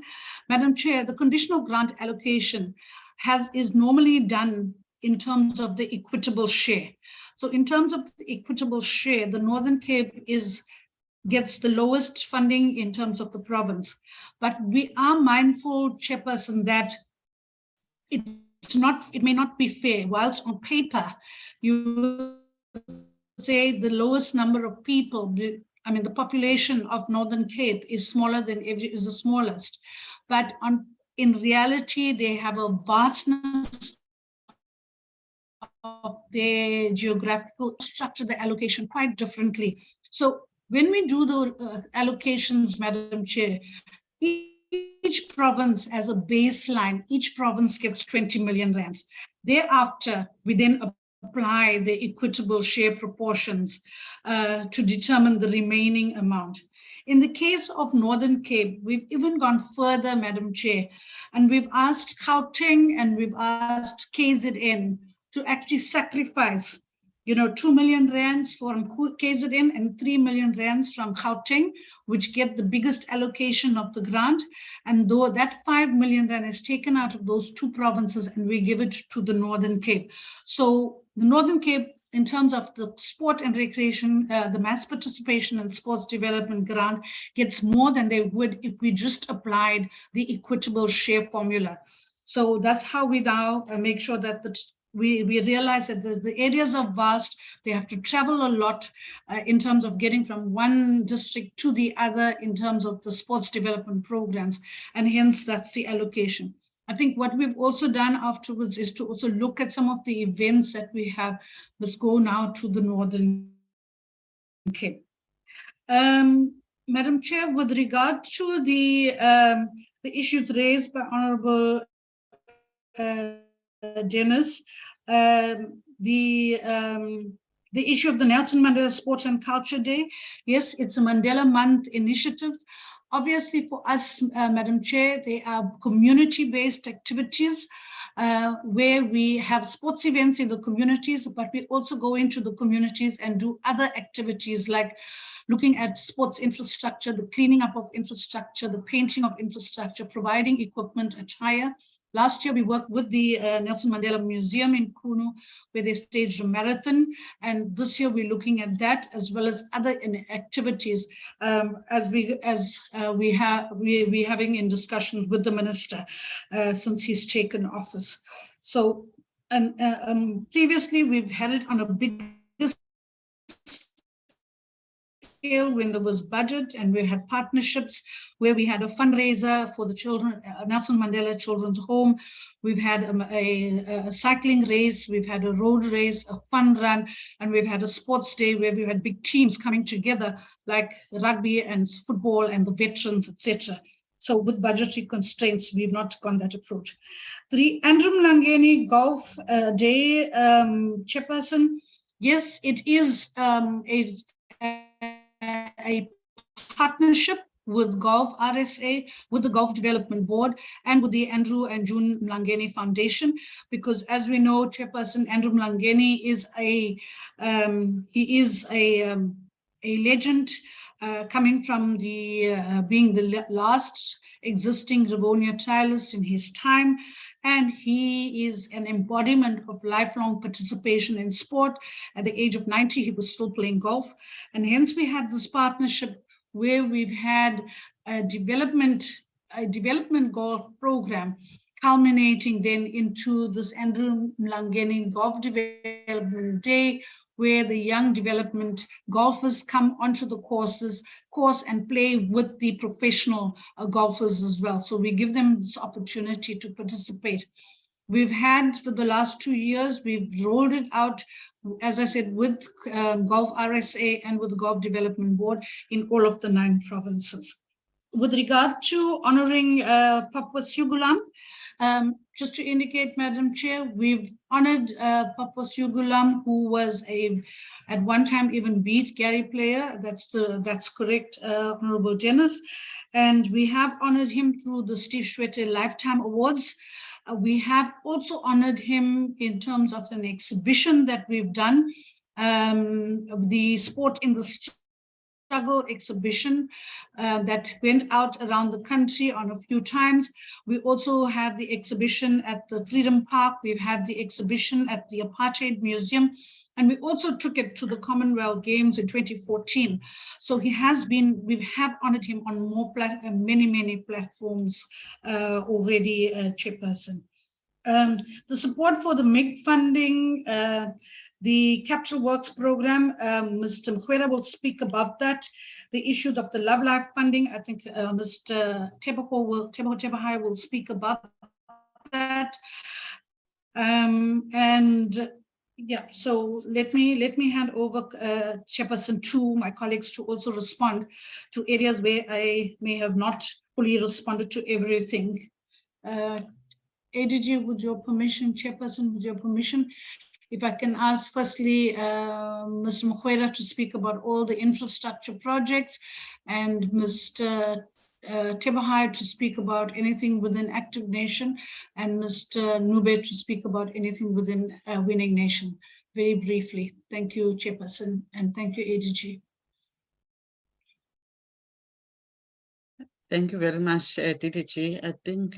O: Madam Chair, the conditional grant allocation is normally done in terms of the equitable share. So in terms of the equitable share, the Northern Cape gets the lowest funding in terms of the province. But we are mindful, Chairperson, that it's it may not be fair. Whilst on paper, you say the lowest number of people, I mean, the population of Northern Cape is smaller than is the smallest, but in reality, they have a vastness of their geographical structure, the allocation quite differently. So when we do the allocations, Madam Chair, each province as a baseline, each province gets 20 million rands. Thereafter, we then apply the equitable share proportions to determine the remaining amount. In the case of Northern Cape, we've even gone further, Madam Chair, and we've asked Gauteng and we've asked KZN to actually sacrifice, 2 million rands from KZN and 3 million rands from Gauteng, which get the biggest allocation of the grant. And though that 5 million rand is taken out of those two provinces and we give it to the Northern Cape. So the Northern Cape, in terms of the sport and recreation, the mass participation and sports development grant gets more than they would if we just applied the equitable share formula. So that's how we now make sure that we realize that the areas are vast. They have to travel a lot in terms of getting from one district to the other in terms of the sports development programs. And hence that's the allocation. I think what we've also done afterwards is to also look at some of the events that we have. Let's go now to the Northern Cape. Madam Chair, with regard to the issues raised by Honorable Dennis, the issue of the Nelson Mandela Sport and Culture Day, yes, it's a Mandela Month initiative. Obviously for us, Madam Chair, they are community-based activities where we have sports events in the communities, but we also go into the communities and do other activities like looking at sports infrastructure, the cleaning up of infrastructure, the painting of infrastructure, providing equipment, attire. Last year, we worked with the Nelson Mandela Museum in Kuno, where they staged a marathon. And this year, we're looking at that as well as other activities as we're having in discussions with the minister since he's taken office. So, previously, we've had it on a big scale when there was budget, and we had partnerships where we had a fundraiser for the children, Nelson Mandela Children's Home. We've had a cycling race, we've had a road race, a fun run, and we've had a sports day where we had big teams coming together like rugby and football and the veterans, etc. So with budgetary constraints, we've not gone that approach. The Andrew Mlangeni Golf Day, Chairperson, yes, it is a partnership with Golf RSA, with the Golf Development Board, and with the Andrew and June Mlangeni Foundation, because as we know, Chairperson Andrew Mlangeni is a legend coming from the being the last existing Rivonia trialist in his time. And he is an embodiment of lifelong participation in sport. At the age of 90, he was still playing golf. And hence we had this partnership where we've had a development golf program culminating then into this Andrew Mlangeni Golf Development Day, where the young development golfers come onto the course and play with the professional golfers as well. So we give them this opportunity to participate. We've had, for the last 2 years, we've rolled it out, as I said, with Golf RSA and with the Golf Development Board in all of the 9 provinces. With regard to honoring Papa Sugulam, just to indicate, Madam Chair, we've honored Papa Sugulam, who was at one time even beat Gary Player. That's correct, Honorable Dennis. And we have honored him through the Steve Schwete Lifetime Awards. We have also honored him in terms of an exhibition that we've done, the Sport in the Struggle exhibition that went out around the country on a few times. We also had the exhibition at the Freedom Park. We've had the exhibition at the Apartheid Museum, and we also took it to the Commonwealth Games in 2014. So we have honored him on many platforms already, Chairperson. The support for the MIG funding, the Capital Works program, Mr. Mkhwera will speak about that. The issues of the Love Life funding, I think Mr. Teboho will speak about that. And yeah, so let me hand over, Chairperson, to my colleagues to also respond to areas where I may have not fully responded to everything. ADG, with your permission, Chairperson, with your permission, if I can ask firstly, Mr. Mkhwera to speak about all the infrastructure projects, and Mr. Teboho to speak about anything within Active Nation, and Mr. Nube to speak about anything within Winning Nation. Very briefly. Thank you, Chairperson, and thank you, ADG.
B: Thank you very much, DDG. I think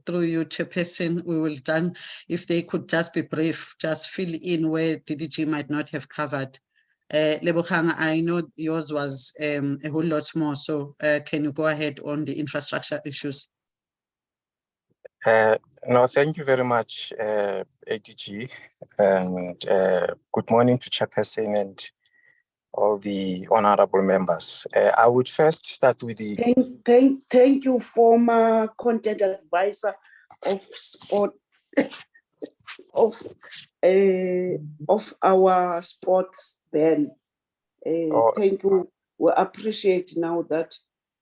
B: through you, Chairperson, we will done, if they could just be brief, just fill in where DDG might not have covered. Lebogang, I know yours was a whole lot more, so can you go ahead on the infrastructure issues?
P: No, thank you very much, ADG, and good morning to Chairperson and all the honorable members. I would first start with the...
A: Thank you, former content advisor of sport, of our sports then. Thank you. We appreciate now that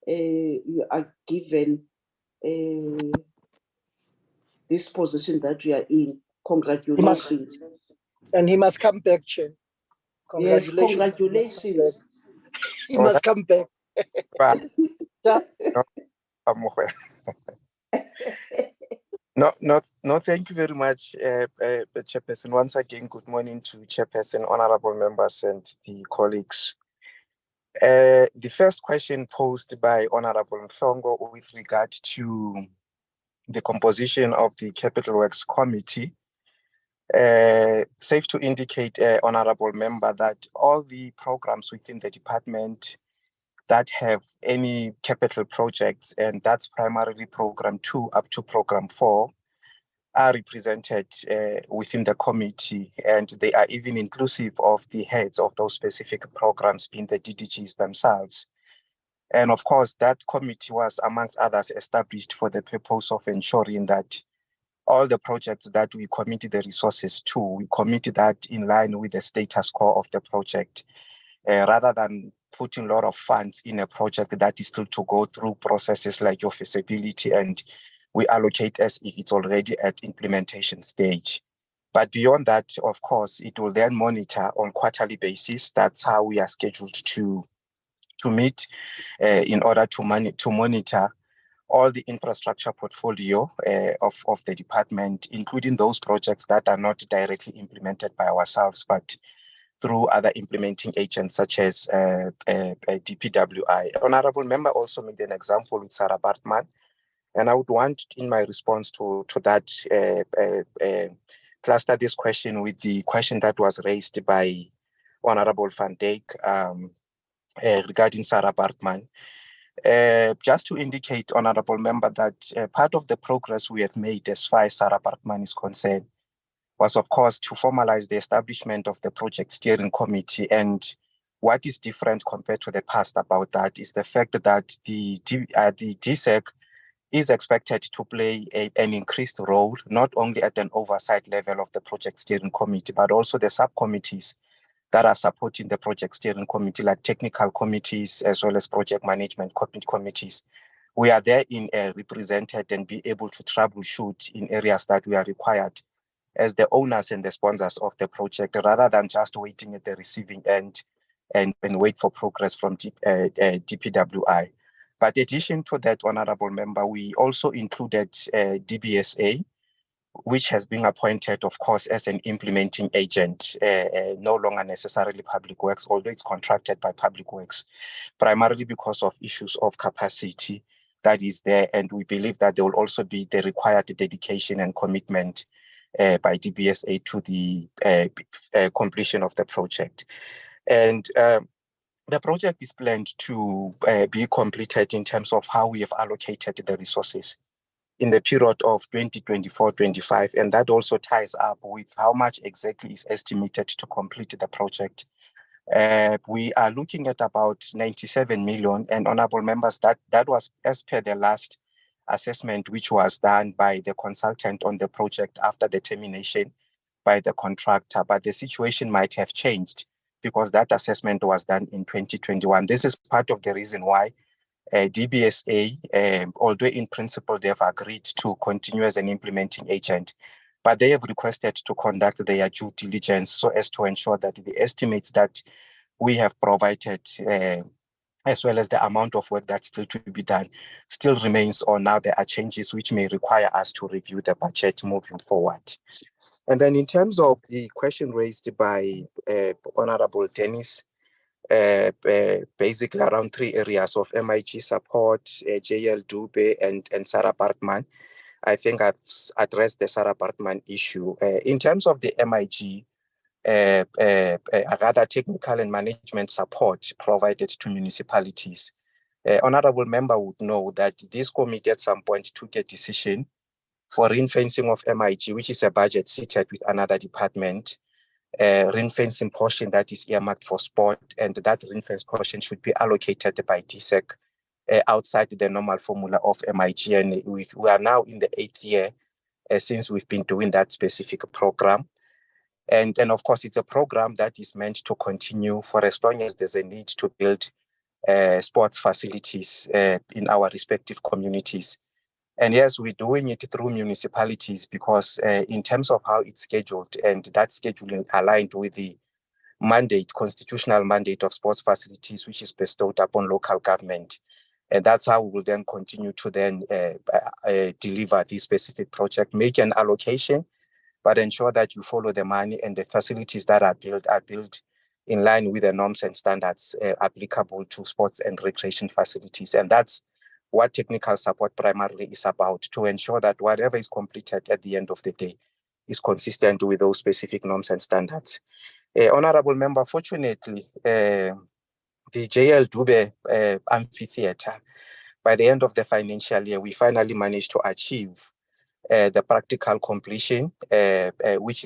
A: you are given this position that you are in. Congratulations.
G: And he must come back, Chair.
A: Yes, congratulations.
G: He must come back.
P: No, thank you very much, Chairperson. Once again, good morning to Chairperson, honorable members, and the colleagues. The first question posed by Honorable Mhlongo with regard to the composition of the Capital Works Committee. Safe to indicate, honorable member, that all the programs within the department that have any capital projects, and that's primarily program 2 up to program 4, are represented within the committee, and they are even inclusive of the heads of those specific programs being the DDGs themselves. And of course, that committee was, amongst others, established for the purpose of ensuring that all the projects that we committed the resources to, we committed that in line with the status quo of the project, rather than putting a lot of funds in a project that is still to go through processes like your feasibility, and we allocate as if it's already at implementation stage. But beyond that, of course, it will then monitor on quarterly basis. That's how we are scheduled to meet in order to monitor all the infrastructure portfolio of the department, including those projects that are not directly implemented by ourselves, but through other implementing agents such as DPWI. Honorable member also made an example with Sarah Baartman, and I would want, in my response to that, cluster this question with the question that was raised by Honorable Van Dijk regarding Sarah Baartman. Just to indicate, honorable member, that part of the progress we have made as far as Sarah Baartman is concerned was, of course, to formalize the establishment of the project steering committee. And what is different compared to the past about that is the fact that the DSEC is expected to play an increased role, not only at an oversight level of the project steering committee, but also the subcommittees that are supporting the project steering committee, like technical committees, as well as project management committees. We are there represented and be able to troubleshoot in areas that we are required as the owners and the sponsors of the project, rather than just waiting at the receiving end and wait for progress from DPWI. But in addition to that, honorable member, we also included DBSA, which has been appointed, of course, as an implementing agent, no longer necessarily Public Works, although it's contracted by Public Works, primarily because of issues of capacity that is there. And we believe that there will also be the required dedication and commitment by DBSA to the completion of the project. And the project is planned to be completed in terms of how we have allocated the resources. in the period of 2024-25, and that also ties up with how much exactly is estimated to complete the project. We are looking at about 97 million, and honorable members, that was as per the last assessment which was done by the consultant on the project after the termination by the contractor, but the situation might have changed because that assessment was done in 2021. This is part of the reason why DBSA, although in principle they have agreed to continue as an implementing agent, but they have requested to conduct their due diligence so as to ensure that the estimates that we have provided, as well as the amount of work that's still to be done, still remains, or now there are changes which may require us to review the budget moving forward. And then in terms of the question raised by Honorable Dennis, basically around 3 areas of MIG support, JL Dube and Sarah Bartman. I think I've addressed the Sarah Bartman issue. In terms of the MIG, rather technical and management support provided to municipalities, honorable member would know that this committee at some point took a decision for ring-fencing of MIG, which is a budget seated with another department, ring-fencing portion that is earmarked for sport, and that ring-fence portion should be allocated by DSEC outside the normal formula of MIG. And we are now in the 8th year since we've been doing that specific program. And of course, it's a program that is meant to continue for as long as there's a need to build sports facilities in our respective communities. And yes, we're doing it through municipalities because in terms of how it's scheduled, and that scheduling aligned with the mandate, constitutional mandate of sports facilities, which is bestowed upon local government. And that's how we will then continue to then deliver this specific project, make an allocation, but ensure that you follow the money and the facilities that are built in line with the norms and standards applicable to sports and recreation facilities. And that's what technical support primarily is about, to ensure that whatever is completed at the end of the day is consistent with those specific norms and standards. Honorable member, fortunately, the JL Dube amphitheater, by the end of the financial year, we finally managed to achieve the practical completion, which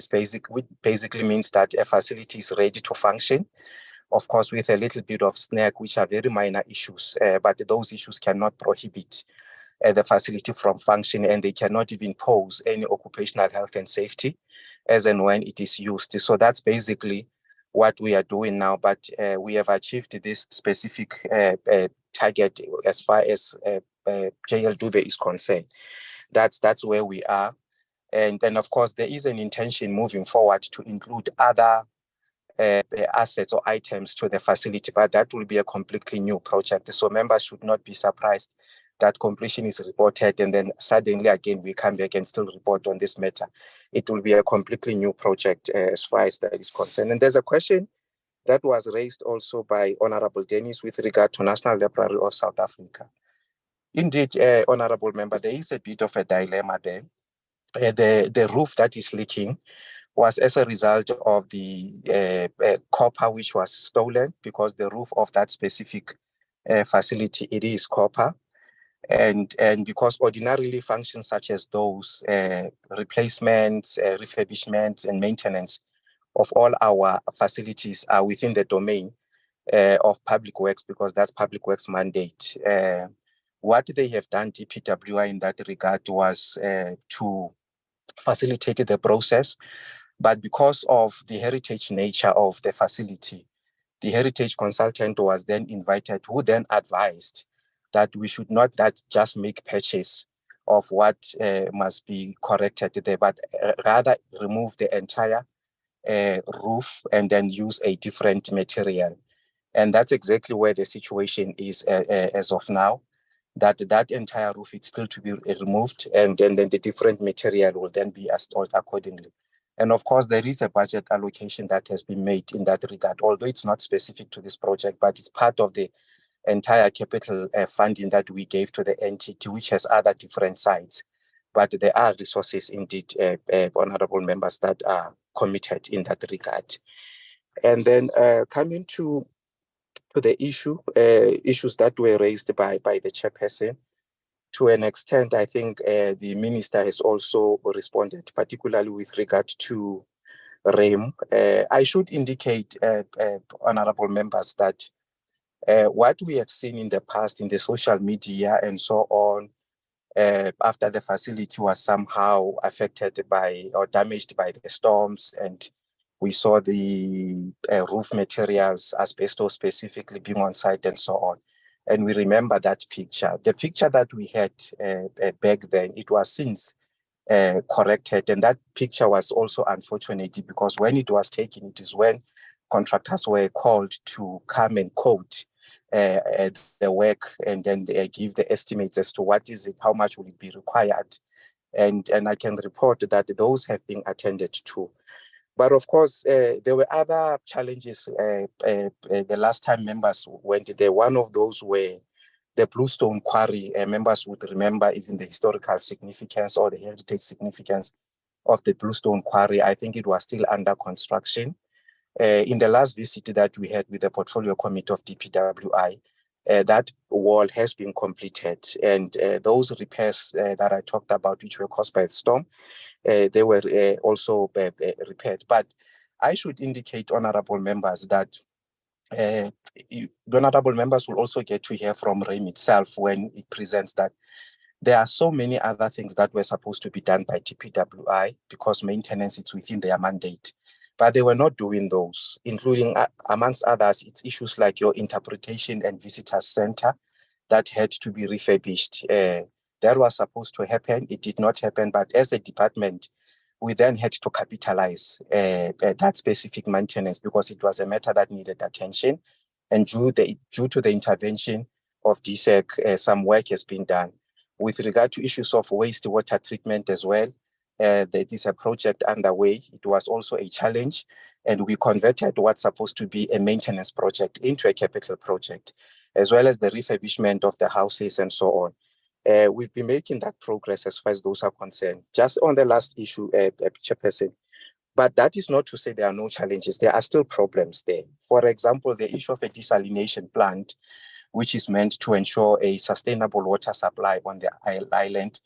P: basically means that a facility is ready to function. Of course, with a little bit of snag, which are very minor issues, but those issues cannot prohibit the facility from functioning, and they cannot even pose any occupational health and safety as and when it is used. So that's basically what we are doing now, but we have achieved this specific target as far as JL Dube is concerned. That's where we are. And then, of course, there is an intention moving forward to include other assets or items to the facility, but that will be a completely new project. So members should not be surprised that completion is reported and then suddenly again we come back and still report on this matter. It will be a completely new project as far as that is concerned. And there's a question that was raised also by Honorable Dennis with regard to National Library of South Africa. Indeed, Honorable Member, there is a bit of a dilemma there. The roof that is leaking was as a result of the copper which was stolen, because the roof of that specific facility, it is copper. And because ordinarily functions such as those, replacements, refurbishments and maintenance of all our facilities are within the domain of public works, because that's public works mandate. What they have done, DPWI, in that regard was to facilitate the process. But because of the heritage nature of the facility, the heritage consultant was then invited, who then advised that we should not just make purchase of what must be corrected there, but rather remove the entire roof and then use a different material. And that's exactly where the situation is as of now, that entire roof is still to be removed, and then the different material will then be installed accordingly. And of course, there is a budget allocation that has been made in that regard, although it's not specific to this project, but it's part of the entire capital funding that we gave to the entity, which has other different sites. But there are resources indeed, honorable members, that are committed in that regard. And then coming to the issues that were raised by the chairperson, to an extent, I think the minister has also responded, particularly with regard to REM. I should indicate, honorable members, that what we have seen in the past in the social media and so on, after the facility was somehow affected by or damaged by the storms, and we saw the roof materials, asbestos specifically, being on site and so on. And we remember that picture. The picture that we had back then, it was since corrected. And that picture was also unfortunate because when it was taken, it is when contractors were called to come and quote the work, and then they give the estimates as to what is it, how much will it be required. And I can report that those have been attended to. But of course, there were other challenges the last time members went there. One of those were the Bluestone Quarry. Members would remember even the historical significance or the heritage significance of the Bluestone Quarry. I think it was still under construction. In the last visit that we had with the Portfolio Committee of DPWI, that wall has been completed. And those repairs that I talked about, which were caused by the storm, they were also repaired. But I should indicate, honorable members, that the honorable members will also get to hear from REM itself when it presents that there are so many other things that were supposed to be done by DPWI because maintenance is within their mandate. But they were not doing those, including, amongst others, it's issues like your interpretation and visitors center that had to be refurbished. That was supposed to happen. It did not happen. But as a department, we then had to capitalize that specific maintenance because it was a matter that needed attention. And due to the intervention of DSEC, some work has been done. With regard to issues of wastewater treatment as well, there is a project underway. It was also a challenge, and we converted what's supposed to be a maintenance project into a capital project, as well as the refurbishment of the houses and so on. We've been making that progress as far as those are concerned. Just on the last issue, Chairperson, but that is not to say there are no challenges. There are still problems there. For example, the issue of a desalination plant, which is meant to ensure a sustainable water supply on the island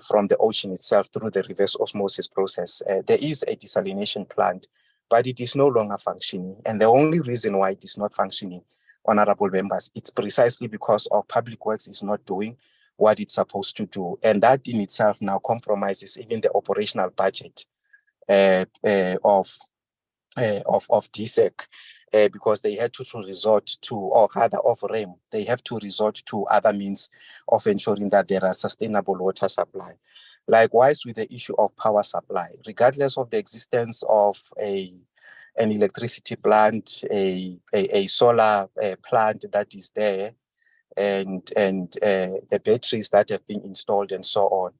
P: from the ocean itself through the reverse osmosis process. There is a desalination plant, but it is no longer functioning. And the only reason why it is not functioning, honorable members, it's precisely because of Public Works is not doing what it's supposed to do. And that in itself now compromises even the operational budget of DSEC, because they had to resort to, or rather of REM, they have to resort to other means of ensuring that there are sustainable water supply. Likewise, with the issue of power supply, regardless of the existence of an electricity plant, a solar plant that is there, and the batteries that have been installed and so on,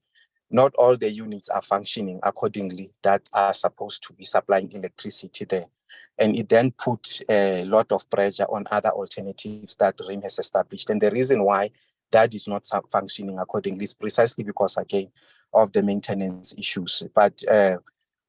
P: not all the units are functioning accordingly that are supposed to be supplying electricity there. And it then put a lot of pressure on other alternatives that REM has established. And the reason why that is not functioning accordingly is precisely because, again, of the maintenance issues. But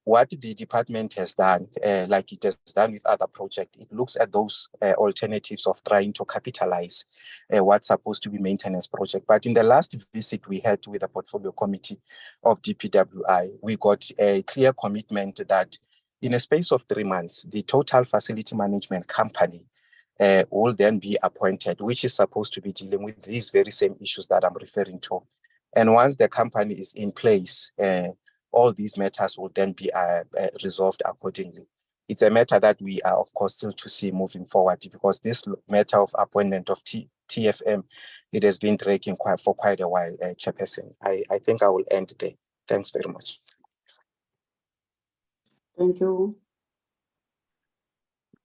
P: what the department has done, like it has done with other projects, it looks at those alternatives of trying to capitalize what's supposed to be maintenance project. But in the last visit we had with the Portfolio Committee of DPWI, we got a clear commitment that in a space of 3 months, the total facility management company will then be appointed, which is supposed to be dealing with these very same issues that I'm referring to. And once the company is in place, all these matters will then be resolved accordingly. It's a matter that we are, of course, still to see moving forward, because this matter of appointment of TFM, it has been dragging for quite a while, Chairperson. I think I will end there. Thanks very much.
A: Thank you.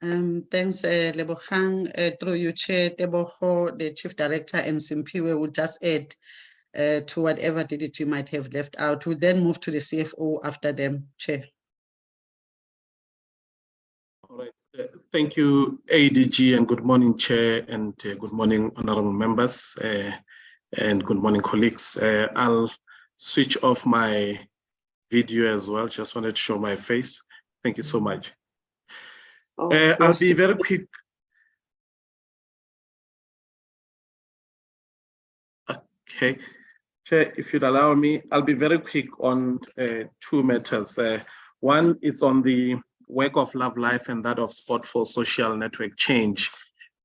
B: Thanks, Lebogang. Through you, Chair Tebogo, the Chief Director, and Simpiwe will just add to whatever DDG might have left out. We'll then move to the CFO after them, Chair.
Q: All right. Thank you, ADG, and good morning, Chair, and good morning, honorable members, and good morning, colleagues. I'll switch off my video as well. Just wanted to show my face. Thank you so much. I'll be very quick. Okay. Chair, if you'd allow me, I'll be very quick on two matters. One is on the work of Love Life and that of Sport for Social Network Change,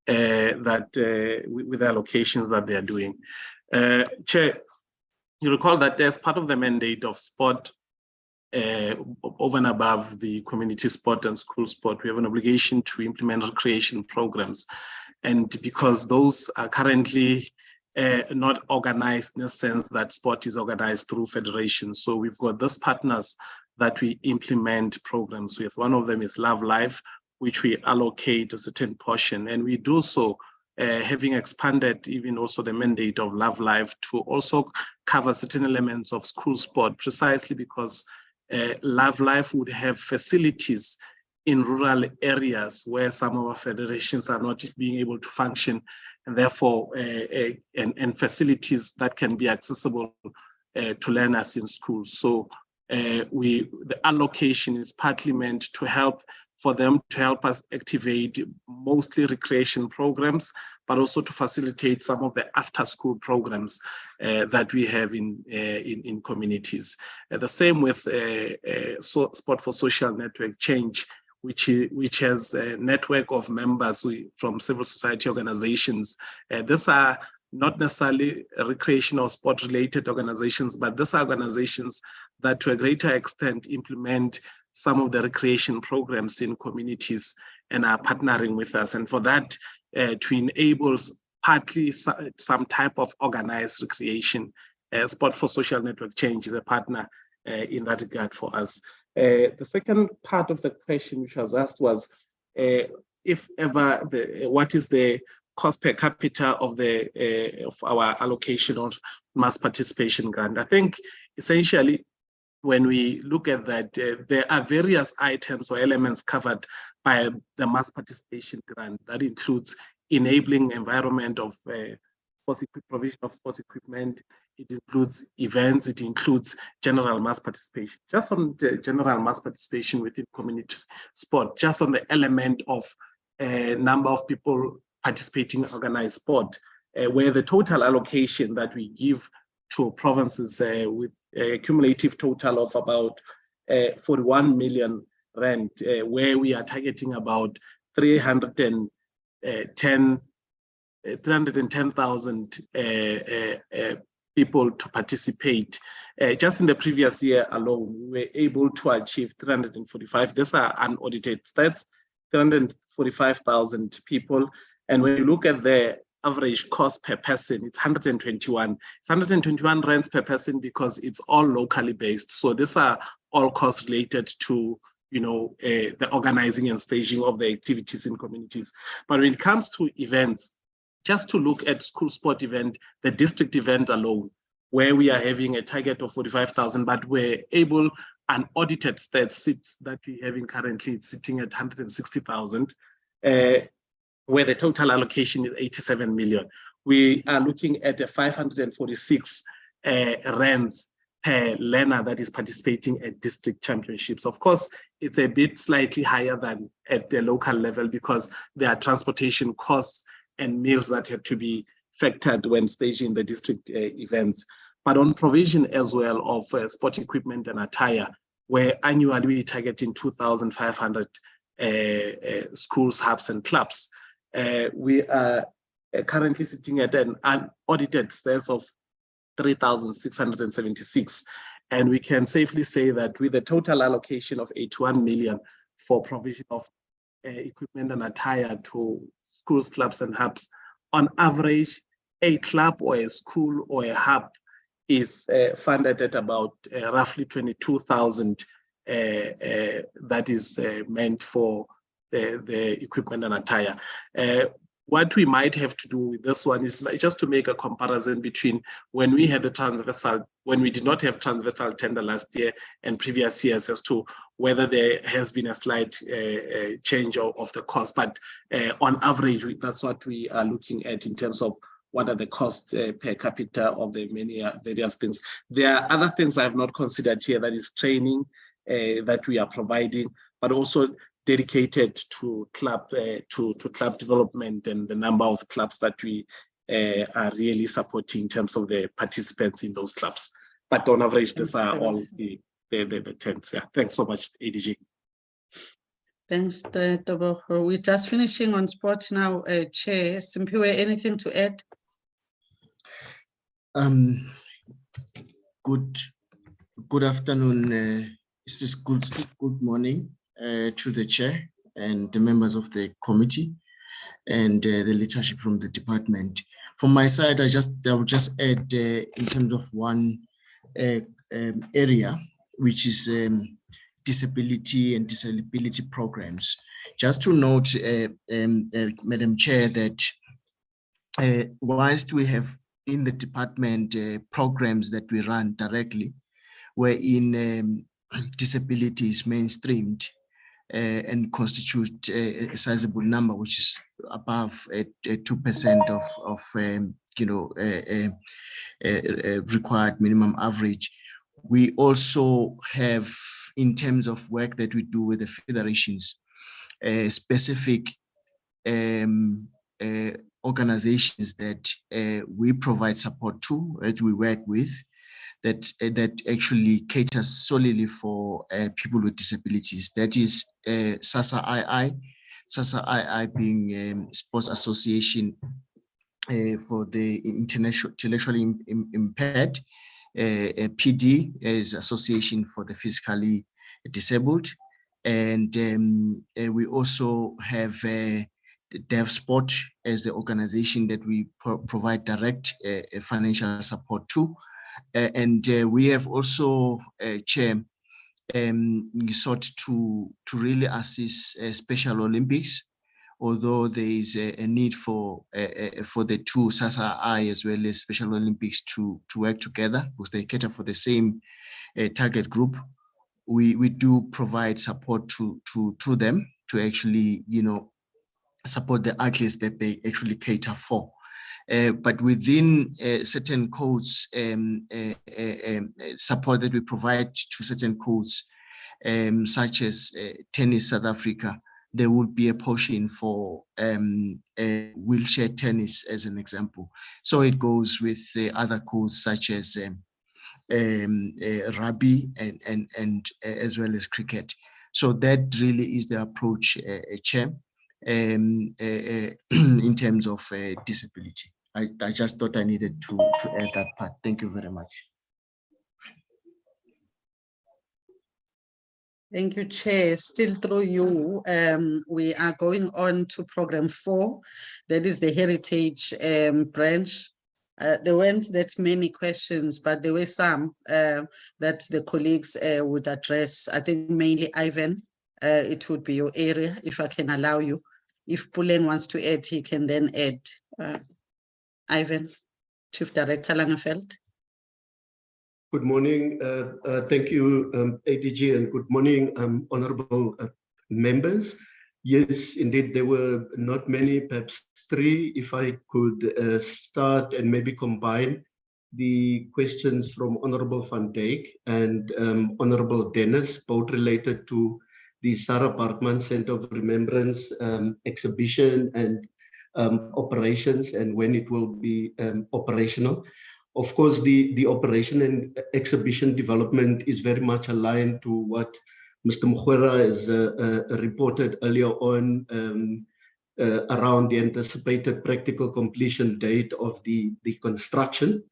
Q: that with the allocations that they are doing. Chair, you recall that as part of the mandate of sport, over and above the community sport and school sport, we have an obligation to implement recreation programs. And because those are currently not organized in the sense that sport is organized through federations. So we've got those partners that we implement programs with. One of them is Love Life, which we allocate a certain portion. And we do so having expanded even also the mandate of Love Life to also cover certain elements of school sport, precisely because Love Life would have facilities in rural areas where some of our federations are not being able to function, and therefore, and facilities that can be accessible to learners in schools. So the allocation is partly meant to help for them to help us activate mostly recreation programs, but also to facilitate some of the after-school programs that we have in communities. The same with Sport for Social Network Change, which has a network of members from civil society organizations. These are not necessarily recreational or sport-related organizations, but these are organizations that to a greater extent implement some of the recreation programs in communities and are partnering with us. And for that, to enable partly some type of organized recreation, Sport for Social Network Change is a partner in that regard for us. The second part of the question which was asked was, if ever, what is the cost per capita of our allocation of mass participation grant? I think essentially, when we look at that, there are various items or elements covered by the mass participation grant. That includes enabling environment of provision of sports equipment. It includes events. It includes general mass participation. Just on the general mass participation within community sport, just on the element of number of people participating in organized sport, where the total allocation that we give to provinces with a cumulative total of about 41 million rand, where we are targeting about 310,000 people to participate. Just in the previous year alone, we were able to achieve 345. These are unaudited stats, 345,000 people. And when you look at the average cost per person, it's 121. It's 121 rands per person because it's all locally based. So these are all costs related to the organizing and staging of the activities in communities. But when it comes to events, just to look at school sport event, the district event alone, where we are having a target of 45,000, but we're able, unaudited stats that we're having currently, it's sitting at 160,000, where the total allocation is 87 million. We are looking at a 546 rands per learner that is participating at district championships. Of course, it's a bit slightly higher than at the local level because there are transportation costs and meals that have to be factored when staging the district events. But on provision as well of sport equipment and attire, where annually we're targeting 2,500 schools, hubs, and clubs. We are currently sitting at an unaudited stats of 3,676. And we can safely say that with a total allocation of 81 million for provision of equipment and attire to schools, clubs, and hubs, on average, a club or a school or a hub is funded at about roughly 22,000 that is meant for the equipment and attire. What we might have to do with this one is just to make a comparison between when we had the transversal, when we did not have transversal tender last year and previous years, as to whether there has been a slight change of the cost. But on average, that's what we are looking at in terms of what are the costs per capita of the many various things. There are other things I have not considered here, that is training that we are providing, but also dedicated to club development and the number of clubs that we are really supporting in terms of the participants in those clubs. But on average, these
B: Thanks,
Q: are all the tents. Yeah. Thanks so much, ADG.
B: Thanks, Tobo. We're just finishing on sport now. Chair Simpiwe, anything to add?
R: Good afternoon. It's just good morning to the chair and the members of the committee and the leadership from the department. From my side, I will just add in terms of one area, which is disability and disability programs. Just to note, Madam Chair, that whilst we have in the department programs that we run directly, wherein disability is mainstreamed and constitute a sizable number, which is above 2% of required minimum average. We also have, in terms of work that we do with the federations, specific organizations that we provide support to, that we work with, that actually caters solely for people with disabilities. That is SASA II being Sports Association for the intellectually impaired. PD is Association for the Physically Disabled. And we also have DevSport as the organization that we provide direct financial support to. And we have also, Chair, sought to really assist Special Olympics, although there is a need for the two, SASA I as well as Special Olympics, to work together because they cater for the same target group. We do provide support to them to actually, support the athletes that they actually cater for. But within certain codes, support that we provide to certain codes, such as Tennis South Africa, there would be a portion for wheelchair tennis, as an example. So it goes with the other codes such as rugby and as well as cricket. So that really is the approach, Chair, in terms of disability. I just thought I needed to add that part. Thank you very much.
B: Thank you, Chair. Still through you, we are going on to program 4. That is the heritage branch. There weren't that many questions, but there were some that the colleagues would address. I think mainly Ivan, it would be your area, if I can allow you. If Pulen wants to add, he can then add. Ivan, Chief Director Langeveld.
S: Good morning. Thank you, ADG, and good morning, honorable members. Yes, indeed, there were not many, perhaps 3, if I could start and maybe combine the questions from Honorable Van Dijk and Honorable Dennis, both related to the Sarah Baartman Center of Remembrance exhibition and operations and when it will be operational. Of course, the operation and exhibition development is very much aligned to what Mr. Mkhwera has reported earlier on around the anticipated practical completion date of the construction,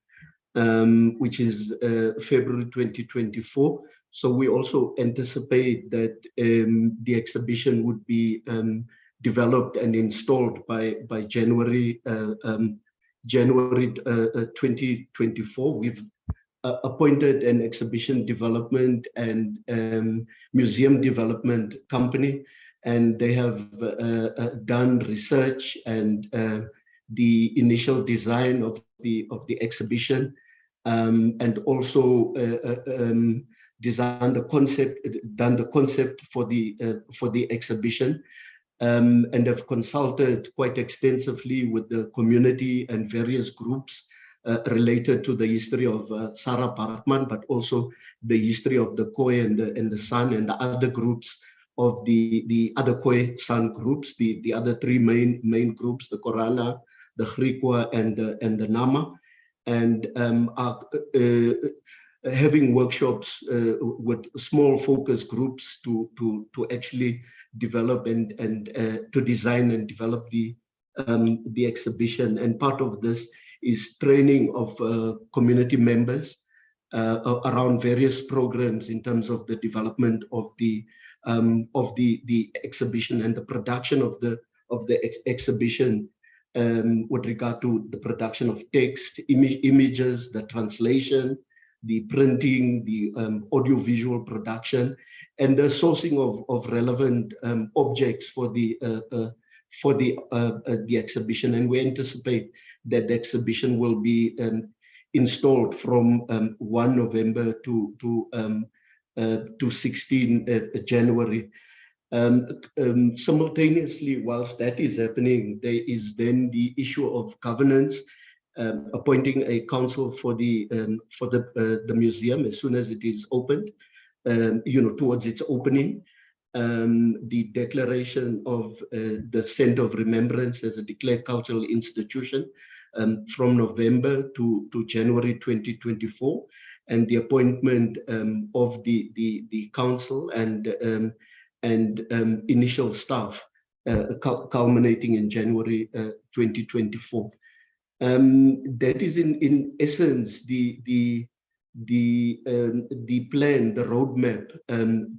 S: which is February 2024. So we also anticipate that the exhibition would be developed and installed by January 2024. We've appointed an exhibition development and museum development company, and they have done research and the initial design of the exhibition, and also done the concept for the exhibition. And have consulted quite extensively with the community and various groups related to the history of Sarah Baartman, but also the history of the Khoi and the San and the other groups of the other Khoi San groups, the other 3 main groups, the Korana, Griqua and the Nama, and are having workshops with small focus groups to actually develop and to design and develop the exhibition. And part of this is training of community members around various programs in terms of the development of the exhibition and the production of the exhibition, with regard to the production of text, images, the translation, the printing, the audiovisual production, and the sourcing of relevant objects for the exhibition. And we anticipate that the exhibition will be installed from 1 November to 16 January. Simultaneously, whilst that is happening, there is then the issue of governance, appointing a council for the museum as soon as it is opened, towards its opening. The declaration of the Center of Remembrance as a declared cultural institution from November to January 2024, and the appointment of the council and initial staff culminating in January 2024. That is in essence the plan, the roadmap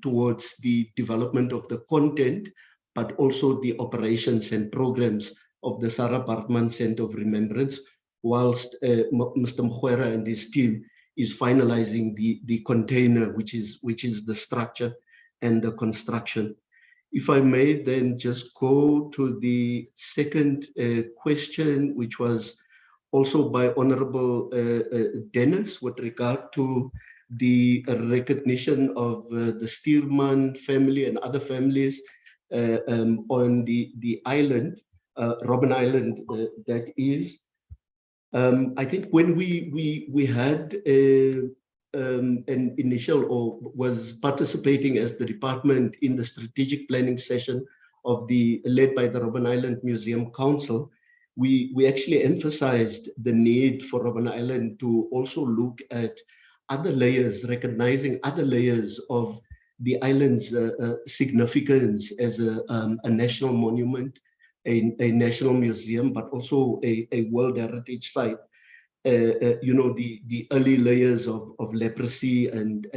S: towards the development of the content, but also the operations and programs of the Sarah Baartman Center of Remembrance, whilst Mr. Mkhwera and his team is finalizing the container, which is the structure and the construction. If I may then just go to the second question, which was also by Honorable Dennis, with regard to the recognition of the Stearman family and other families on the island, Robben Island, that is. I think when we had an initial, or was participating as the department in the strategic planning session of led by the Robben Island Museum Council, we actually emphasized the need for Robben Island to also look at other layers, recognizing other layers of the island's significance as a national monument, a national museum, but also a World Heritage Site. The early layers of leprosy and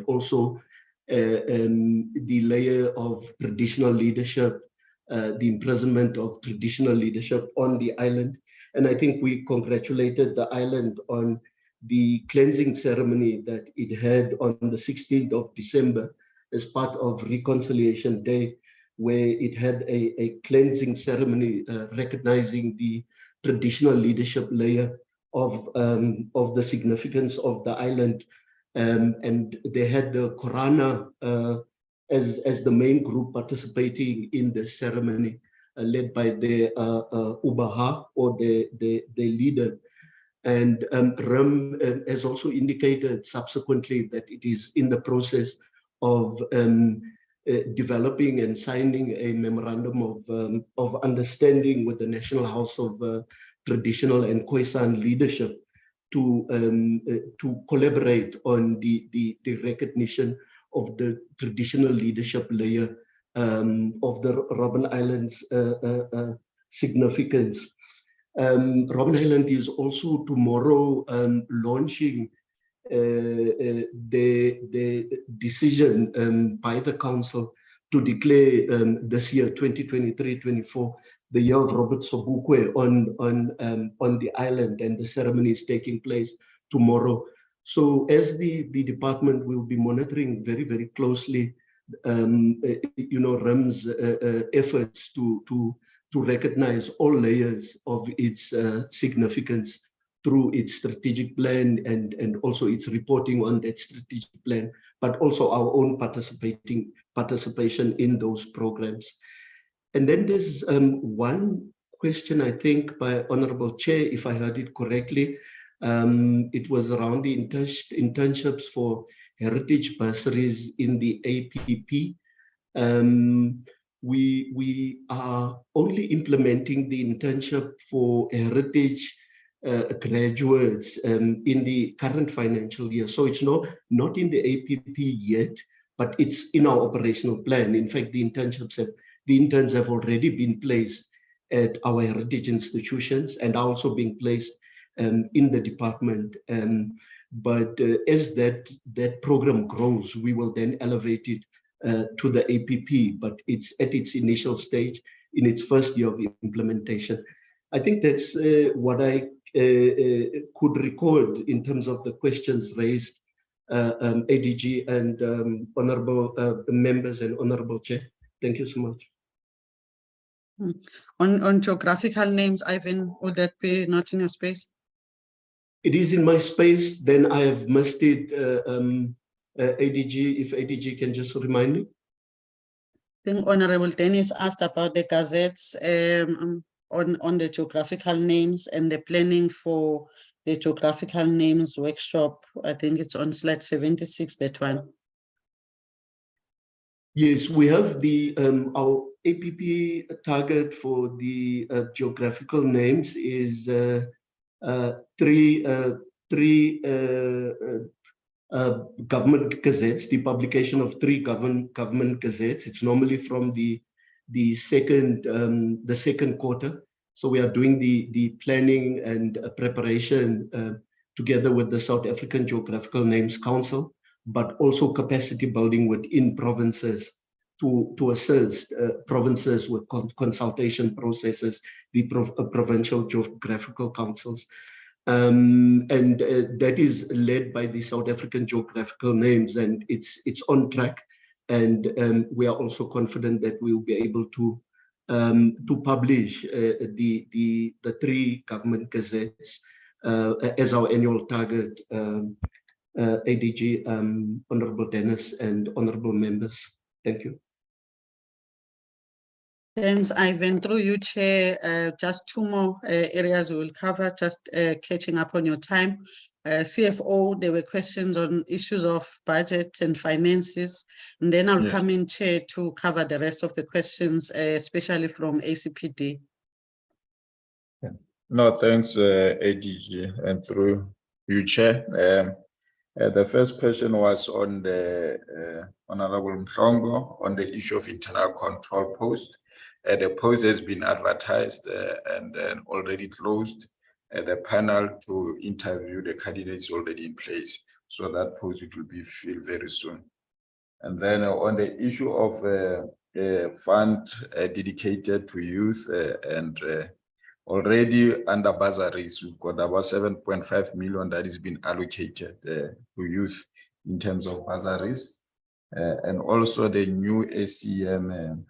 S: also the layer of traditional leadership, the imprisonment of traditional leadership on the island. And I think we congratulated the island on the cleansing ceremony that it had on the 16th of December as part of Reconciliation Day, where it had a cleansing ceremony recognizing the traditional leadership layer of the significance of the island. And they had the Korana as the main group participating in the ceremony, led by the Ubaha, or the leader. And Ram has also indicated subsequently that it is in the process of developing and signing a memorandum of understanding with the National House of Traditional and Khoisan Leadership to collaborate on the recognition of the traditional leadership layer of the Robben Island's significance. Robben Island is also tomorrow launching the decision by the council to declare this year 2023-24 the year of Robert Sobukwe on the island, and the ceremony is taking place tomorrow. So as the department will be monitoring very, very closely REM's efforts to recognize all layers of its significance through its strategic plan and also its reporting on that strategic plan, but also our own participation in those programs. And then there's one question, I think, by Honorable Chair, if I heard it correctly. It was around the internships for heritage bursaries in the APP. we are only implementing the internship for heritage graduates in the current financial year. So it's not in the APP yet, but it's in our operational plan. In fact, the interns have already been placed at our heritage institutions and are also being placed in the department. But as that program grows, we will then elevate it to the APP, but it's at its initial stage in its first year of implementation. I think that's what I could record in terms of the questions raised, ADG and honorable members and honorable chair. Thank you so much.
B: On geographical names, Ivan, would that be not in your space?
S: It is in my space, then I have missed it. ADG, if ADG can just remind me.
B: I think Honorable Dennis asked about the gazettes on the geographical names and the planning for the geographical names workshop. I think it's on slide 76, that one.
S: Yes, we have the our APP target for the geographical names is three government gazettes, the publication of 3 government gazettes. It's normally from the second quarter. So we are doing the planning and preparation together with the South African Geographical Names Council, but also capacity building within provinces to assist provinces with consultation processes, the provincial geographical councils. And that is led by the South African Geographical Names, and it's on track. And we are also confident that we will be able to publish the 3 government gazettes as our annual target. ADG, Honorable Dennis, and honorable members. Thank you.
B: Thanks, Ivan. Through you, Chair, just 2 more areas we will cover, just catching up on your time. CFO, there were questions on issues of budget and finances, and then I'll come in, Chair, to cover the rest of the questions, especially from ACPD.
H: No, thanks, ADG, and through you, Chair. The first question was on the Honorable Mhlongo on the issue of internal control post. The post has been advertised and already closed. The panel to interview the candidates already in place. So that post will be filled very soon. And then on the issue of a fund dedicated to youth and already under bursaries, we've got about 7.5 million that is being allocated to youth in terms of bursaries. And also the new ACM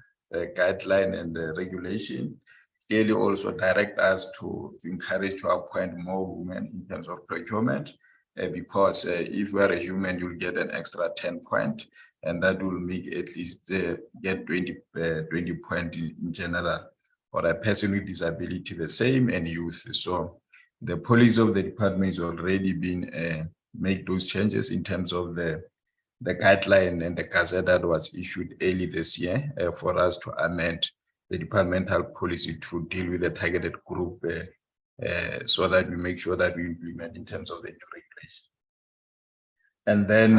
H: guideline and regulation clearly also direct us to encourage to appoint more women in terms of procurement, because if you are a human, you'll get an extra 10 points, and that will make at least get 20 points in general. For a person with disability, the same, and youth. So the policy of the department is already been make those changes in terms of the guideline and the gazette that was issued early this year for us to amend the departmental policy to deal with the targeted group so that we make sure that we implement in terms of the new regulation. And then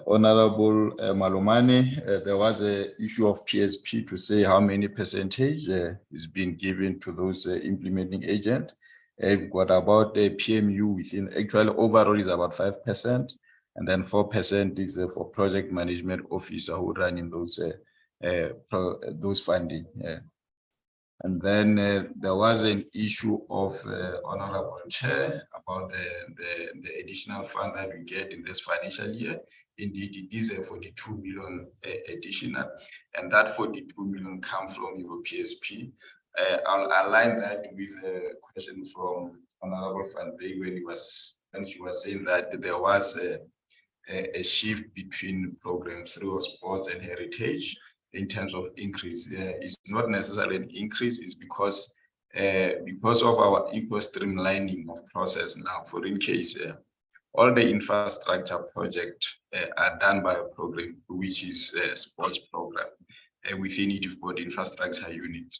H: Honorable Malomane, there was an issue of PSP to say how many percentage is being given to those implementing agent. We've got about the PMU within, actually overall is about 5%, and then 4% is for project management officer who run in those funding. And then there was an issue of Honorable Chair about the additional fund that we get in this financial year. Indeed, it is a 42 million additional, and that 42 million comes from your PSP. I'll align that with a question from Honorable Van Beek when she was saying that there was a shift between program through sports and heritage in terms of increase. It's not necessarily an increase, it's because of our equal streamlining of process now. For in case all the infrastructure projects are done by a program, which is a sports program. Within it, you've got infrastructure unit.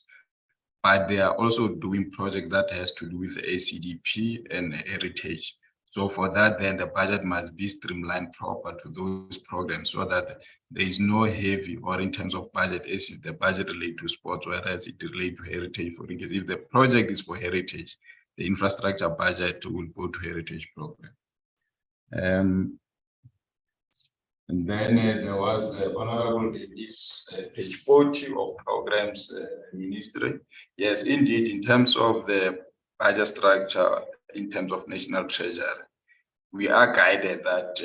H: But they are also doing projects that has to do with ACDP and heritage. So for that, then the budget must be streamlined proper to those programs so that there is no heavy or in terms of budget, as if the budget relate to sports, whereas it relate to heritage. For instance, if the project is for heritage, the infrastructure budget will go to heritage program. And then there was Honorable Dennis, page 40 of programs ministry. Yes, indeed, in terms of the budget structure, in terms of national treasury, we are guided that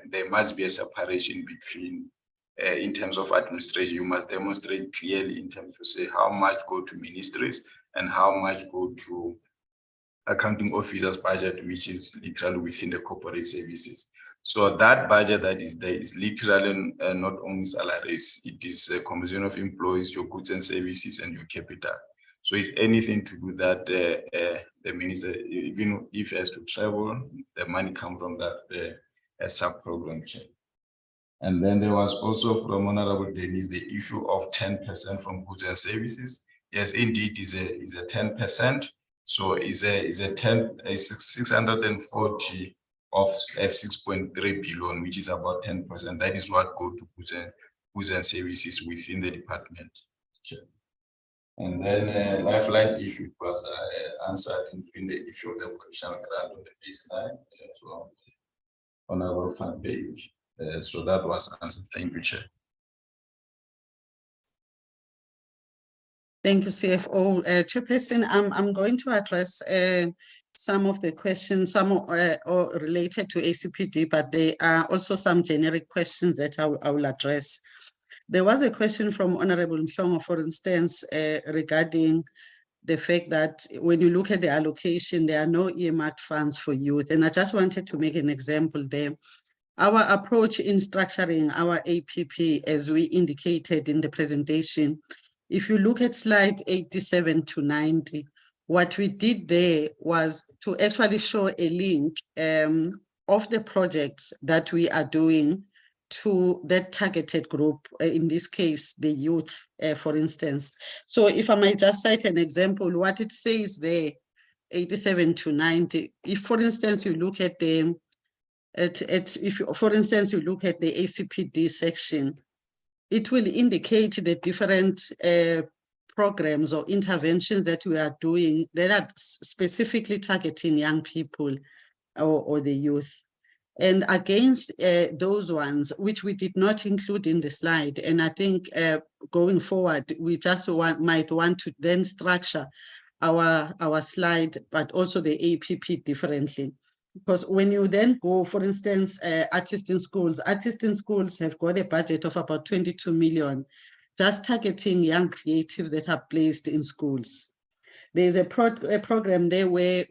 H: there must be a separation between, in terms of administration, you must demonstrate clearly in terms of say how much go to ministries and how much go to accounting officers budget, which is literally within the corporate services. So that budget that is there is literally not only salaries, it is a combination of employees, your goods and services, and your capital. So it's anything to do that the minister, even if he has to travel, the money comes from that sub-program check. And then there was also from Honorable Dennis the issue of 10% from goods and services. Yes, indeed, is a 10%. So is a 640 of F6.3 billion, which is about 10%. That is what go to goods and services within the department. And then lifeline issue was answered in the issue of the vocational grant on the baseline from Honorable Van Page. So that was answered. Thank you, Chair.
B: Thank you, CFO. Chairperson, I'm going to address some of the questions, some are related to ACPD, but there are also some generic questions that I will address. There was a question from Honorable Mhlongo, for instance, regarding the fact that when you look at the allocation, there are no earmarked funds for youth. And I just wanted to make an example there. Our approach in structuring our APP, as we indicated in the presentation, if you look at slide 87 to 90, what we did there was to actually show a link of the projects that we are doing to that targeted group, in this case, the youth, for instance. So if I might just cite an example, what it says there, 87 to 90, if for instance you look at the, for instance you look at the ACPD section, it will indicate the different programs or interventions that we are doing that are specifically targeting young people or the youth. And against those ones, which we did not include in the slide, and I think going forward, we just might want to then structure our slide, but also the APP differently. Because when you then go, for instance, artists in schools have got a budget of about 22 million, just targeting young creatives that are placed in schools. There's a program there where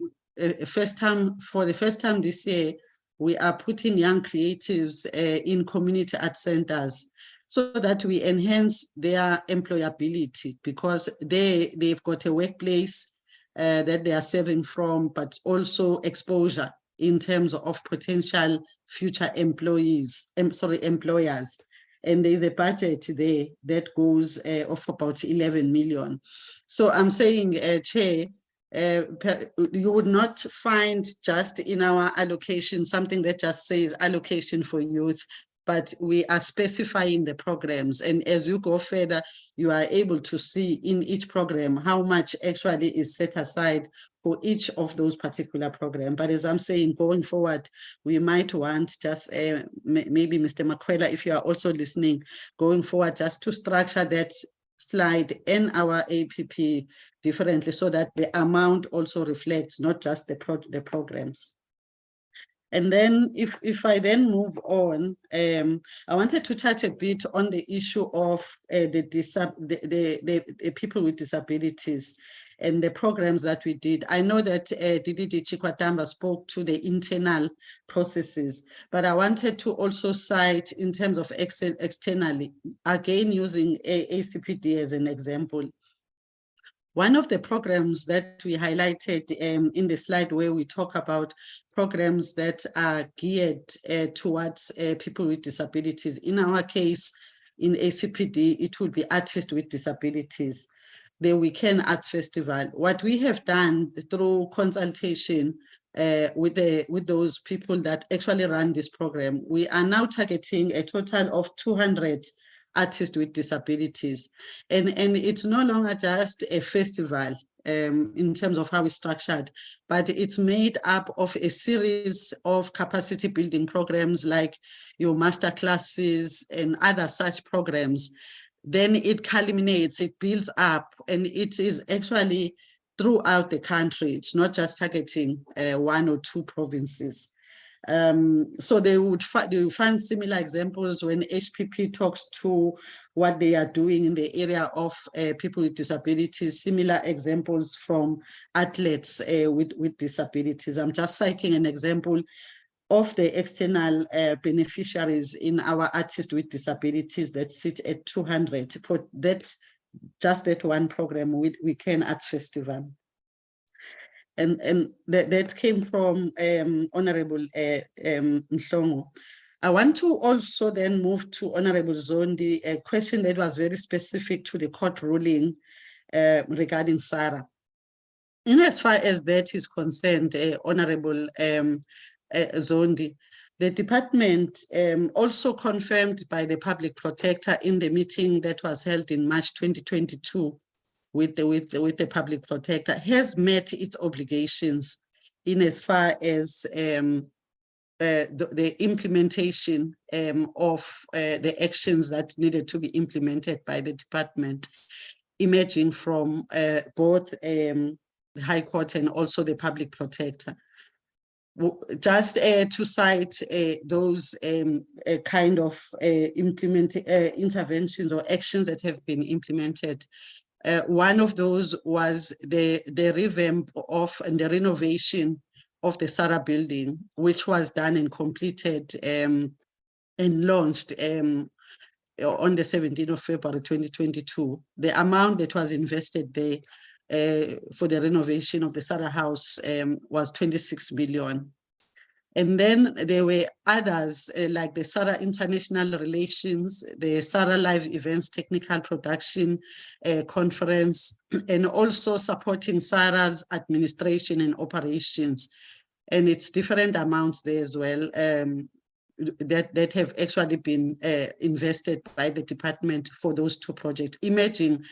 B: for the first time this year, we are putting young creatives in community art centers so that we enhance their employability, because they've got a workplace that they are serving from, but also exposure in terms of potential future employers. And there's a budget there that goes of about 11 million. So I'm saying, Chair, you would not find just in our allocation something that just says allocation for youth, but we are specifying the programs. And as you go further, you are able to see in each program how much actually is set aside for each of those particular programs. But as I'm saying, going forward, we might want just maybe Mr. Makwela, if you are also listening, going forward, just to structure that slide in our APP differently so that the amount also reflects not just the programs. And then if I then move on, I wanted to touch a bit on the issue of the people with disabilities and the programs that we did. I know that Didi Chikwatamba spoke to the internal processes, but I wanted to also cite in terms of externally, again using ACPD as an example. One of the programs that we highlighted in the slide where we talk about programs that are geared towards people with disabilities. In our case, in ACPD, it will be artists with disabilities, the Weekend Arts Festival. What we have done through consultation with those people that actually run this program, we are now targeting a total of 200 artists with disabilities. And it's no longer just a festival in terms of how it's structured, but it's made up of a series of capacity building programs like your master classes and other such programs. Then it culminates, it builds up, and it is actually throughout the country. It's not just targeting 1 or 2 provinces. So they will find similar examples when HPP talks to what they are doing in the area of people with disabilities, similar examples from athletes with disabilities. I'm just citing an example of the external beneficiaries in our artists with disabilities that sit at 200 for that, just that one program with Weekend Arts Festival. And that came from Honorable Mhlongo. I want to also then move to Honorable Zondi, a question that was very specific to the court ruling regarding SARA. In as far as that is concerned, Honorable Zondi, the department also confirmed by the public protector in the meeting that was held in March 2022 with the public protector, has met its obligations in as far as the implementation of the actions that needed to be implemented by the department, emerging from both the High Court and also the public protector. Just to cite those kind of interventions or actions that have been implemented. One of those was the revamp of and the renovation of the SARA building, which was done and completed and launched on the 17th of February 2022. The amount that was invested there for the renovation of the SARA house was 26 million. And then there were others like the SARA International Relations, the SARA Live Events Technical Production Conference, and also supporting SARA's administration and operations. And it's different amounts there as well that have actually been invested by the department for those 2 projects, emerging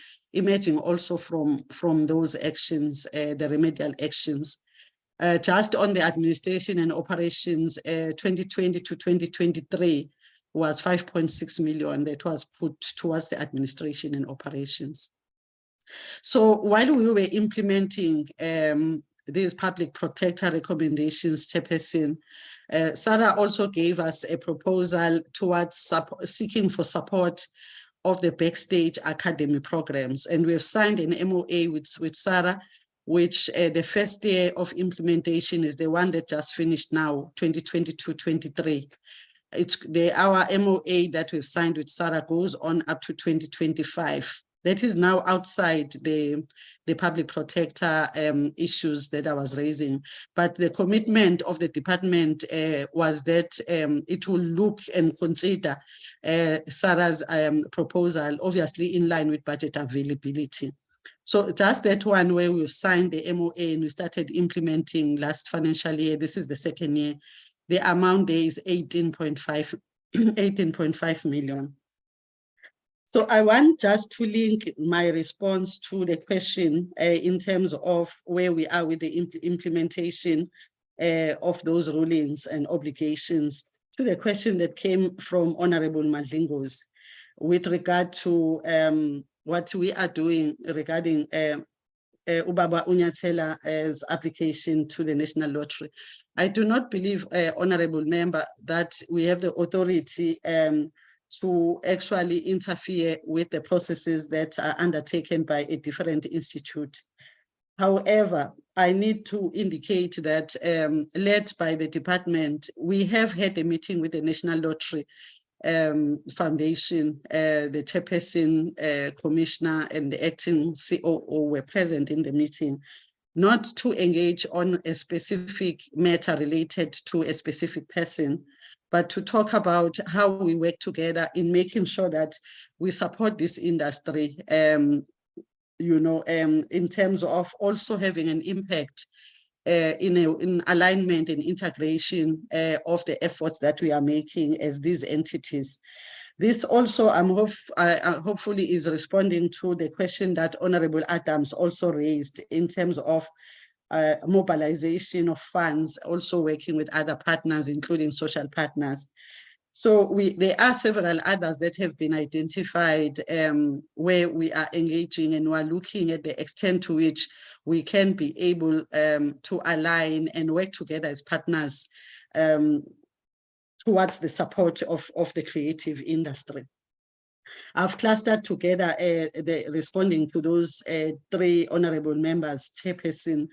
B: also from those actions, the remedial actions. Just on the administration and operations, 2020 to 2023 was 5.6 million that was put towards the administration and operations. So while we were implementing these public protector recommendations, Chairperson, SARA also gave us a proposal towards seeking for support of the Backstage Academy programs. And we have signed an MOA with SARA, which the first year of implementation is the one that just finished now, 2022-23. It's our MOA that we've signed with SARA goes on up to 2025. That is now outside the public protector issues that I was raising. But the commitment of the department was that it will look and consider SARA's proposal, obviously in line with budget availability. So just that one where we've signed the MOA and we started implementing last financial year, this is the 2nd year, the amount there is 18.5 million. So I want just to link my response to the question in terms of where we are with the implementation of those rulings and obligations to the question that came from Honorable Madlingos with regard to what we are doing regarding Ubaba Unyathela's application to the National Lottery. I do not believe, Honorable Member, that we have the authority to actually interfere with the processes that are undertaken by a different institute. However, I need to indicate that led by the department, we have had a meeting with the National Lottery Foundation, the chairperson, commissioner, and the acting COO were present in the meeting, not to engage on a specific matter related to a specific person, but to talk about how we work together in making sure that we support this industry, in terms of also having an impact in alignment and integration of the efforts that we are making as these entities. This also, hopefully is responding to the question that Honorable Adams also raised in terms of mobilization of funds, also working with other partners, including social partners. So there are several others that have been identified where we are engaging, and we are looking at the extent to which we can be able to align and work together as partners towards the support of the creative industry. I've clustered together responding to those three honorable members, chairperson,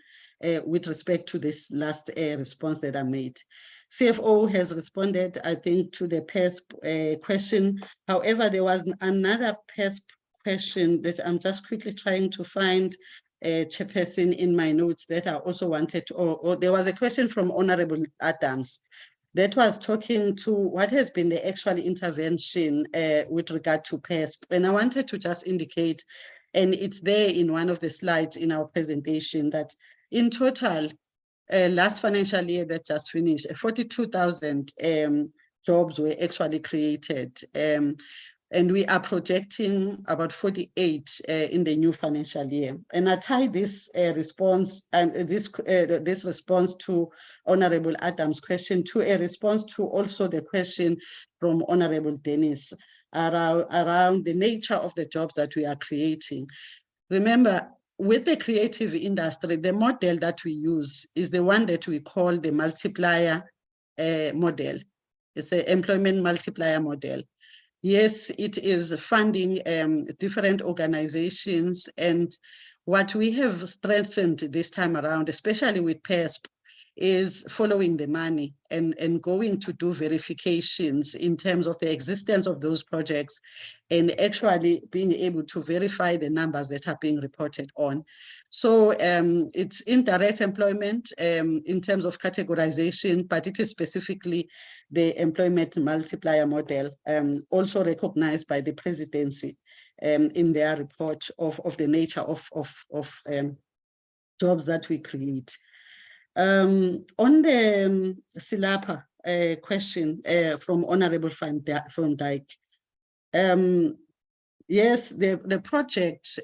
B: with respect to this last response that I made. CFO has responded, I think, to the PESP question. However, there was another PESP question that I'm just quickly trying to find, chairperson, in my notes that I also wanted to, or there was a question from Honorable Adams that was talking to what has been the actual intervention with regard to PESP. And I wanted to just indicate, and it's there in one of the slides in our presentation, that in total, last financial year that just finished, 42,000 jobs were actually created. And we are projecting about 48 in the new financial year. And I tie this response and this response to Honorable Adams' question to a response to also the question from Honorable Dennis around the nature of the jobs that we are creating. Remember, with the creative industry, the model that we use is the one that we call the multiplier model. It's an employment multiplier model. Yes, it is funding different organizations, and what we have strengthened this time around, especially with PESP, is following the money and going to do verifications in terms of the existence of those projects and actually being able to verify the numbers that are being reported on. So it's indirect employment in terms of categorization, but it is specifically the employment multiplier model, also recognized by the presidency in their report of the nature of jobs that we create. On the Silapa question from Honorable Van Dyk, yes, the project,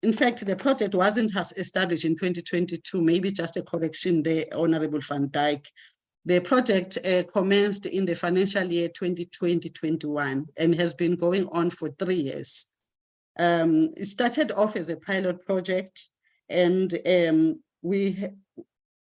B: in fact, the project wasn't established in 2022, maybe just a correction there, Honorable Van Dyk. The project commenced in the financial year 2020-21 and has been going on for 3 years. It started off as a pilot project, and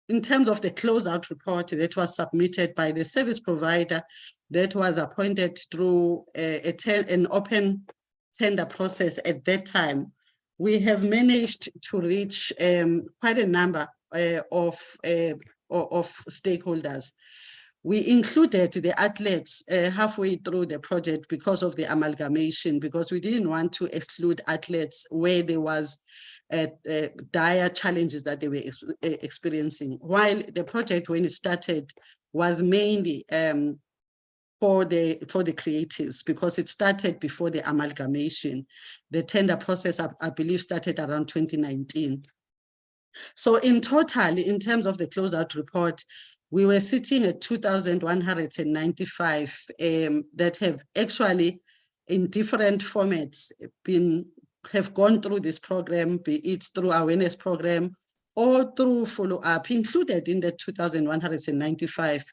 B: in terms of the closeout report that was submitted by the service provider that was appointed through an open tender process at that time, we have managed to reach quite a number of stakeholders. We included the athletes halfway through the project because of the amalgamation, because we didn't want to exclude athletes where there was dire challenges that they were experiencing. While the project, when it started, was mainly for the creatives, because it started before the amalgamation. The tender process, I believe, started around 2019. So in total, in terms of the closeout report, we were sitting at 2,195 that have actually, in different formats, have gone through this program, be it through awareness program or through follow-up. Included in the 2,195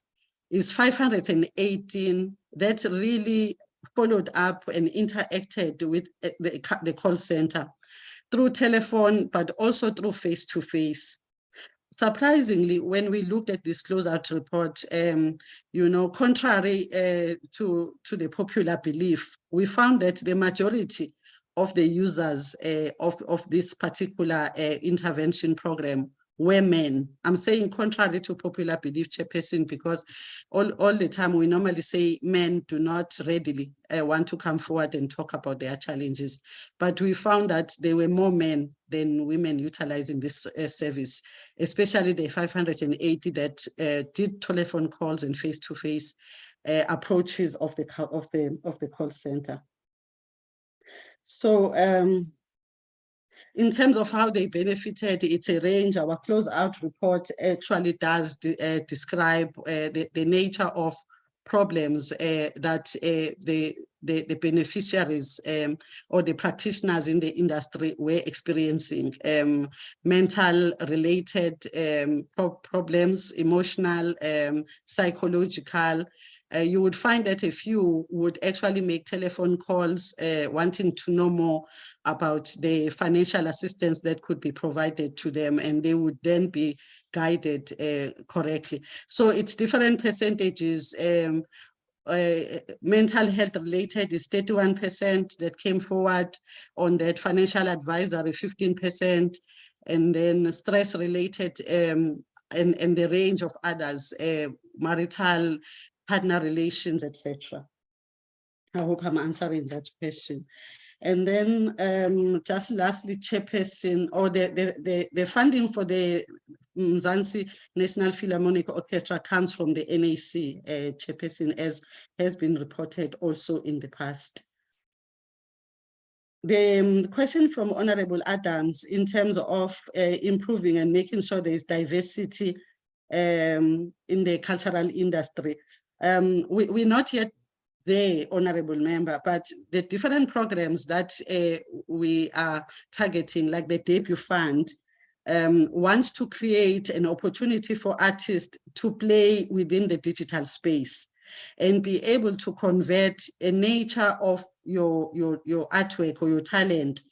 B: is 518 that really followed up and interacted with the call center through telephone, but also through face-to-face. Surprisingly, when we looked at this closeout report, contrary to the popular belief, we found that the majority of the users of this particular intervention program were men. I'm saying contrary to popular belief, Chairperson, because all the time we normally say men do not readily want to come forward and talk about their challenges. But we found that there were more men than women utilizing this service, especially the 580 that did telephone calls and face-to-face approaches of the call center. So in terms of how they benefited, it's a range. Our closeout report actually does describe the nature of problems that the beneficiaries or the practitioners in the industry were experiencing. Mental related problems, emotional, psychological. You would find that a few would actually make telephone calls wanting to know more about the financial assistance that could be provided to them, and they would then be guided correctly. So it's different percentages. Mental health related is 31% that came forward on that, financial advisory 15%, and then stress related and the range of others, marital, partner relations, etc. I hope I'm answering that question. And then just lastly, Chairperson, or the funding for the Mzansi National Philharmonic Orchestra comes from the NAC, Chairperson, as has been reported also in the past. The question from Honorable Adams in terms of improving and making sure there is diversity in the cultural industry. We're not yet there, Honorable Member, but the different programs that we are targeting, like the Debut Fund, wants to create an opportunity for artists to play within the digital space and be able to convert a nature of your artwork or your talent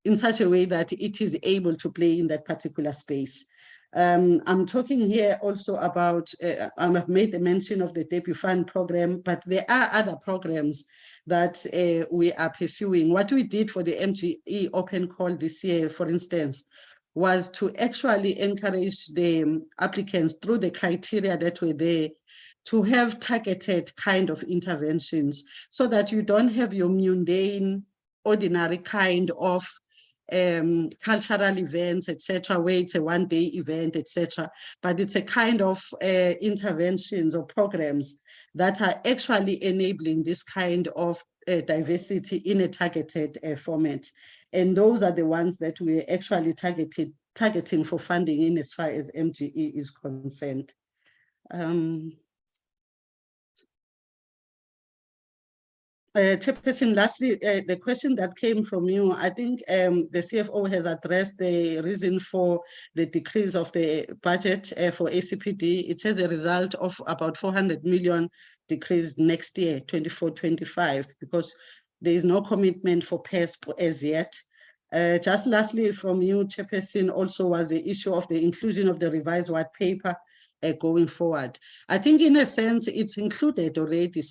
B: in such a way that it is able to play in that particular space. I'm talking here also about, I've made a mention of the Debut Fund program, but there are other programs that we are pursuing. What we did for the MGE Open Call this year, for instance, was to actually encourage the applicants through the criteria that were there to have targeted kind of interventions so that you don't have your mundane, ordinary kind of cultural events, etc., where it's a one-day event, etc., but it's a kind of interventions or programs that are actually enabling this kind of diversity in a targeted format. And those are the ones that we're actually targeting for funding in as far as MGE is concerned. Chairperson, lastly, the question that came from you, I think the CFO has addressed the reason for the decrease of the budget for ACPD. It's as a result of about 400 million decrease next year, 24-25, because there is no commitment for PESP as yet. Just lastly from you, Chairperson, also was the issue of the inclusion of the revised white paper going forward. I think in a sense it's included already,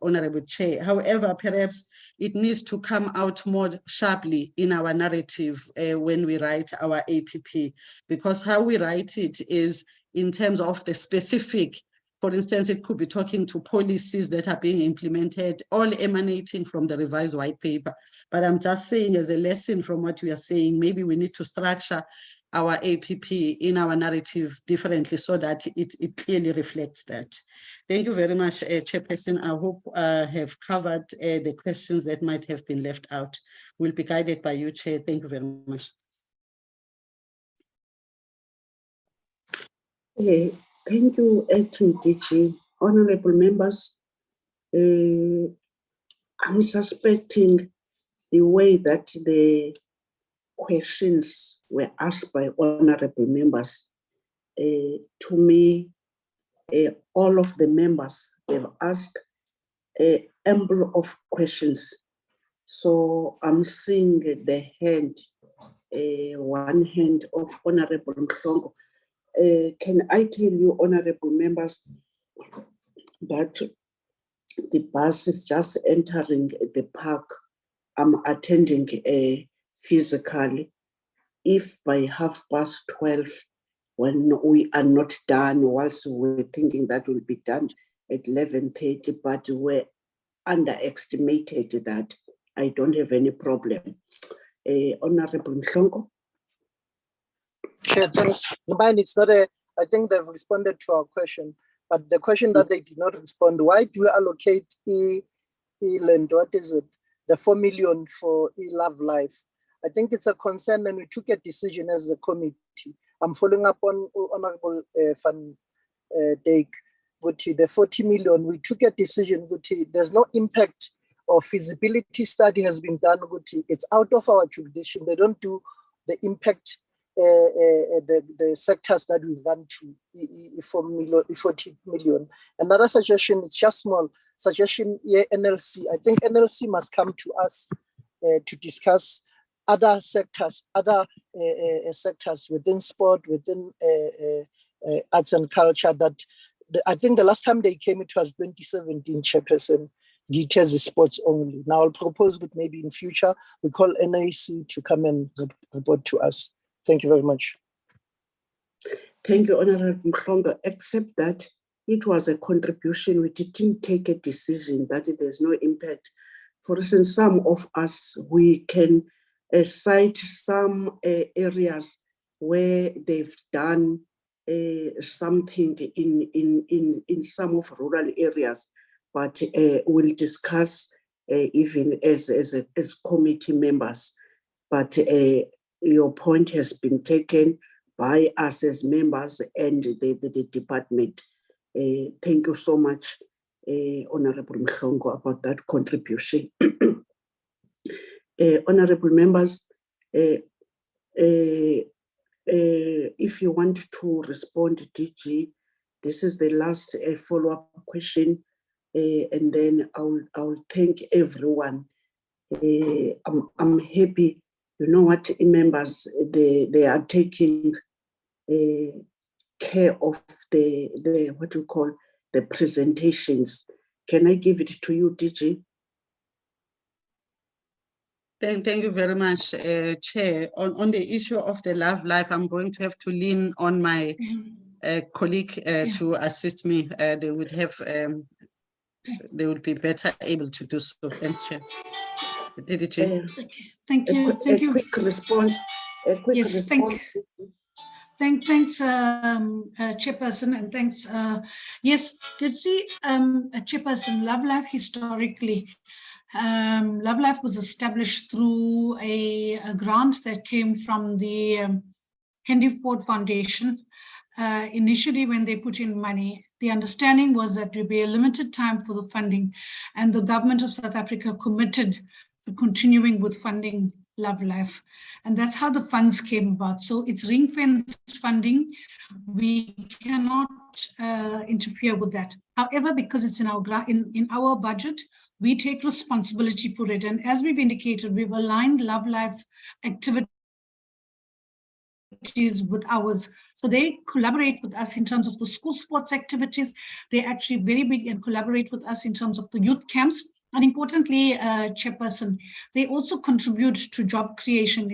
B: Honorable Chair. However, perhaps it needs to come out more sharply in our narrative when we write our APP, because how we write it is in terms of the specific. For instance, it could be talking to policies that are being implemented, all emanating from the revised white paper. But I'm just saying as a lesson from what we are saying, maybe we need to structure our APP in our narrative differently so that it clearly reflects that. Thank you very much, Chairperson. I hope I have covered the questions that might have been left out. We'll be guided by you, Chair. Thank you very much.
A: Thank you, Acting DG. Honorable members, I'm suspecting the way that the questions were asked by honorable members. To me, all of the members, they've asked a number of questions. So I'm seeing the hand, one hand of Honorable Mhlongo. Can I tell you, honorable members, that the bus is just entering the park. I'm attending physically. if by 12:30, when we are not done, whilst we're thinking that will be done at 11:30, but we're underestimated that, I don't have any problem. Honorable Mhlongo.
G: Chair, thanks. Mine, it's not I think they've responded to our question, but the question that they did not respond, why do we allocate land, what is it? The 4 million for Love Life. I think it's a concern, and we took a decision as a committee. I'm following up on Honorable Van Dijk. The 40 million, we took a decision. There's no impact or feasibility study has been done. It's out of our jurisdiction. They don't do the impact, the sectors that we run to 40 million. Another suggestion, it's just small suggestion here, NLC. I think NLC must come to us to discuss other sectors, sectors within sport, within arts and culture. That I think the last time they came, it was 2017, Chairperson. Details is sports only. Now I'll propose that maybe in future we call NAC to come and report to us. Thank you very much.
A: Thank you, Honorable Mhlongo, except that it was a contribution. We didn't take a decision that there's no impact. For instance, some of us, we can cite some areas where they've done something in some of rural areas, but we'll discuss even as committee members. But your point has been taken by us as members and the department. Thank you so much, Honorable Mhlongo, about that contribution. Honorable members, if you want to respond, DG, this is the last follow-up question, and then I'll thank everyone. I'm happy. You know what, members, they are taking care of the what you call the presentations. Can I give it to you, DG?
B: Thank you very much, Chair. On the issue of the Love Life, I'm going to have to lean on my colleague to assist me. They would have, they would be better able to do so. Thanks, Chair.
O: Okay, thank you. Thank you.
A: Quick response. A quick
O: yes,
A: response.
O: Thanks, Chairperson, and thanks. Yes, you see, Chairperson, Love Life historically, Love Life was established through a grant that came from the Henry Ford Foundation. Initially, when they put in money, the understanding was that there would be a limited time for the funding, and the government of South Africa committed to continuing with funding Love Life. And that's how the funds came about. So it's ring-fenced funding. We cannot interfere with that. However, because it's in our budget, we take responsibility for it. And as we've indicated, we've aligned Love Life activities with ours. So they collaborate with us in terms of the school sports activities. They're actually very big and collaborate with us in terms of the youth camps. And importantly, Chairperson, they also contribute to job creation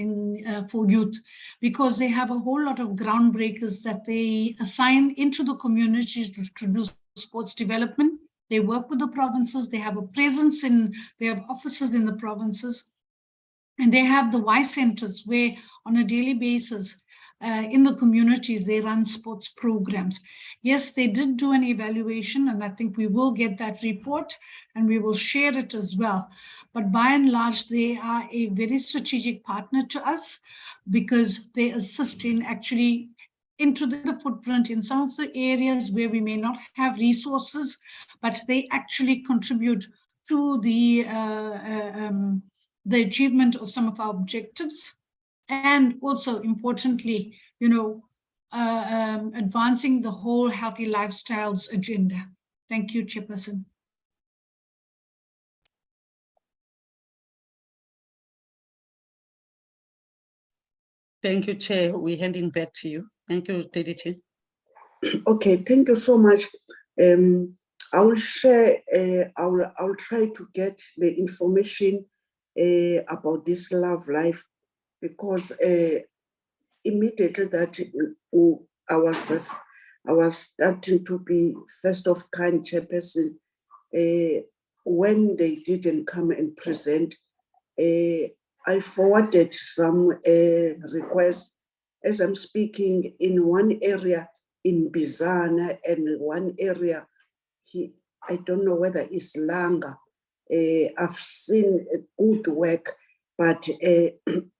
O: for youth, because they have a whole lot of groundbreakers that they assign into the communities to do sports development. They work with the provinces, they have a presence they have offices in the provinces, and they have the Y centers where on a daily basis in the communities, they run sports programs. Yes, they did do an evaluation, and I think we will get that report and we will share it as well. But by and large, they are a very strategic partner to us, because they assist in actually into the footprint in some of the areas where we may not have resources, but they actually contribute to the achievement of some of our objectives. And also importantly, advancing the whole healthy lifestyles agenda. Thank you, Chairperson.
B: Thank you, Chair. We're handing back to you. Thank you, DDG.
A: Okay, thank you so much. I will share, I'll try to get the information about this Love Life, because immediately that I was starting to be first of kind chairperson, when they didn't come and present, I forwarded some requests as I'm speaking in one area in Bizana and one area, I don't know whether it's Langa. I've seen good work, but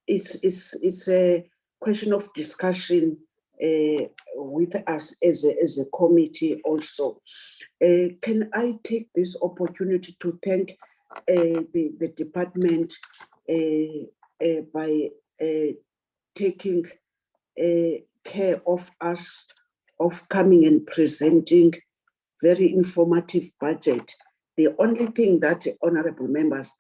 A: it's a question of discussion with us as a committee also. Can I take this opportunity to thank the department by taking care of us, of coming and presenting very informative budget. The only thing that, honorable members,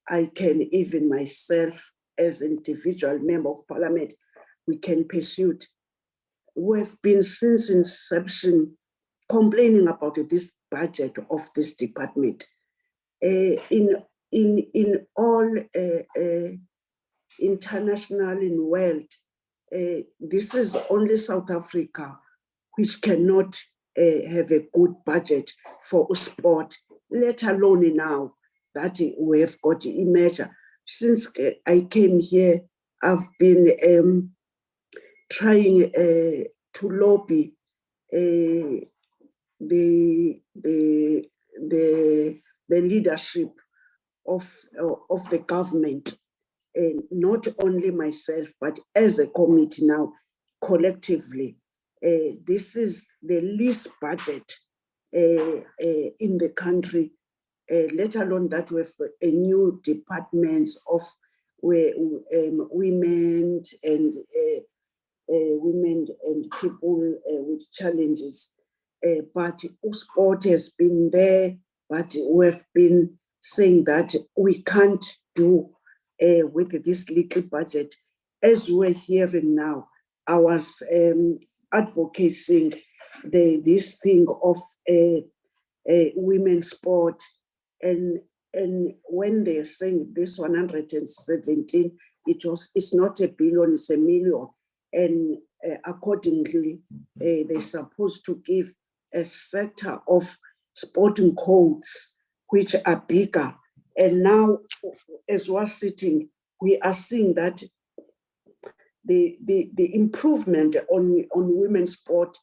A: I can even myself as individual member of parliament, we can pursue. We've been since inception complaining about this budget of this department. In all international in world, this is only South Africa which cannot have a good budget for sport, let alone now that we have got a measure. Since I came here, I've been trying to lobby the leadership of the government, not only myself, but as a committee now, collectively. This is the least budget in the country, let alone that we have a new department of women and people with challenges. But sport has been there, but we've been saying that we can't do with this little budget. As we're hearing now, I was advocating this thing of women's sport, and when they're saying this 117, it's not a billion, it's a million, and accordingly they're supposed to give a sector of sporting codes which are bigger. And now, as we're sitting, we are seeing that the improvement on women's sport,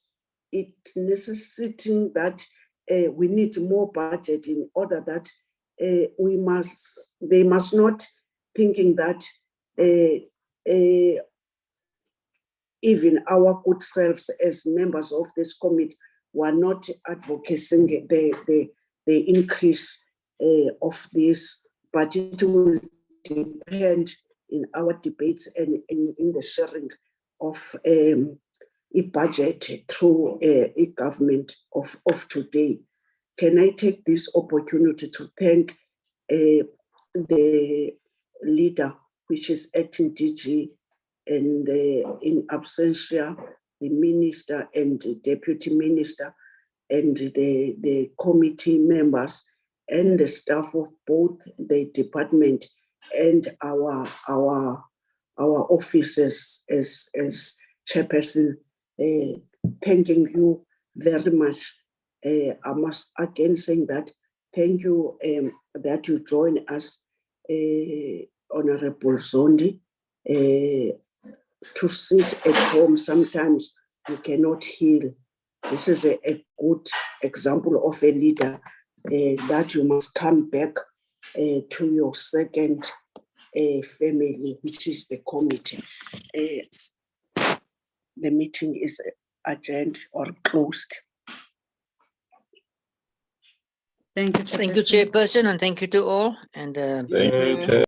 A: it's necessitating that we need more budget in order that they must not thinking that even our good selves as members of this committee were not advocating the increase of this, but it will depend in our debates and in the sharing of a budget through a government of today. Can I take this opportunity to thank the leader, which is acting DG, and in absentia, the minister and the deputy minister, and the committee members, and the staff of both the department and our officers as chairperson, thanking you very much. I must again saying that thank you that you join us, Honorable Zondi. To sit at home, sometimes you cannot heal. This is a good example of a leader that you must come back to your second family, which is the committee. The meeting is adjourned or closed.
B: Thank you,
M: Thank you, Chairperson, and thank you to all. And
H: Thank you, Chair.